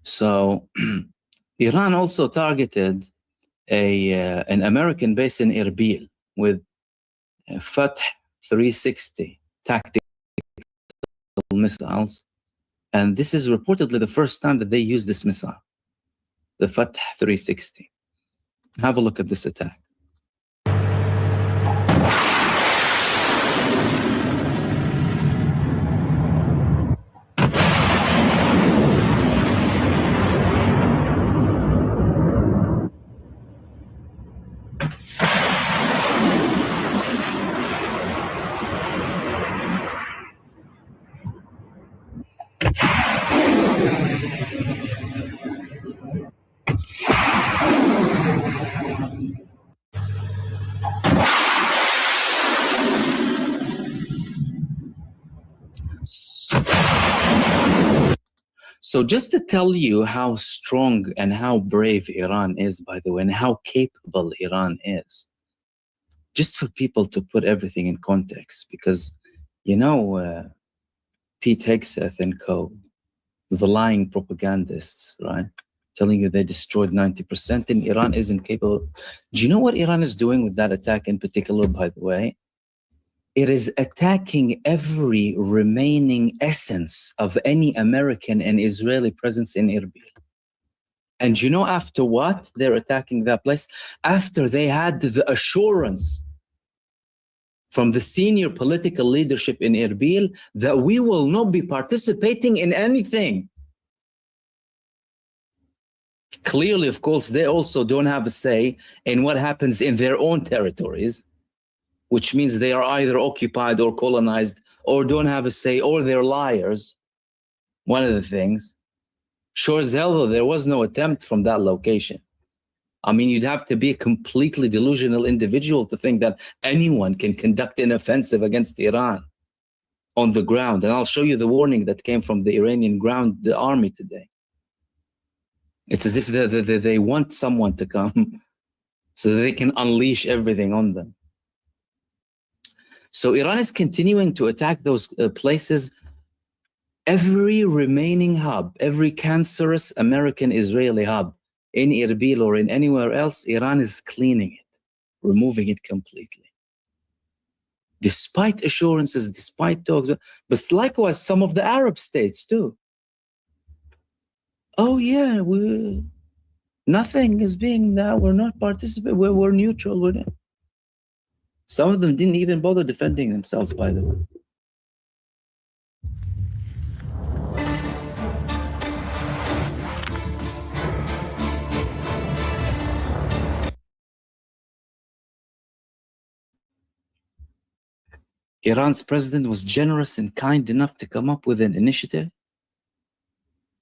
So Iran also targeted an American base in Erbil with Fateh 360 tactical missiles. And this is reportedly the first time that they used this missile, the Fateh 360. Have a look at this attack. So just to tell you how strong and how brave Iran is, by the way, and how capable Iran is, just for people to put everything in context, because, you know, Pete Hegseth and co, the lying propagandists, right, telling you they destroyed 90% and Iran isn't capable. Do you know what Iran is doing with that attack in particular, by the way? It is attacking every remaining essence of any American and Israeli presence in Erbil. And you know after what they're attacking that place? After they had the assurance from the senior political leadership in Erbil that we will not be participating in anything. Clearly, of course, they also don't have a say in what happens in their own territories, which means they are either occupied or colonized or don't have a say, or they're liars. One of the things. Sure as hell, though, there was no attempt from that location. I mean, you'd have to be a completely delusional individual to think that anyone can conduct an offensive against Iran on the ground. And I'll show you the warning that came from the Iranian the army today. It's as if they want someone to come so that they can unleash everything on them. So Iran is continuing to attack those places. Every remaining hub, every cancerous American-Israeli hub in Erbil or in anywhere else, Iran is cleaning it, removing it completely. Despite assurances, despite talks, but likewise some of the Arab states too. Oh yeah, nothing is being now, we're not participating, we're neutral, we're not. Some of them didn't even bother defending themselves, by the way. Iran's president was generous and kind enough to come up with an initiative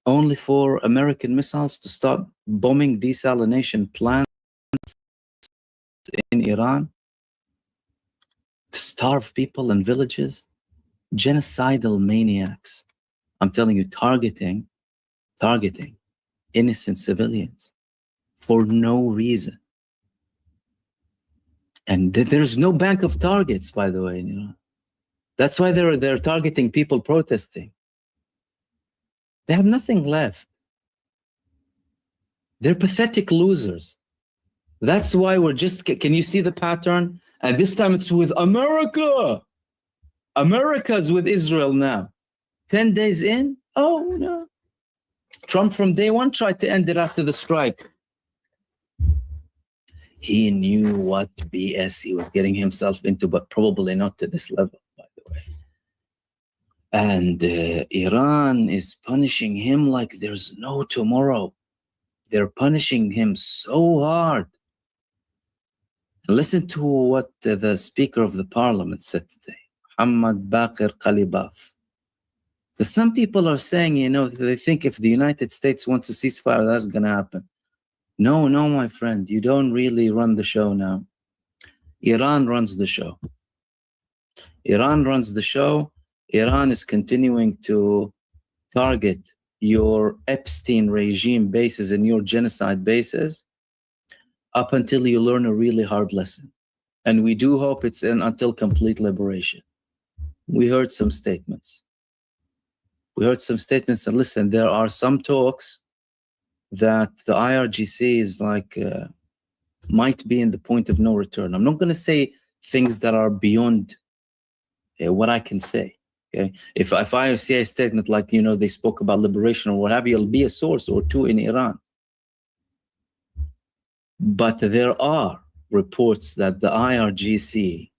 only for American missiles to start bombing desalination plants in Iran, to starve people in villages. Genocidal maniacs. I'm telling you, targeting innocent civilians for no reason. And there's no bank of targets, by the way, in Iran. That's why they're targeting people protesting. They have nothing left. They're pathetic losers. That's why we're just, can you see the pattern? And this time it's with America. America's with Israel now. 10 days in, oh no. Trump from day one tried to end it after the strike. He knew what BS he was getting himself into, but probably not to this level. And Iran is punishing him like there's no tomorrow. They're punishing him so hard. Listen to what the Speaker of the Parliament said today, Muhammad Baqir Qalibaf. Because some people are saying, you know, they think if the United States wants a ceasefire, that's going to happen. No, my friend, you don't really run the show now. Iran runs the show. Iran runs the show. Iran is continuing to target your Epstein regime bases and your genocide bases up until you learn a really hard lesson. And we do hope it's until complete liberation. We heard some statements. And listen, there are some talks that the IRGC is like, might be in the point of no return. I'm not going to say things that are beyond what I can say. Okay, if I see a statement like, you know, they spoke about liberation or what have you, it'll be a source or two in Iran. But there are reports that the IRGC,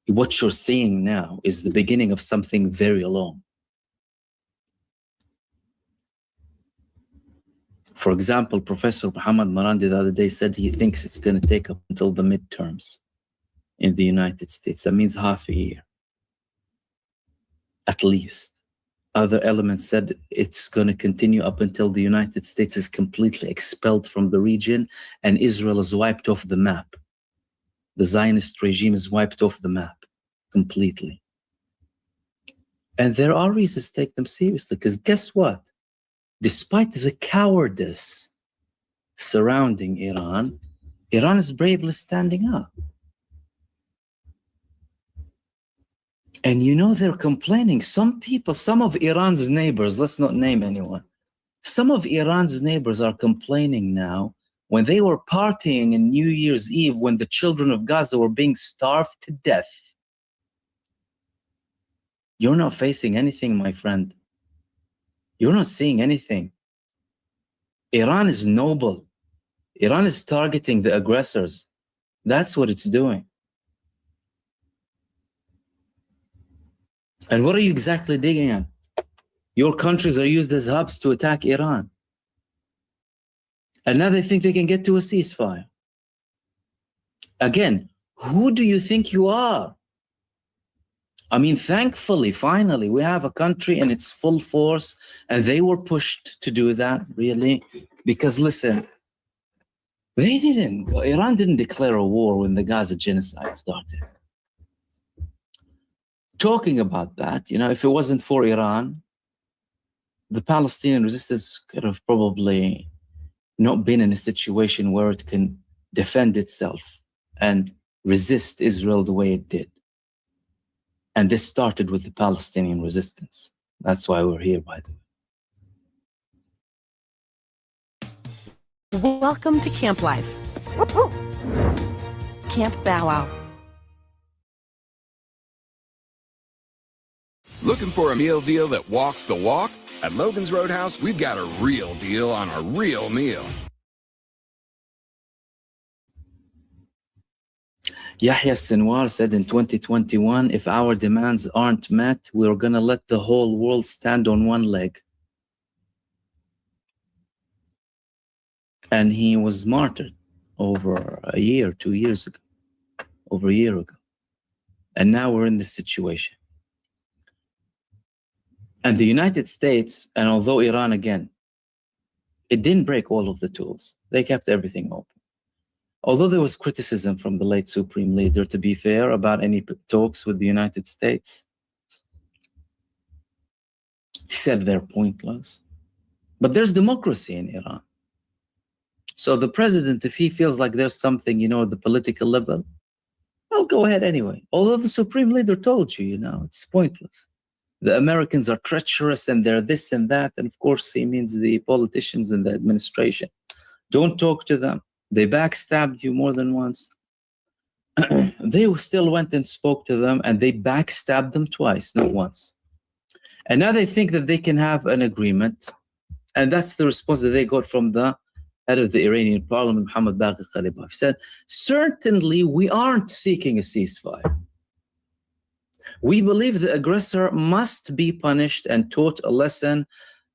what you're seeing now, is the beginning of something very long. For example, Professor Muhammad Marandi the other day said he thinks it's going to take up until the midterms in the United States. That means half a year, at least. Other elements said it's going to continue up until the United States is completely expelled from the region and Israel is wiped off the map. The Zionist regime is wiped off the map completely. And there are reasons to take them seriously, because guess what? Despite the cowardice surrounding Iran, Iran is bravely standing up. And you know, they're complaining. Some people, some of Iran's neighbors, let's not name anyone, some of Iran's neighbors are complaining now when they were partying in New Year's Eve when the children of Gaza were being starved to death. You're not facing anything, my friend. You're not seeing anything. Iran is noble. Iran is targeting the aggressors. That's what it's doing. And what are you exactly digging at? Your countries are used as hubs to attack Iran. And now they think they can get to a ceasefire. Again, who do you think you are? I mean, thankfully, finally, we have a country in its full force, and they were pushed to do that, really. Because listen, Iran didn't declare a war when the Gaza genocide started. Talking about that, you know, if it wasn't for Iran, the Palestinian resistance could have probably not been in a situation where it can defend itself and resist Israel the way it did. And this started with the Palestinian resistance. That's why we're here, by the way. Welcome to Camp Life. Camp Bow Wow. Looking for a meal deal that walks the walk? At Logan's Roadhouse, we've got a real deal on a real meal. Yahya Sinwar said in 2021, if our demands aren't met, we're going to let the whole world stand on one leg. And he was martyred over a year, 2 years ago, over a year ago. And now we're in this situation. And the United States, and although Iran, again, it didn't break all of the tools. They kept everything open. Although there was criticism from the late Supreme Leader, to be fair, about any talks with the United States, he said they're pointless. But there's democracy in Iran. So the president, if he feels like there's something, you know, at the political level, I'll go ahead anyway. Although the Supreme Leader told you, you know, it's pointless. The Americans are treacherous and they're this and that. And of course, he means the politicians and the administration. Don't talk to them. They backstabbed you more than once. They still went and spoke to them, and they backstabbed them twice, not once. And now they think that they can have an agreement. And that's the response that they got from the head of the Iranian parliament, Mohammad Bagher Khalibaf. He said, certainly we aren't seeking a ceasefire. We believe the aggressor must be punished and taught a lesson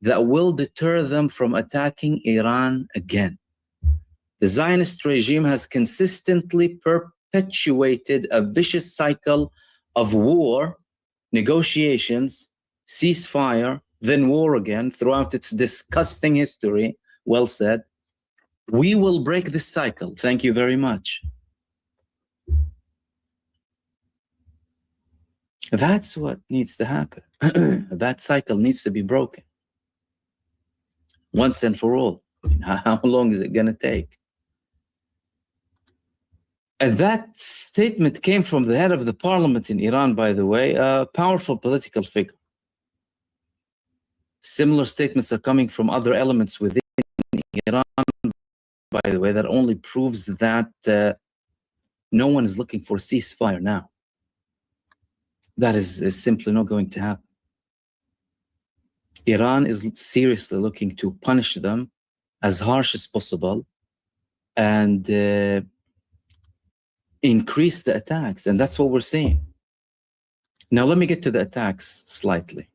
that will deter them from attacking Iran again. The Zionist regime has consistently perpetuated a vicious cycle of war, negotiations, ceasefire, then war again throughout its disgusting history. Well said. We will break this cycle. Thank you very much. That's what needs to happen. That cycle needs to be broken once and for all. How long is it going to take? And that statement came from the head of the parliament in Iran, by the way, a powerful political figure. Similar statements are coming from other elements within Iran, by the way, that only proves that no one is looking for a ceasefire now. That is simply not going to happen. Iran is seriously looking to punish them as harsh as possible and increase the attacks. And that's what we're seeing. Now, let me get to the attacks slightly.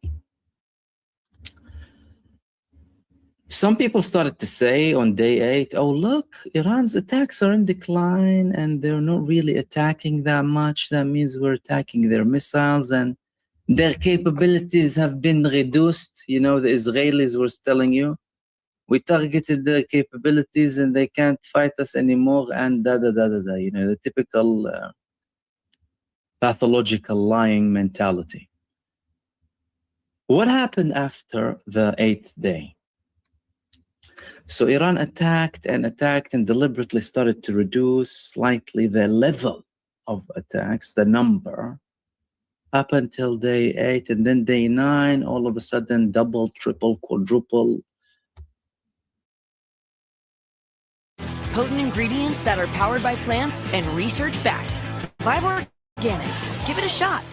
Some people started to say on day 8, oh, look, Iran's attacks are in decline and they're not really attacking that much. That means we're attacking their missiles and their capabilities have been reduced. You know, the Israelis were telling you, we targeted their capabilities and they can't fight us anymore, and da-da-da-da-da. You know, the typical pathological lying mentality. What happened after the 8th day? So Iran attacked and deliberately started to reduce slightly the level of attacks, the number, up until day 8. And then day 9, all of a sudden, double, triple, quadruple. Potent ingredients that are powered by plants and research-backed. Vive Organic. Give it a shot.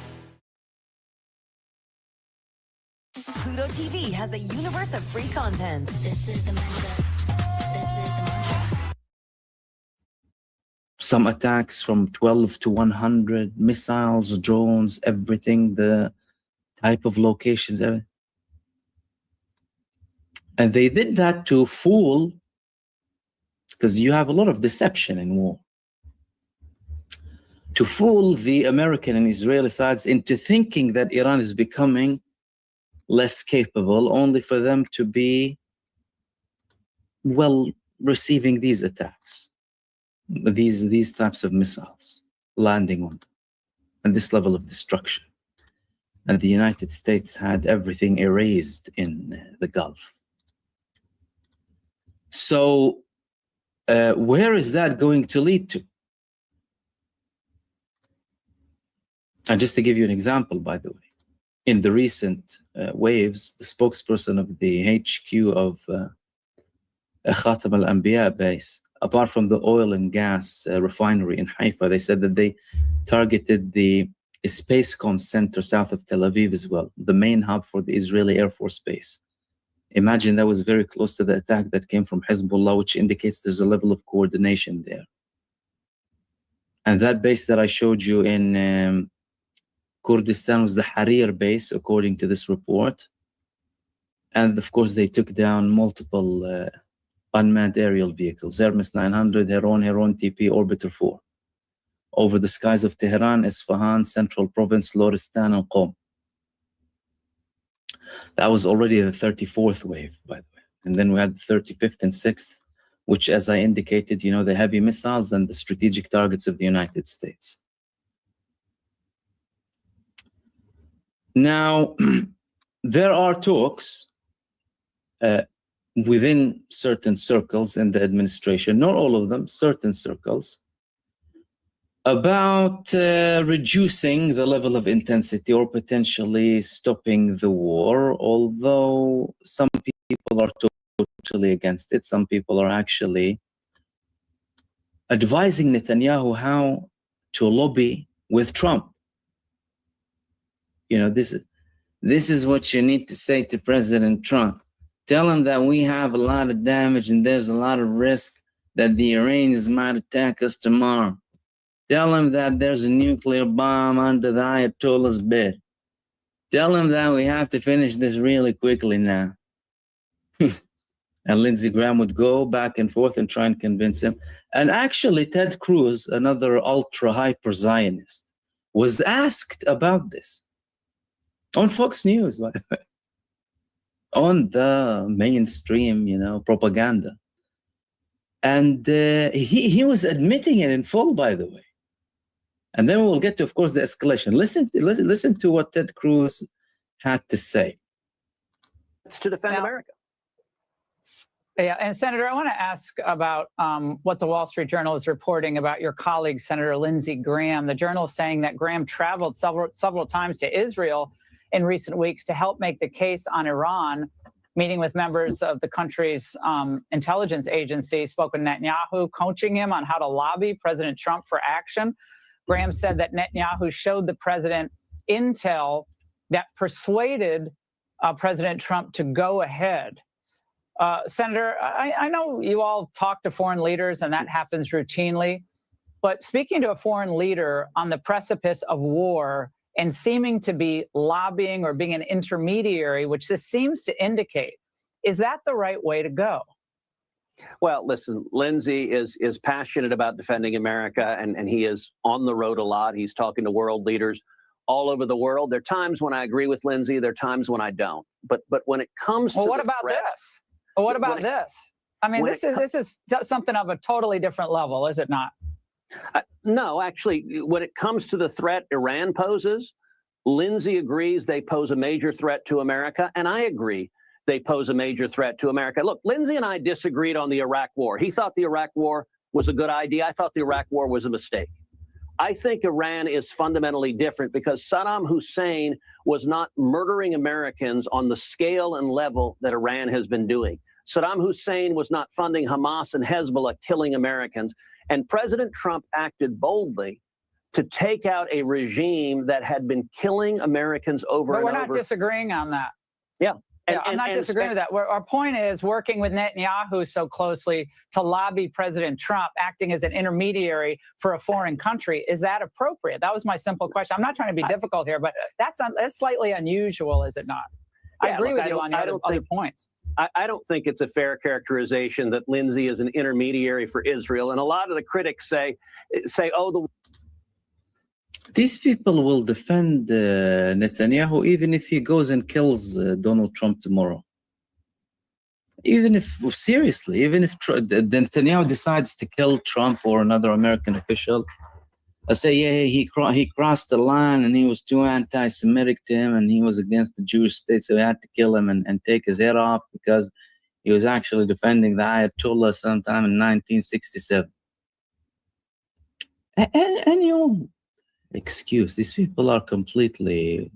Pluto TV has a universe of free content. This is the mantra. Some attacks from 12 to 100, missiles, drones, everything, the type of locations. And they did that to fool, because you have a lot of deception in war, to fool the American and Israeli sides into thinking that Iran is becoming less capable, only for them to be, well, receiving these attacks, these types of missiles landing on them, and this level of destruction. And the United States had everything erased in the Gulf. So where is that going to lead to? And just to give you an example, by the way, in the recent waves, the spokesperson of the HQ of Khatam al-Anbiya base, apart from the oil and gas refinery in Haifa, they said that they targeted the Spacecom Center south of Tel Aviv as well, the main hub for the Israeli Air Force Base. Imagine that was very close to the attack that came from Hezbollah, which indicates there's a level of coordination there. And that base that I showed you in Kurdistan was the Harir base, according to this report. And of course, they took down multiple unmanned aerial vehicles, Hermes 900, Heron TP, Orbiter 4, over the skies of Tehran, Isfahan, Central Province, Loristan, and Qom. That was already the 34th wave, by the way. And then we had the 35th and 6th, which, as I indicated, you know, the heavy missiles and the strategic targets of the United States. Now, there are talks within certain circles in the administration, not all of them, certain circles, about reducing the level of intensity or potentially stopping the war, although some people are totally against it. Some people are actually advising Netanyahu how to lobby with Trump. You know, this is what you need to say to President Trump. Tell him that we have a lot of damage and there's a lot of risk that the Iranians might attack us tomorrow. Tell him that there's a nuclear bomb under the Ayatollah's bed. Tell him that we have to finish this really quickly now. And Lindsey Graham would go back and forth and try and convince him. And actually, Ted Cruz, another ultra-hyper-Zionist, was asked about this on Fox News, by the way, on the mainstream, you know, propaganda. And he was admitting it in full, by the way. And then we'll get to, of course, the escalation. Listen to what Ted Cruz had to say. It's to defend America. Yeah, and Senator, I want to ask about what the Wall Street Journal is reporting about your colleague, Senator Lindsey Graham. The Journal is saying that Graham traveled several times to Israel in recent weeks to help make the case on Iran, meeting with members of the country's intelligence agency, spoke with Netanyahu, coaching him on how to lobby President Trump for action. Graham said that Netanyahu showed the president intel that persuaded President Trump to go ahead Senator, I know you all talk to foreign leaders and that happens routinely, but speaking to a foreign leader on the precipice of war and seeming to be lobbying or being an intermediary, which this seems to indicate, is that the right way to go? Well, listen, Lindsey is passionate about defending America, and he is on the road a lot. He's talking to world leaders all over the world. There are times when I agree with Lindsey. There are times when I don't. But when it comes to what about this? Well, what about this? I mean, this is something of a totally different level, is it not? No, actually, when it comes to the threat Iran poses, Lindsey agrees they pose a major threat to America, and I agree they pose a major threat to America. Look, Lindsey and I disagreed on the Iraq War. He thought the Iraq War was a good idea. I thought the Iraq War was a mistake. I think Iran is fundamentally different because Saddam Hussein was not murdering Americans on the scale and level that Iran has been doing. Saddam Hussein was not funding Hamas and Hezbollah killing Americans. And President Trump acted boldly to take out a regime that had been killing Americans over and over. But we're not disagreeing on that. Yeah. I'm not disagreeing with that. Our point is working with Netanyahu so closely to lobby President Trump, acting as an intermediary for a foreign country. Is that appropriate? That was my simple question. I'm not trying to be difficult here, but that's slightly unusual, is it not? I agree with you on the other points. I don't think it's a fair characterization that Lindsey is an intermediary for Israel. And a lot of the critics say, oh, these people will defend Netanyahu even if he goes and kills Donald Trump tomorrow. Even if Netanyahu decides to kill Trump or another American official, I say, yeah, he crossed the line and he was too anti-Semitic to him and he was against the Jewish state, so we had to kill him and take his head off because he was actually defending the Ayatollah sometime in 1967. And you excuse, these people are completely,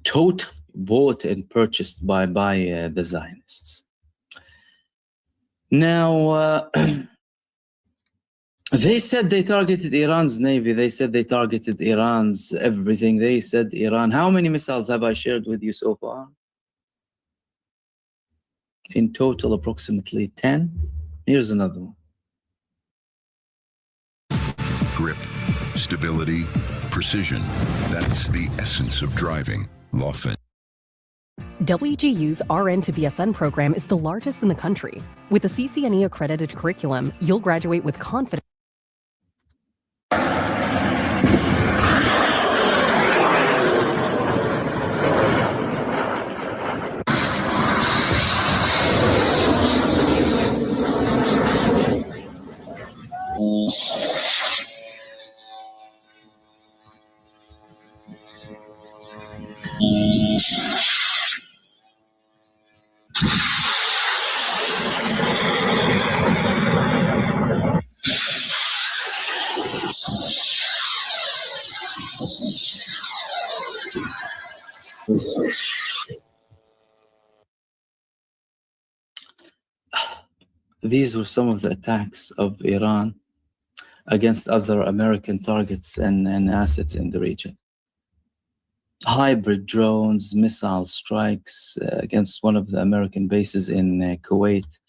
totally bought and purchased by the Zionists. Now, they said they targeted Iran's navy. They said they targeted Iran's everything. They said Iran. How many missiles have I shared with you so far? In total, approximately 10. Here's another one. Grip, stability, precision. That's the essence of driving. Lawfin. WGU's RN to BSN program is the largest in the country. With a CCNE accredited curriculum, you'll graduate with confidence. These were some of the attacks of Iran against other American targets and assets in the region. Hybrid drones, missile strikes against one of the American bases in Kuwait,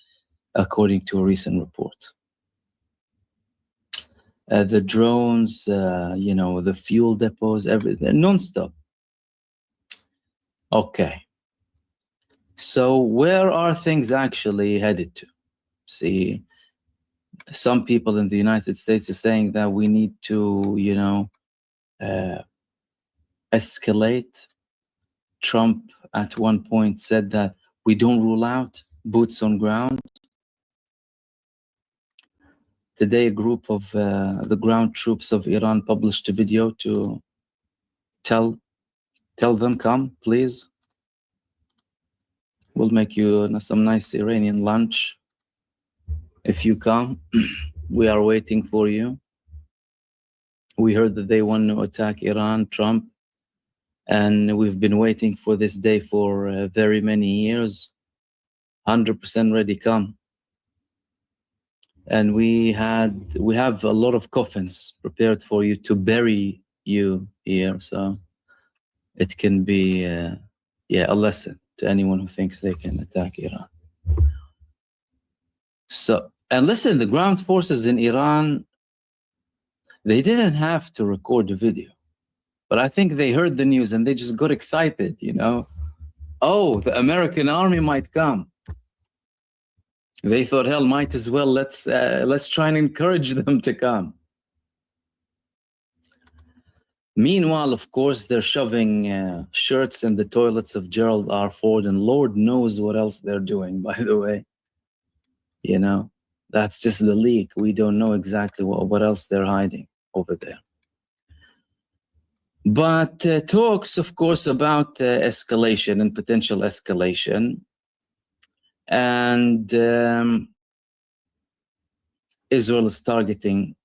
according to a recent report. The drones, the fuel depots, everything, non-stop. Okay. So where are things actually headed to? See, some people in the United States are saying that we need to, escalate. Trump at one point said that we don't rule out boots on ground. Today, a group of the ground troops of Iran published a video to tell them, come, please. We'll make you some nice Iranian lunch. If you come, we are waiting for you. We heard that they want to attack Iran, Trump, and we've been waiting for this day for very many years. 100% ready, come. And we have a lot of coffins prepared for you to bury you here, so it can be a lesson to anyone who thinks they can attack Iran. So, and listen, the ground forces in Iran, they didn't have to record the video, but I think they heard the news and they just got excited, you know. Oh, the American army might come. They thought, hell, might as well, let's try and encourage them to come. Meanwhile, of course, they're shoving shirts in the toilets of Gerald R. Ford, and Lord knows what else they're doing, by the way. You know, that's just the leak. We don't know exactly what else they're hiding over there. But talks, of course, about escalation and potential escalation. And Israel is targeting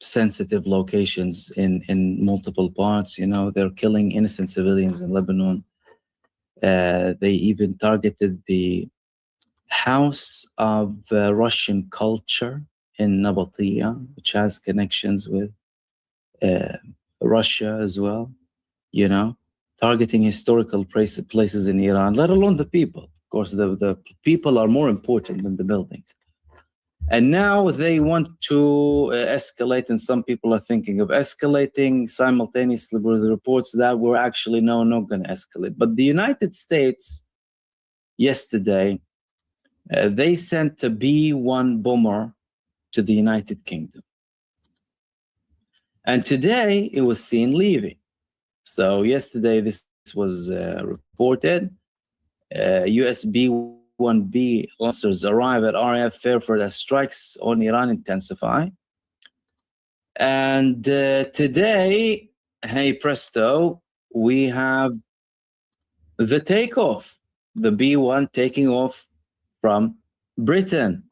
sensitive locations in multiple parts. You know, they're killing innocent civilians in Lebanon. They even targeted the House of Russian Culture in Nabatea, which has connections with Russia as well, you know, targeting historical places in Iran, let alone the people. Of course, the people are more important than the buildings. And now they want to escalate, and some people are thinking of escalating simultaneously with the reports that we're actually not going to escalate. But the United States, yesterday, they sent a B-1 bomber to the United Kingdom. And today, it was seen leaving. So yesterday, this was reported. US B-1B launchers arrive at RAF Fairford as strikes on Iran intensify. And today, hey presto, we have the takeoff. The B-1 taking off from Britain.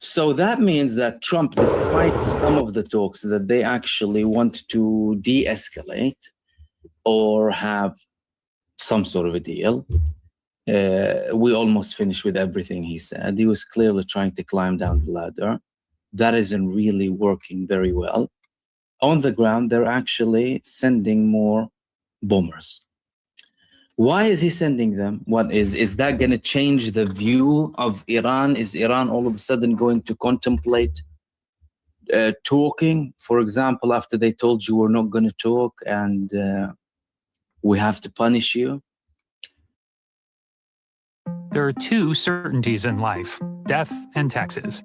So that means that Trump, despite some of the talks that they actually want to de-escalate or have some sort of a deal, we almost finished with everything he said. He was clearly trying to climb down the ladder. That isn't really working very well. On the ground, they're actually sending more bombers. Why is he sending them? What is that going to change the view of Iran? Is Iran all of a sudden going to contemplate talking? For example, after they told you we're not going to talk and we have to punish you? There are two certainties in life, death and taxes.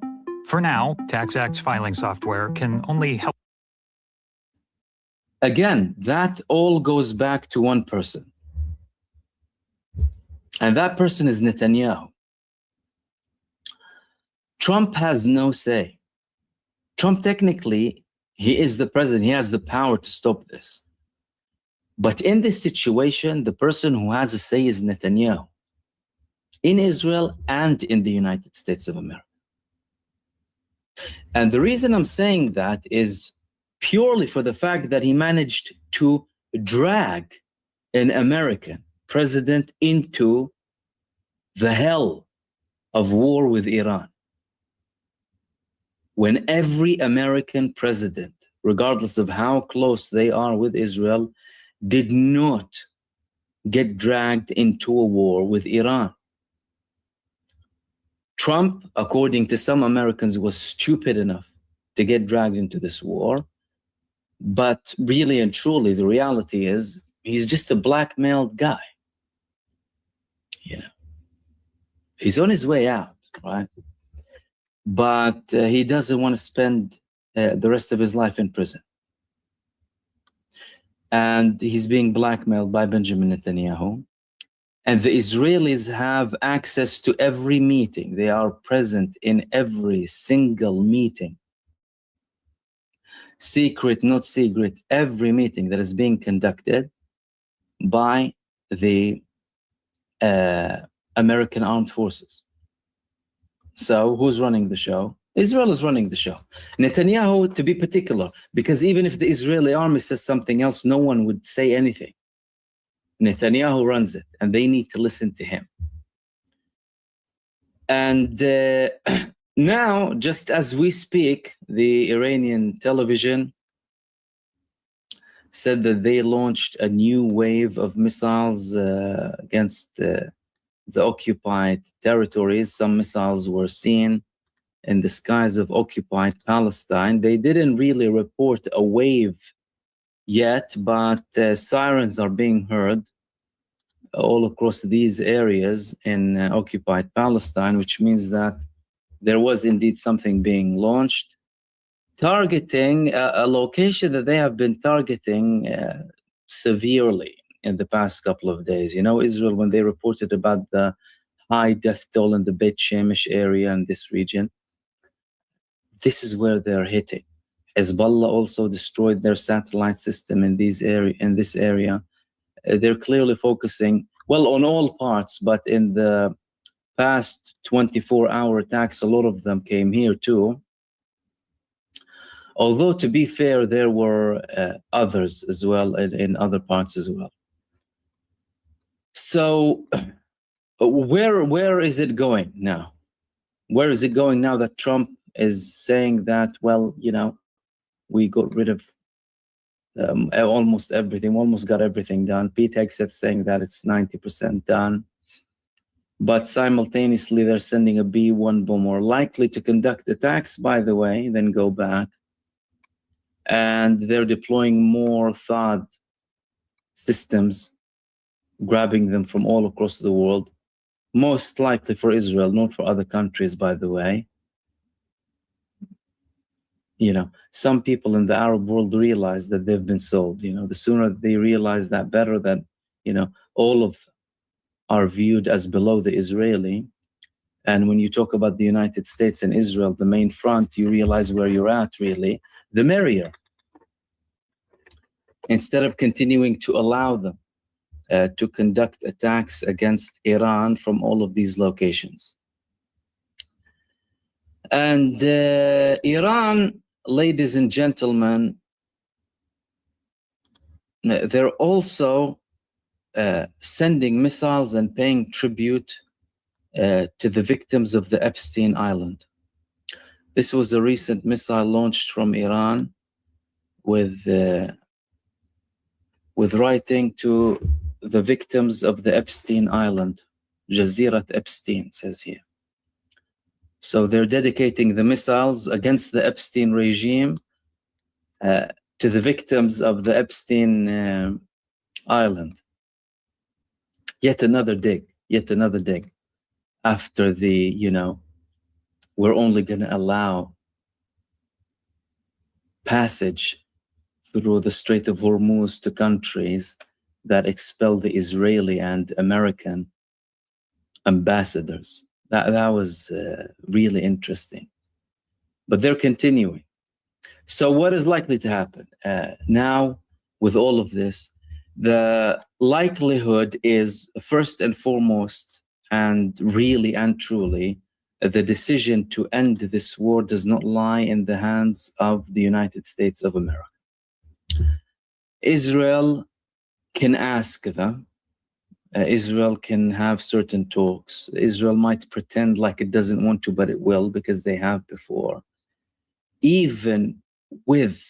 For now, TaxAct filing software can only help. Again, that all goes back to one person. And that person is Netanyahu. Trump has no say. Trump, technically, he is the president. He has the power to stop this. But in this situation, the person who has a say is Netanyahu, in Israel and in the United States of America. And the reason I'm saying that is purely for the fact that he managed to drag an American president into the hell of war with Iran. When every American president, regardless of how close they are with Israel, did not get dragged into a war with Iran. Trump, according to some Americans, was stupid enough to get dragged into this war. But really and truly, the reality is he's just a blackmailed guy. You know, he's on his way out, right? But he doesn't want to spend the rest of his life in prison. And he's being blackmailed by Benjamin Netanyahu. And the Israelis have access to every meeting. They are present in every single meeting. Secret, not secret, every meeting that is being conducted by the American armed forces. So who's running the show? Israel is running the show. Netanyahu, to be particular, because even if the Israeli army says something else, no one would say anything. Netanyahu runs it, and they need to listen to him. And Now, just as we speak, the Iranian television said that they launched a new wave of missiles against the occupied territories. Some missiles were seen in the skies of occupied Palestine. They didn't really report a wave yet, but sirens are being heard all across these areas in occupied Palestine, which means that there was indeed something being launched, targeting a location that they have been targeting severely in the past couple of days. You know, Israel, when they reported about the high death toll in the Beit Shemesh area in this region, this is where they're hitting. Hezbollah also destroyed their satellite system in this area. They're clearly focusing, well, on all parts, but in the past 24-hour attacks, a lot of them came here too. Although, to be fair, there were others as well in other parts as well. So where is it going now? Where is it going now that Trump is saying that, well, you know, we got rid of almost everything, almost got everything done. Pete Hegseth saying that it's 90% done. But simultaneously, they're sending a B-1 bomber likely to conduct attacks, by the way, then go back. And they're deploying more THAAD systems, grabbing them from all across the world, most likely for Israel, not for other countries, by the way. You know, some people in the Arab world realize that they've been sold. You know, the sooner they realize that, better, that, you know, all of are viewed as below the Israeli. And when you talk about the United States and Israel, the main front, you realize where you're at, really, the merrier. Instead of continuing to allow them to conduct attacks against Iran from all of these locations. And Iran, ladies and gentlemen, they're also sending missiles and paying tribute to the victims of the Epstein Island. This was a recent missile launched from Iran with writing to the victims of the Epstein Island. Jazirat Epstein, says here. So they're dedicating the missiles against the Epstein regime to the victims of the Epstein Island. Yet another dig, after the, you know, we're only going to allow passage through the Strait of Hormuz to countries that expel the Israeli and American ambassadors. That was really interesting. But they're continuing. So what is likely to happen now with all of this? The likelihood is, first and foremost, and really and truly, the decision to end this war does not lie in the hands of the United States of America. Israel can ask them. Israel can have certain talks. Israel might pretend like it doesn't want to, but it will, because they have before. Even with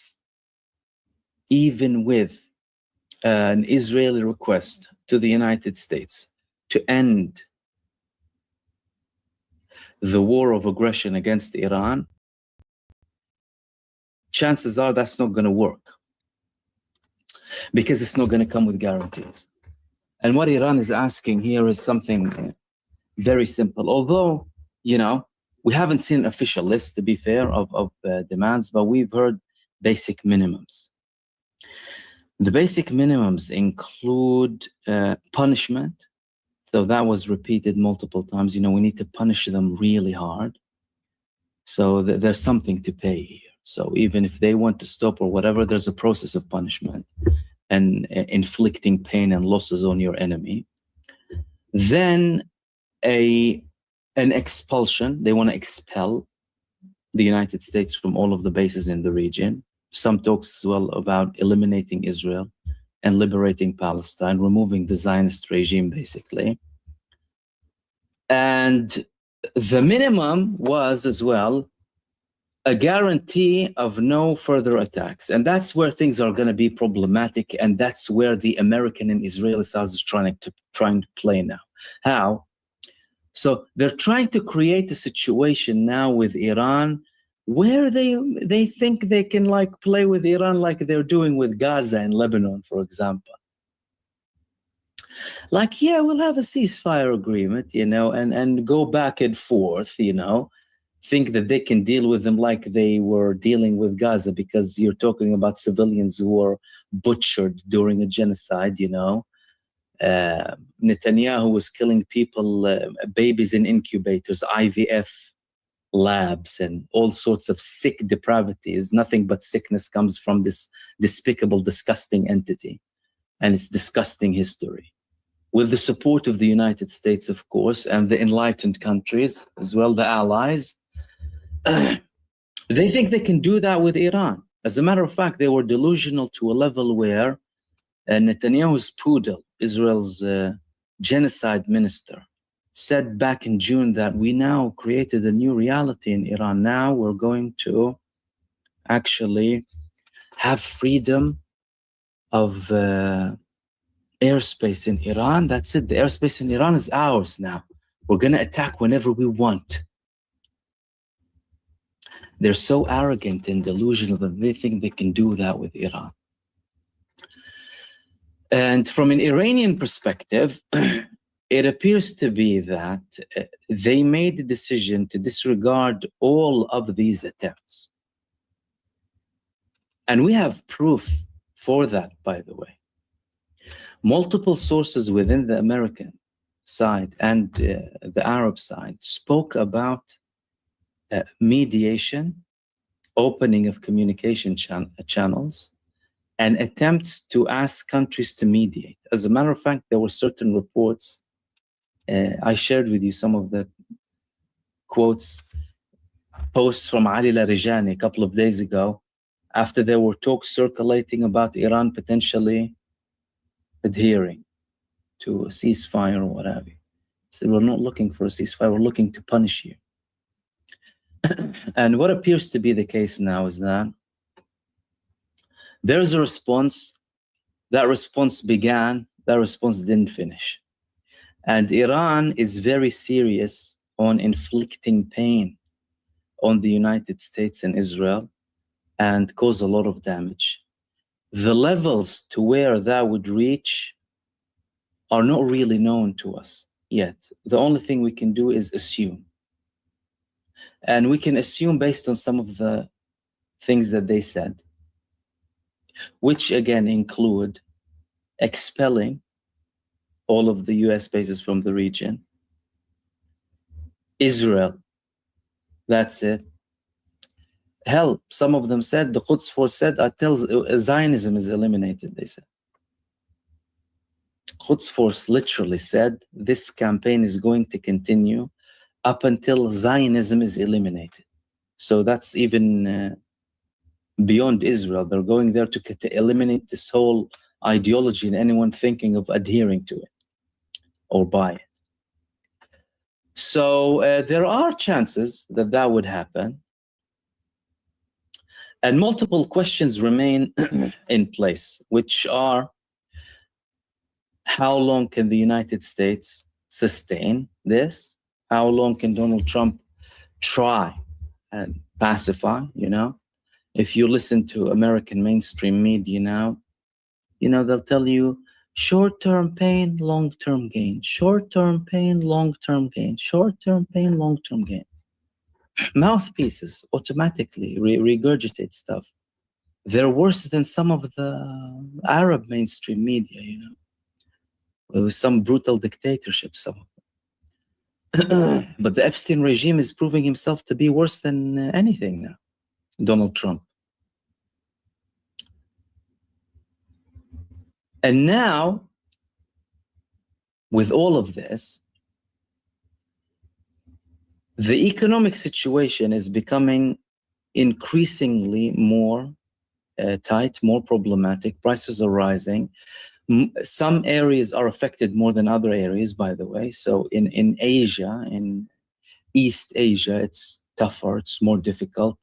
an Israeli request to the United States to end the war of aggression against Iran, chances are that's not going to work, because it's not going to come with guarantees. And what Iran is asking here is something very simple. Although, you know, we haven't seen an official list, to be fair, of demands, but we've heard basic minimums. The basic minimums include punishment. So that was repeated multiple times. You know, we need to punish them really hard. So there's something to pay here. So even if they want to stop or whatever, there's a process of punishment and inflicting pain and losses on your enemy. Then an expulsion. They want to expel the United States from all of the bases in the region. Some talks as well about eliminating Israel and liberating Palestine, removing the Zionist regime, basically. And the minimum was as well a guarantee of no further attacks. And that's where things are going to be problematic. And that's where the American and Israeli side is trying to play now. How? So they're trying to create a situation now with Iran where they think they can like play with Iran like they're doing with Gaza and Lebanon, for example. Like, yeah, we'll have a ceasefire agreement, you know, and go back and forth, you know, think that they can deal with them like they were dealing with Gaza, because you're talking about civilians who were butchered during a genocide, you know. Netanyahu was killing people, babies in incubators, IVF labs, and all sorts of sick depravities. Nothing but sickness comes from this despicable, disgusting entity and its disgusting history. With the support of the United States, of course, and the enlightened countries, as well, the allies, they think they can do that with Iran. As a matter of fact, they were delusional to a level where Netanyahu's poodle, Israel's genocide minister, said back in June that we now created a new reality in Iran. Now we're going to actually have freedom of airspace in Iran. That's it. The airspace in Iran is ours now. We're going to attack whenever we want. They're so arrogant and delusional that they think they can do that with Iran. And from an Iranian perspective, it appears to be that they made the decision to disregard all of these attempts. And we have proof for that, by the way. Multiple sources within the American side and the Arab side spoke about mediation, opening of communication channels, and attempts to ask countries to mediate. As a matter of fact, there were certain reports. I shared with you some of the quotes, posts from Ali Larijani a couple of days ago, after there were talks circulating about Iran potentially adhering to a ceasefire or whatever. He said, we're not looking for a ceasefire, we're looking to punish you. And what appears to be the case now is that there's a response. That response began, that response didn't finish. And Iran is very serious on inflicting pain on the United States and Israel and cause a lot of damage. The levels to where that would reach are not really known to us yet. The only thing we can do is assume. And we can assume based on some of the things that they said, which again include expelling all of the US bases from the region. Israel, that's it. Hell, some of them said, the Quds Force said, until Zionism is eliminated, they said. Quds Force literally said, this campaign is going to continue up until Zionism is eliminated. So that's even beyond Israel. They're going there to eliminate this whole ideology and anyone thinking of adhering to it or by it. So there are chances that that would happen. And multiple questions remain in place, which are, how long can the United States sustain this? How long can Donald Trump try and pacify, you know? If you listen to American mainstream media now, you know, they'll tell you short-term pain, long-term gain, short-term pain, long-term gain, short-term pain, long-term gain. Mouthpieces automatically regurgitate stuff. They're worse than some of the Arab mainstream media, you know, with some brutal dictatorship, some of them. But the Epstein regime is proving himself to be worse than anything now, Donald Trump. And now, with all of this, the economic situation is becoming increasingly more tight, more problematic. Prices are rising. Some areas are affected more than other areas, by the way. So in Asia, in East Asia, it's tougher, it's more difficult.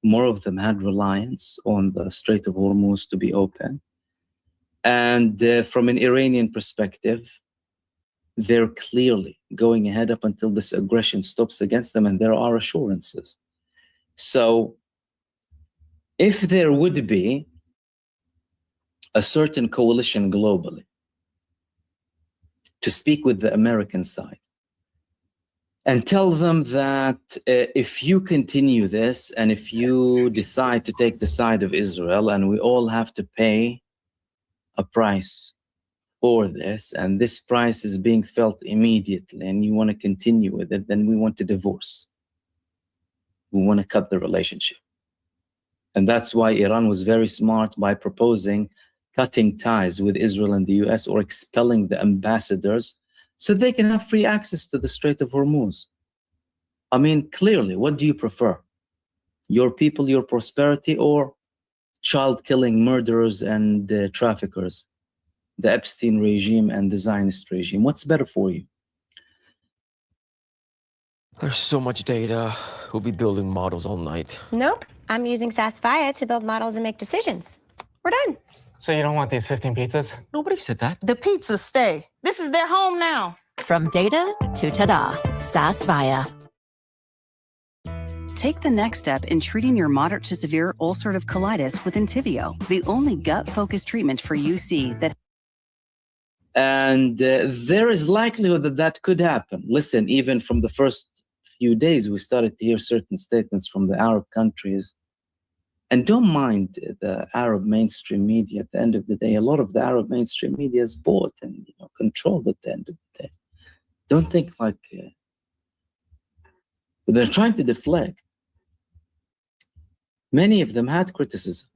More of them had reliance on the Strait of Hormuz to be open. And from an Iranian perspective, they're clearly going ahead up until this aggression stops against them, and there are assurances. So if there would be a certain coalition globally to speak with the American side and tell them that if you continue this and if you decide to take the side of Israel, and we all have to pay a price for this, and this price is being felt immediately, and you want to continue with it, then we want to divorce. We want to cut the relationship. And that's why Iran was very smart by proposing cutting ties with Israel and the US, or expelling the ambassadors so they can have free access to the Strait of Hormuz. I mean, clearly, what do you prefer? Your people, your prosperity, or child-killing murderers and traffickers? The Epstein regime and the Zionist regime. What's better for you? There's so much data. We'll be building models all night. Nope. I'm using Saspaya to build models and make decisions. We're done. So you don't want these 15 pizzas? Nobody said that. The pizzas stay. This is their home now. From data to ta-da, Saspaya. Take the next step in treating your moderate to severe ulcerative colitis with Entyvio, the only gut-focused treatment for UC that. And there is likelihood that that could happen. Listen, even from the first few days, we started to hear certain statements from the Arab countries. And don't mind the Arab mainstream media. At the end of the day, a lot of the Arab mainstream media is bought and controlled at the end of the day. Don't think like they're trying to deflect. Many of them had criticism.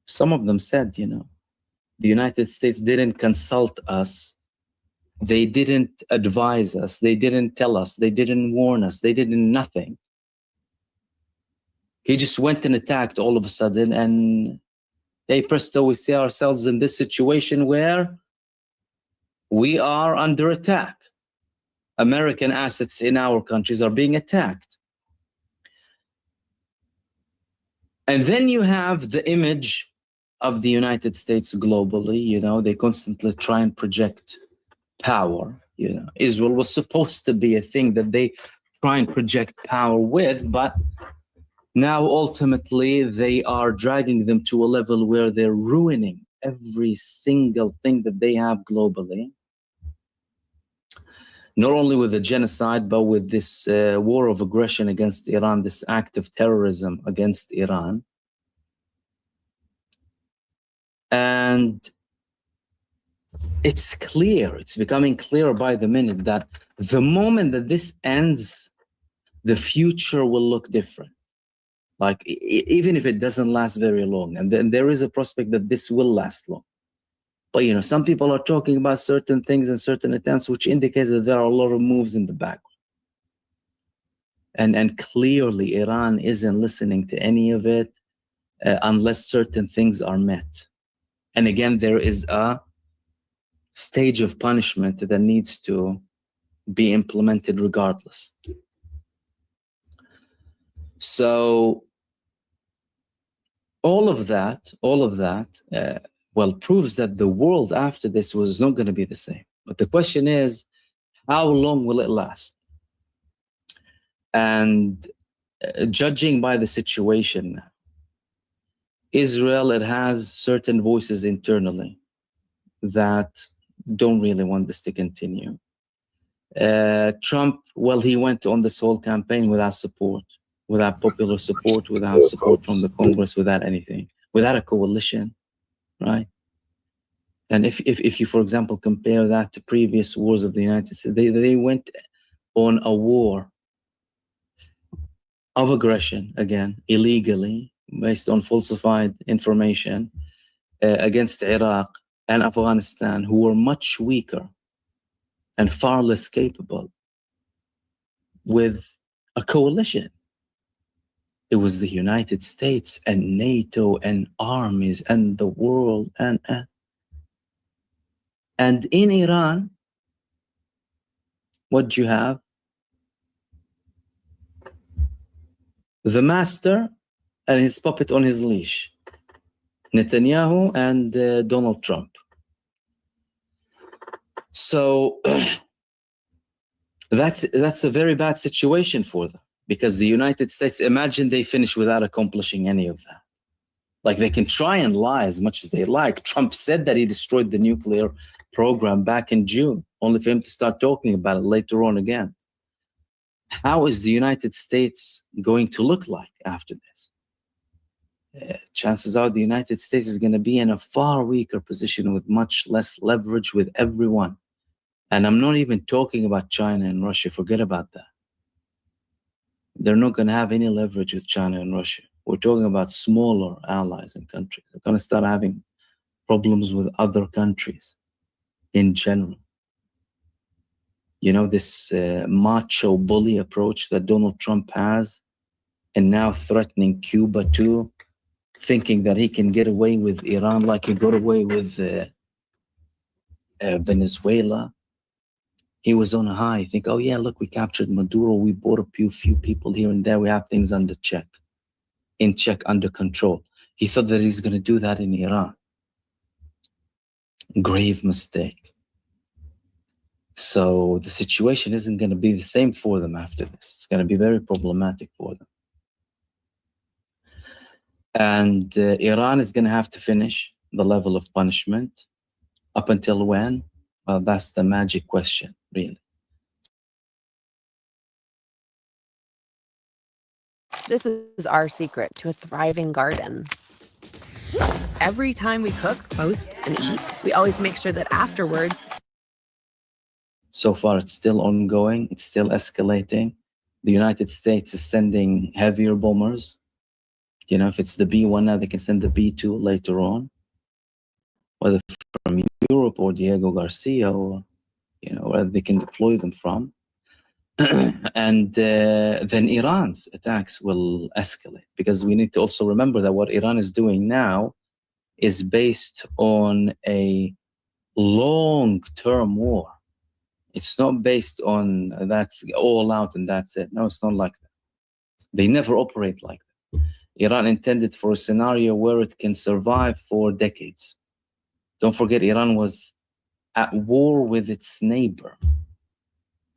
Some of them said, the United States didn't consult us. They didn't advise us. They didn't tell us. They didn't warn us. They didn't nothing. He just went and attacked all of a sudden, and hey, presto, we see ourselves in this situation where we are under attack. American assets in our countries are being attacked. And then you have the image of the United States globally. They constantly try and project power. Israel was supposed to be a thing that they try and project power with, but now ultimately they are dragging them to a level where they're ruining every single thing that they have globally. Not only with the genocide, but with this war of aggression against Iran, this act of terrorism against Iran. And it's clear, it's becoming clearer by the minute that the moment that this ends, the future will look different. Like, even if it doesn't last very long, and then there is a prospect that this will last long. But, some people are talking about certain things and certain attempts, which indicates that there are a lot of moves in the background. And clearly, Iran isn't listening to any of it unless certain things are met. And again, there is a stage of punishment that needs to be implemented regardless. So all of that, proves that the world after this was not going to be the same. But the question is, how long will it last? And judging by the situation now, Israel, it has certain voices internally that don't really want this to continue. Trump, he went on this whole campaign without support, without popular support, without support from the Congress, without anything, without a coalition, right? And if you, for example, compare that to previous wars of the United States, they went on a war of aggression, again, illegally, based on falsified information against Iraq and Afghanistan, who were much weaker and far less capable, with a coalition. It was the United States and NATO and armies and the world and in Iran, what do you have? The master and his puppet on his leash, Netanyahu and Donald Trump. So that's a very bad situation for them, because the United States, imagine they finish without accomplishing any of that. Like, they can try and lie as much as they like. Trump said that he destroyed the nuclear program back in June, only for him to start talking about it later on again. How is the United States going to look like after this? Chances are the United States is going to be in a far weaker position with much less leverage with everyone. And I'm not even talking about China and Russia. Forget about that. They're not going to have any leverage with China and Russia. We're talking about smaller allies and countries. They're going to start having problems with other countries in general. You know, this macho bully approach that Donald Trump has, and now threatening Cuba too, thinking that he can get away with Iran like he got away with Venezuela. He was on a high. Think, oh yeah, look, we captured Maduro. We bought a few people here and there. We have things under check, under control. He thought that he's going to do that in Iran. Grave mistake. So the situation isn't going to be the same for them after this. It's going to be very problematic for them. And Iran is going to have to finish the level of punishment. Up until when? Well, that's the magic question, really. This is our secret to a thriving garden. Every time we cook, post, and eat, we always make sure that afterwards. So far, it's still ongoing. It's still escalating. The United States is sending heavier bombers. You know, if it's the B-1 now, they can send the B-2 later on. Whether from Europe or Diego Garcia, or, you know, where they can deploy them from. And then Iran's attacks will escalate, because we need to also remember that what Iran is doing now is based on a long-term war. It's not based on that's all out and that's it. No, it's not like that. They never operate like that. Iran intended for a scenario where it can survive for decades. Don't forget, Iran was at war with its neighbor,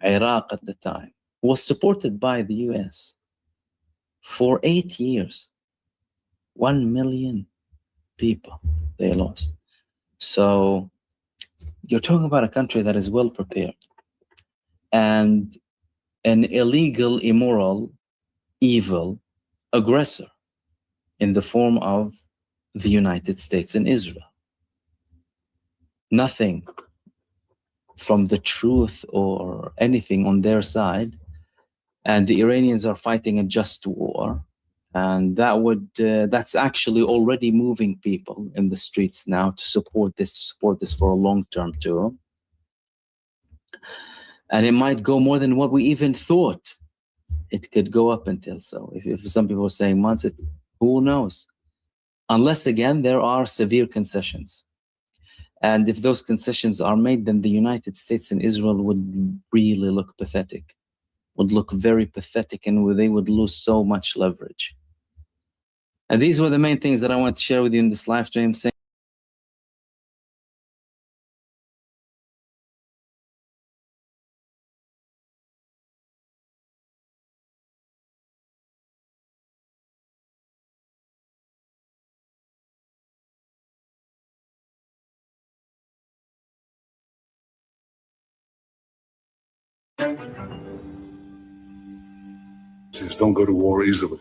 Iraq at the time, was supported by the US for 8 years. 1 million people they lost. So you're talking about a country that is well prepared, and an illegal, immoral, evil aggressor in the form of the United States and Israel. Nothing from the truth or anything on their side, and the Iranians are fighting a just war. And that's actually already moving people in the streets now to support this for a long term too. And it might go more than what we even thought it could go up until. So if some people are saying months, who knows? Unless, again, there are severe concessions. And if those concessions are made, then the United States and Israel would really look pathetic, would look very pathetic, and they would lose so much leverage. And these were the main things that I want to share with you in this live stream. Just don't go to war easily.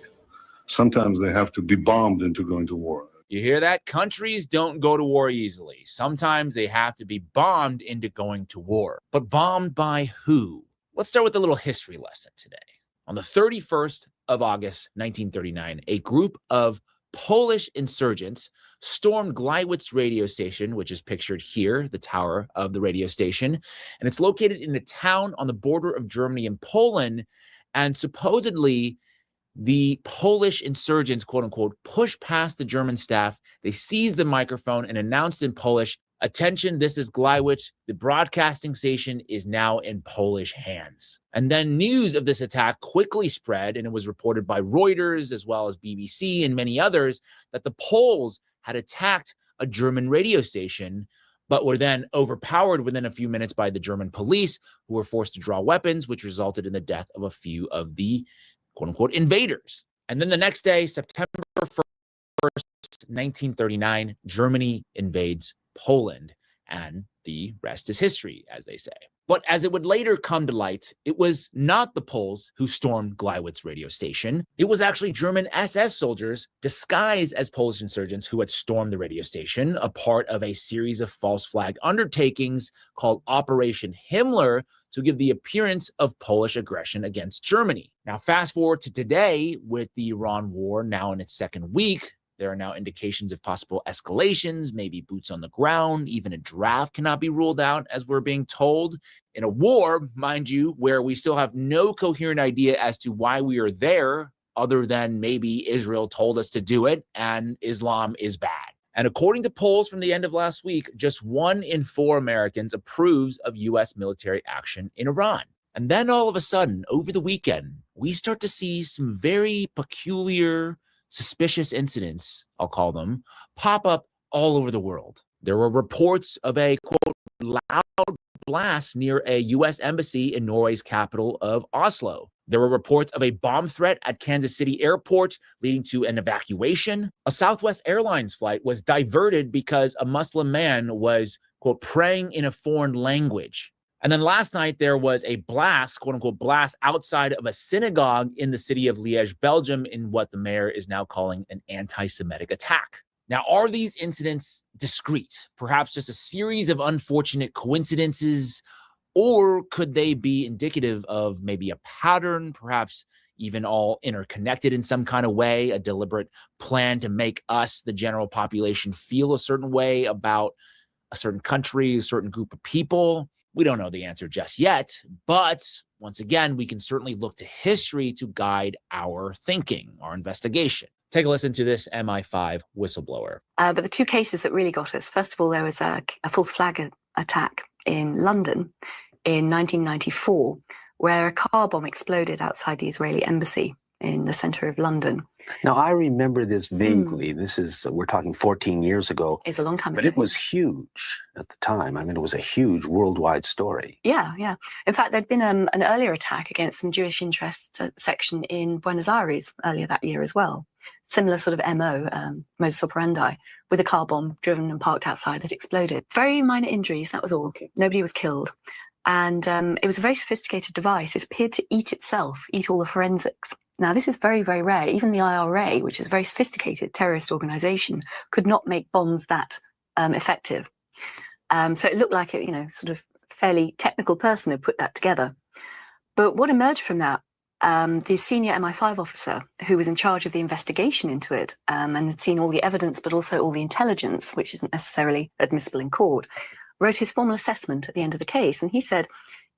Sometimes they have to be bombed into going to war. You hear that? Countries don't go to war easily. Sometimes they have to be bombed into going to war. But bombed by who? Let's start with a little history lesson today. On the 31st of August, 1939, a group of Polish insurgents stormed Gleiwitz radio station, which is pictured here, the tower of the radio station. And it's located in a town on the border of Germany and Poland. And supposedly, the Polish insurgents, quote unquote, pushed past the German staff. They seized the microphone and announced in Polish, Attention, this is Gleiwitz. The broadcasting station is now in Polish hands. And then news of this attack quickly spread, and it was reported by Reuters as well as BBC and many others that the Poles had attacked a German radio station, but were then overpowered within a few minutes by the German police, who were forced to draw weapons, which resulted in the death of a few of the quote-unquote invaders. And then the next day, September 1st, 1939, Germany invades Poland, and the rest is history, as they say. But as it would later come to light, it was not the Poles who stormed Gleiwitz radio station. It was actually German SS soldiers disguised as Polish insurgents who had stormed the radio station, a part of a series of false flag undertakings called Operation Himmler to give the appearance of Polish aggression against Germany. Now, fast forward to today, with the Iran war now in its second week, there are now indications of possible escalations, maybe boots on the ground, even a draft cannot be ruled out, as we're being told. In a war, mind you, where we still have no coherent idea as to why we are there, other than maybe Israel told us to do it and Islam is bad. And according to polls from the end of last week, just 1 in 4 Americans approves of U.S. military action in Iran. And then all of a sudden, over the weekend, we start to see some very peculiar, suspicious incidents, I'll call them, pop up all over the world. There were reports of a, quote, loud blast near a U.S. embassy in Norway's capital of Oslo. There were reports of a bomb threat at Kansas City airport leading to an evacuation. A Southwest Airlines flight was diverted because a Muslim man was, quote, praying in a foreign language. And then last night, there was a blast, quote unquote, blast outside of a synagogue in the city of Liège, Belgium, in what the mayor is now calling an anti-Semitic attack. Now, are these incidents discrete? Perhaps just a series of unfortunate coincidences? Or could they be indicative of maybe a pattern, perhaps even all interconnected in some kind of way, a deliberate plan to make us, the general population, feel a certain way about a certain country, a certain group of people? We don't know the answer just yet, but once again, we can certainly look to history to guide our thinking, our investigation. Take a listen to this MI5 whistleblower. But the 2 cases that really got us, first of all, there was a false flag attack in London in 1994, where a car bomb exploded outside the Israeli embassy in the center of London. Now, I remember this vaguely. This is, we're talking 14 years ago. It's a long time ago. But it was huge at the time. I mean, it was a huge worldwide story. Yeah. In fact, there'd been an earlier attack against some Jewish interest section in Buenos Aires earlier that year as well. Similar sort of MO, modus operandi, with a car bomb driven and parked outside that exploded. Very minor injuries, that was all. Nobody was killed. And it was a very sophisticated device. It appeared to eat itself, eat all the forensics. Now, this is very, very rare. Even the IRA, which is a very sophisticated terrorist organization, could not make bombs that effective. So it looked like a, sort of fairly technical person had put that together. But what emerged from that, the senior MI5 officer who was in charge of the investigation into it and had seen all the evidence, but also all the intelligence, which isn't necessarily admissible in court, wrote his formal assessment at the end of the case. And he said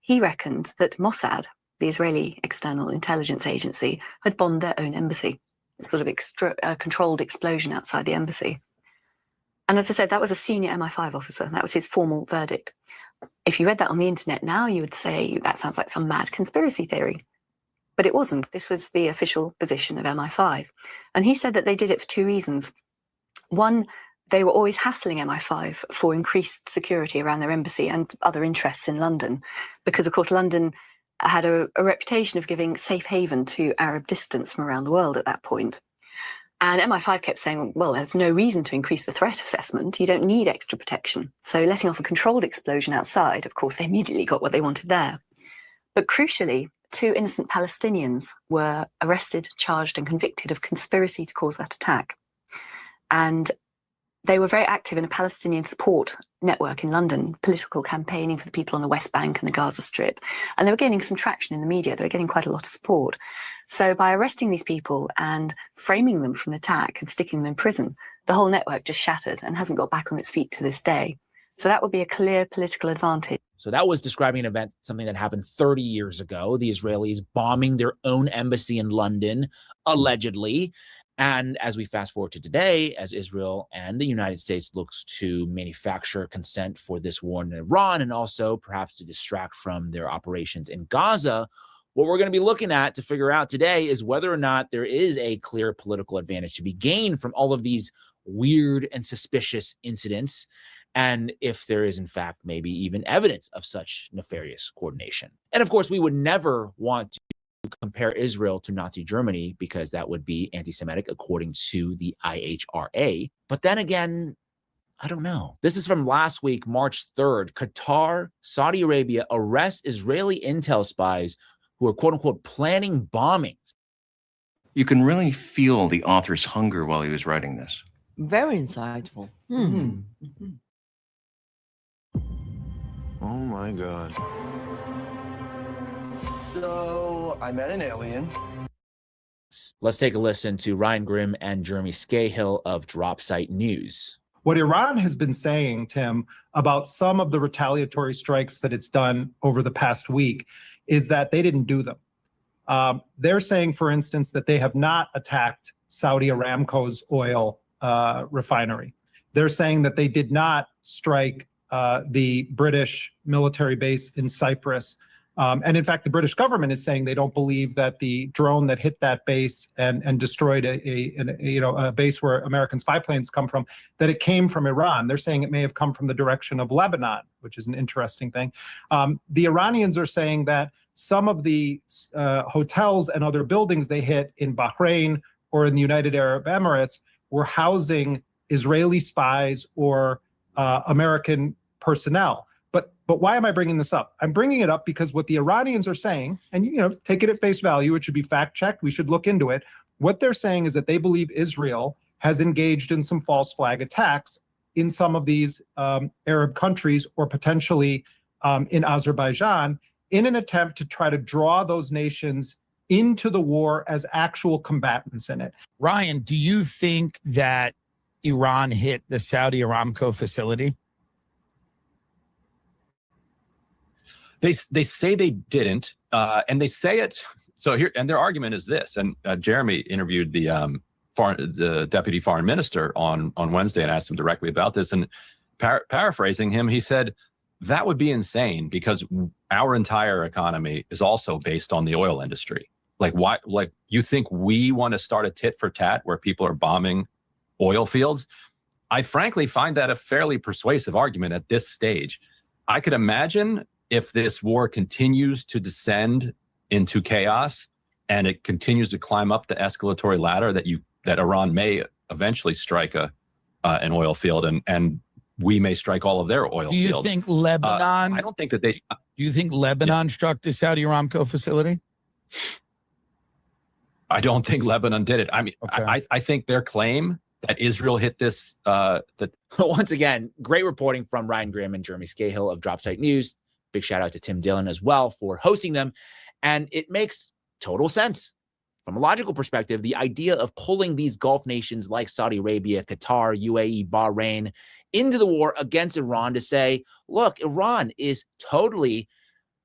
he reckoned that Mossad, the Israeli external intelligence agency, had bombed their own embassy, a sort of controlled explosion outside the embassy. And as I said, that was a senior MI5 officer. That was his formal verdict. If you read that on the internet now, you would say that sounds like some mad conspiracy theory. But it wasn't. This was the official position of MI5. And he said that they did it for 2 reasons. One, they were always hassling MI5 for increased security around their embassy and other interests in London, because, of course, London had a reputation of giving safe haven to Arab dissidents from around the world at that point. And MI5 kept saying, well, there's no reason to increase the threat assessment. You don't need extra protection. So letting off a controlled explosion outside, of course, they immediately got what they wanted there. But crucially, 2 innocent Palestinians were arrested, charged and convicted of conspiracy to cause that attack. And they were very active in a Palestinian support network in London, political campaigning for the people on the West Bank and the Gaza Strip. And they were gaining some traction in the media. They were getting quite a lot of support. So by arresting these people and framing them for an attack and sticking them in prison, the whole network just shattered and hasn't got back on its feet to this day. So that would be a clear political advantage. So that was describing an event, something that happened 30 years ago, the Israelis bombing their own embassy in London, allegedly. And as we fast forward to today, as Israel and the United States looks to manufacture consent for this war in Iran and also perhaps to distract from their operations in Gaza, what we're going to be looking at to figure out today is whether or not there is a clear political advantage to be gained from all of these weird and suspicious incidents, and if there is, in fact, maybe even evidence of such nefarious coordination. And of course, we would never want to compare Israel to Nazi Germany because that would be anti-Semitic according to the IHRA. But then again, I don't know. This is from last week, March 3rd. Qatar, Saudi Arabia arrest Israeli intel spies who are quote unquote planning bombings. You can really feel the author's hunger while he was writing this. Very insightful. Oh my God. So I met an alien. Let's take a listen to Ryan Grimm and Jeremy Scahill of Dropsite News. What Iran has been saying, Tim, about some of the retaliatory strikes that it's done over the past week is that they didn't do them. They're saying, for instance, that they have not attacked Saudi Aramco's oil refinery. They're saying that they did not strike the British military base in Cyprus. And in fact, the British government is saying they don't believe that the drone that hit that base and destroyed a base where American spy planes come from, that it came from Iran. They're saying it may have come from the direction of Lebanon, which is an interesting thing. The Iranians are saying that some of the hotels and other buildings they hit in Bahrain or in the United Arab Emirates were housing Israeli spies or American personnel. But why am I bringing this up? I'm bringing it up because what the Iranians are saying, and take it at face value, it should be fact-checked, we should look into it. What they're saying is that they believe Israel has engaged in some false flag attacks in some of these Arab countries or potentially in Azerbaijan in an attempt to try to draw those nations into the war as actual combatants in it. Ryan, do you think that Iran hit the Saudi Aramco facility? They say they didn't, and they say it. So here, and their argument is this. And Jeremy interviewed the deputy foreign minister on Wednesday and asked him directly about this. And paraphrasing him, he said that would be insane because our entire economy is also based on the oil industry. Like, why? Like, you think we want to start a tit for tat where people are bombing oil fields? I frankly find that a fairly persuasive argument at this stage. I could imagine if this war continues to descend into chaos and it continues to climb up the escalatory ladder, that Iran may eventually strike an oil field and we may strike all of their oil fields. Do you think Lebanon? I don't think that they. Do you think Lebanon struck the Saudi Aramco facility? I don't think Lebanon did it. I mean, okay. I think their claim that Israel hit this. Once again, great reporting from Ryan Grimm and Jeremy Scahill of Dropsite News. Big shout out to Tim Dillon as well for hosting them. And it makes total sense. From a logical perspective, the idea of pulling these Gulf nations like Saudi Arabia, Qatar, UAE, Bahrain into the war against Iran to say, look, Iran is totally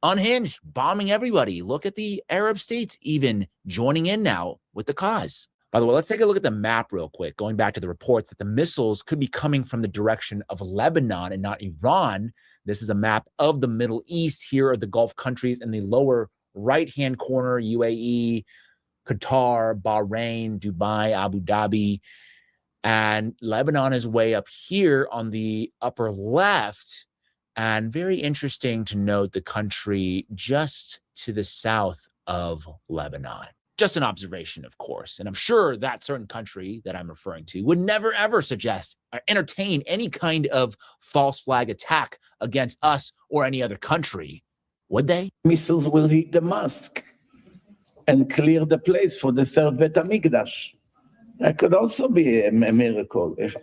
unhinged, bombing everybody. Look at the Arab states even joining in now with the cause. By the way, let's take a look at the map real quick, going back to the reports that the missiles could be coming from the direction of Lebanon and not Iran. This is a map of the Middle East. Here are the Gulf countries in the lower right-hand corner, UAE, Qatar, Bahrain, Dubai, Abu Dhabi, and Lebanon is way up here on the upper left. And very interesting to note the country just to the south of Lebanon. Just an observation, of course. And I'm sure that certain country that I'm referring to would never, ever suggest or entertain any kind of false flag attack against us or any other country, would they? Missiles will hit the mosque and clear the place for the third Bet HaMikdash. That could also be a miracle. If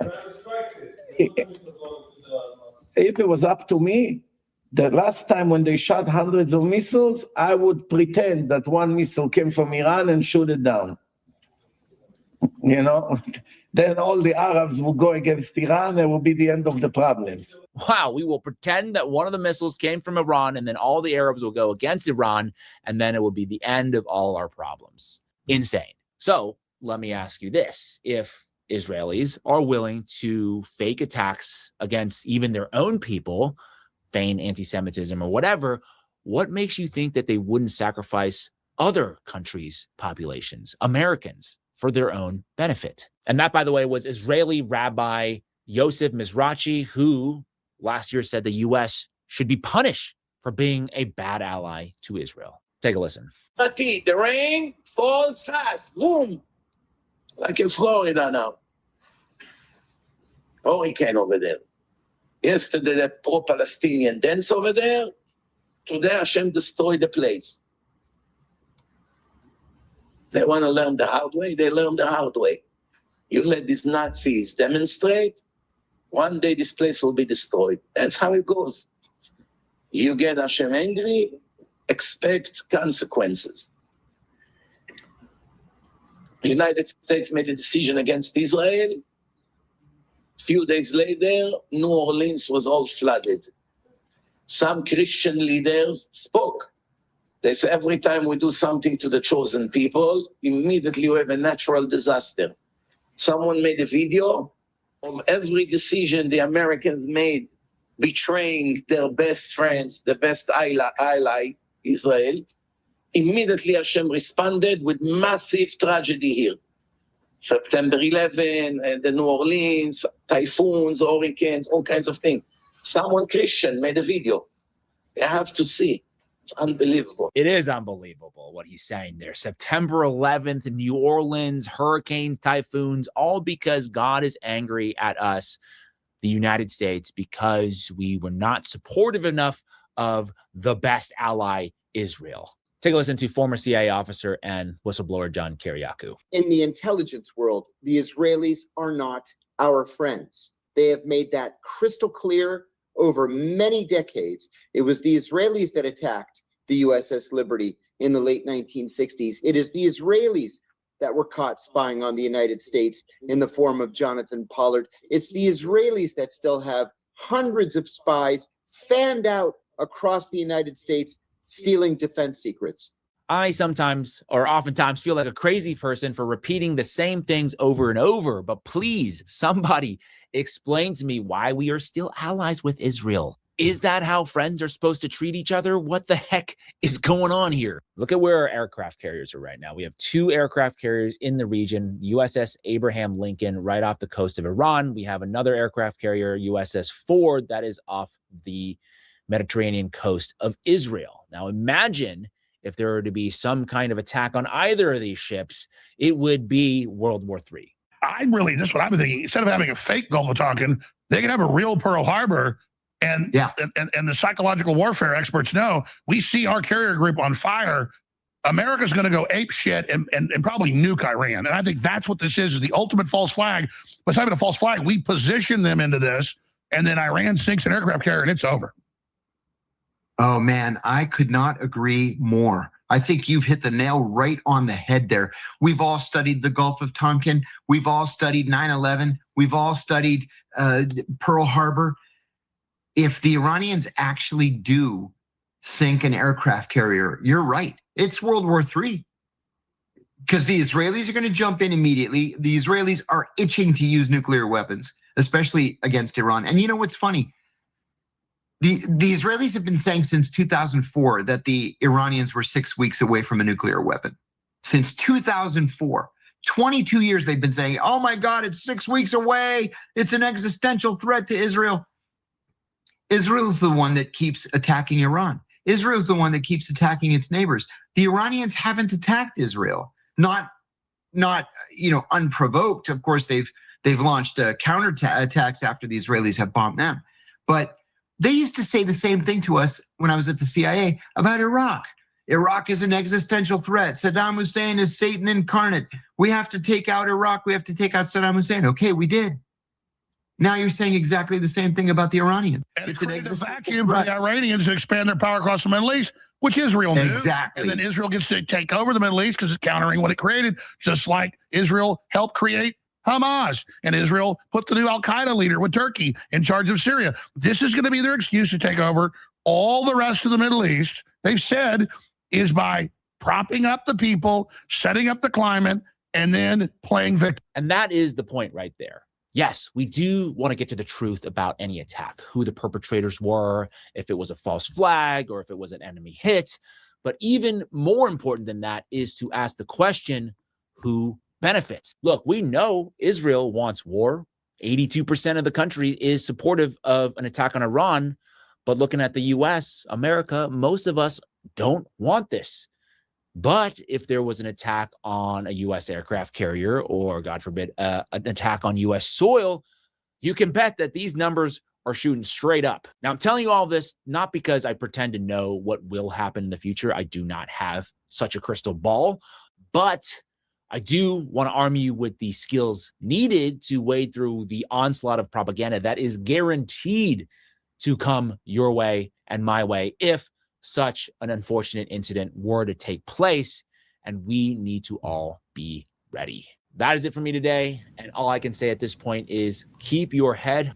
it was up to me, the last time when they shot hundreds of missiles, I would pretend that one missile came from Iran and shoot it down. You know, then all the Arabs will go against Iran and it will be the end of the problems. Wow, we will pretend that one of the missiles came from Iran and then all the Arabs will go against Iran and then it will be the end of all our problems. Insane. So let me ask you this. If Israelis are willing to fake attacks against even their own people, feign anti-Semitism or whatever, what makes you think that they wouldn't sacrifice other countries' populations, Americans, for their own benefit? And that, by the way, was Israeli Rabbi Yosef Mizrachi, who last year said the U.S. should be punished for being a bad ally to Israel. Take a listen. The rain falls fast, boom, like in Florida now. Hurricane over there. Yesterday, that pro-Palestinian dance over there. Today, Hashem destroyed the place. They want to learn the hard way, they learn the hard way. You let these Nazis demonstrate, one day this place will be destroyed. That's how it goes. You get Hashem angry, expect consequences. The United States made a decision against Israel. A few days later, New Orleans was all flooded. Some Christian leaders spoke. They say every time we do something to the chosen people, immediately we have a natural disaster. Someone made a video of every decision the Americans made betraying their best friends, the best ally, Israel. Immediately Hashem responded with massive tragedy here. September 11, the New Orleans, typhoons, hurricanes, all kinds of things. Someone Christian made a video. You have to see. It's unbelievable. It is unbelievable what he's saying there. September 11th, New Orleans, hurricanes, typhoons, all because God is angry at us, the United States, because we were not supportive enough of the best ally, Israel. Take a listen to former CIA officer and whistleblower John Kiriakou. In the intelligence world, the Israelis are not our friends. They have made that crystal clear over many decades. It was the Israelis that attacked the USS Liberty in the late 1960s. It is the Israelis that were caught spying on the United States in the form of Jonathan Pollard. It's the Israelis that still have hundreds of spies fanned out across the United States stealing defense secrets. I sometimes or oftentimes feel like a crazy person for repeating the same things over and over, but please, somebody explain to me why we are still allies with Israel. Is that how friends are supposed to treat each other? What the heck is going on here? Look at where our aircraft carriers are right now. We have 2 aircraft carriers in the region, USS Abraham Lincoln right off the coast of Iran. We have another aircraft carrier, USS Ford, that is off the Mediterranean coast of Israel. Now imagine if there were to be some kind of attack on either of these ships, it would be World War III. This is what I'm thinking. Instead of having a fake Gulf of Tonkin, they can have a real Pearl Harbor. And the psychological warfare experts know, we see our carrier group on fire, America's going to go ape shit and probably nuke Iran. And I think that's what this is the ultimate false flag. But it's not even a false flag. We position them into this, and then Iran sinks an aircraft carrier, and it's over. Oh, man, I could not agree more. I think you've hit the nail right on the head there. We've all studied the Gulf of Tonkin. We've all studied 9/11. We've all studied Pearl Harbor. If the Iranians actually do sink an aircraft carrier, you're right. It's World War III. Because the Israelis are going to jump in immediately. The Israelis are itching to use nuclear weapons, especially against Iran. And you know what's funny? The Israelis have been saying since 2004 that the Iranians were 6 weeks away from a nuclear weapon. Since 2004. 22 years they've been saying, oh my God, it's 6 weeks away. It's an existential threat to Israel. Israel's the one that keeps attacking Iran. Israel's the one that keeps attacking its neighbors. The Iranians haven't attacked Israel. Not unprovoked. Of course, they've launched counter attacks after the Israelis have bombed them. But they used to say the same thing to us when I was at the CIA about Iraq. Iraq is an existential threat. Saddam Hussein is Satan incarnate. We have to take out Iraq. We have to take out Saddam Hussein. Okay, we did. Now you're saying exactly the same thing about the Iranians. And it's an vacuum for the Iranians to expand their power across the Middle East, which Israel knew. Exactly. And then Israel gets to take over the Middle East because it's countering what it created, just like Israel helped create Hamas, and Israel put the new al-Qaeda leader with Turkey in charge of Syria. This is going to be their excuse to take over all the rest of the Middle East, they've said, is by propping up the people, setting up the climate, and then playing victim. And that is the point right there. Yes, we do want to get to the truth about any attack, who the perpetrators were, if it was a false flag or if it was an enemy hit. But even more important than that is to ask the question, who benefits? Look, we know Israel wants war. 82% of the country is supportive of an attack on Iran. But looking at the US, America, most of us don't want this. But if there was an attack on a U.S. aircraft carrier or, God forbid, an attack on U.S. soil, you can bet that these numbers are shooting straight up. Now, I'm telling you all this not because I pretend to know what will happen in the future. I do not have such a crystal ball, but I do want to arm you with the skills needed to wade through the onslaught of propaganda that is guaranteed to come your way and my way if such an unfortunate incident were to take place, and we need to all be ready. That is it for me today, and all I can say at this point is keep your head.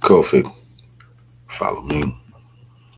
Kofi, follow me.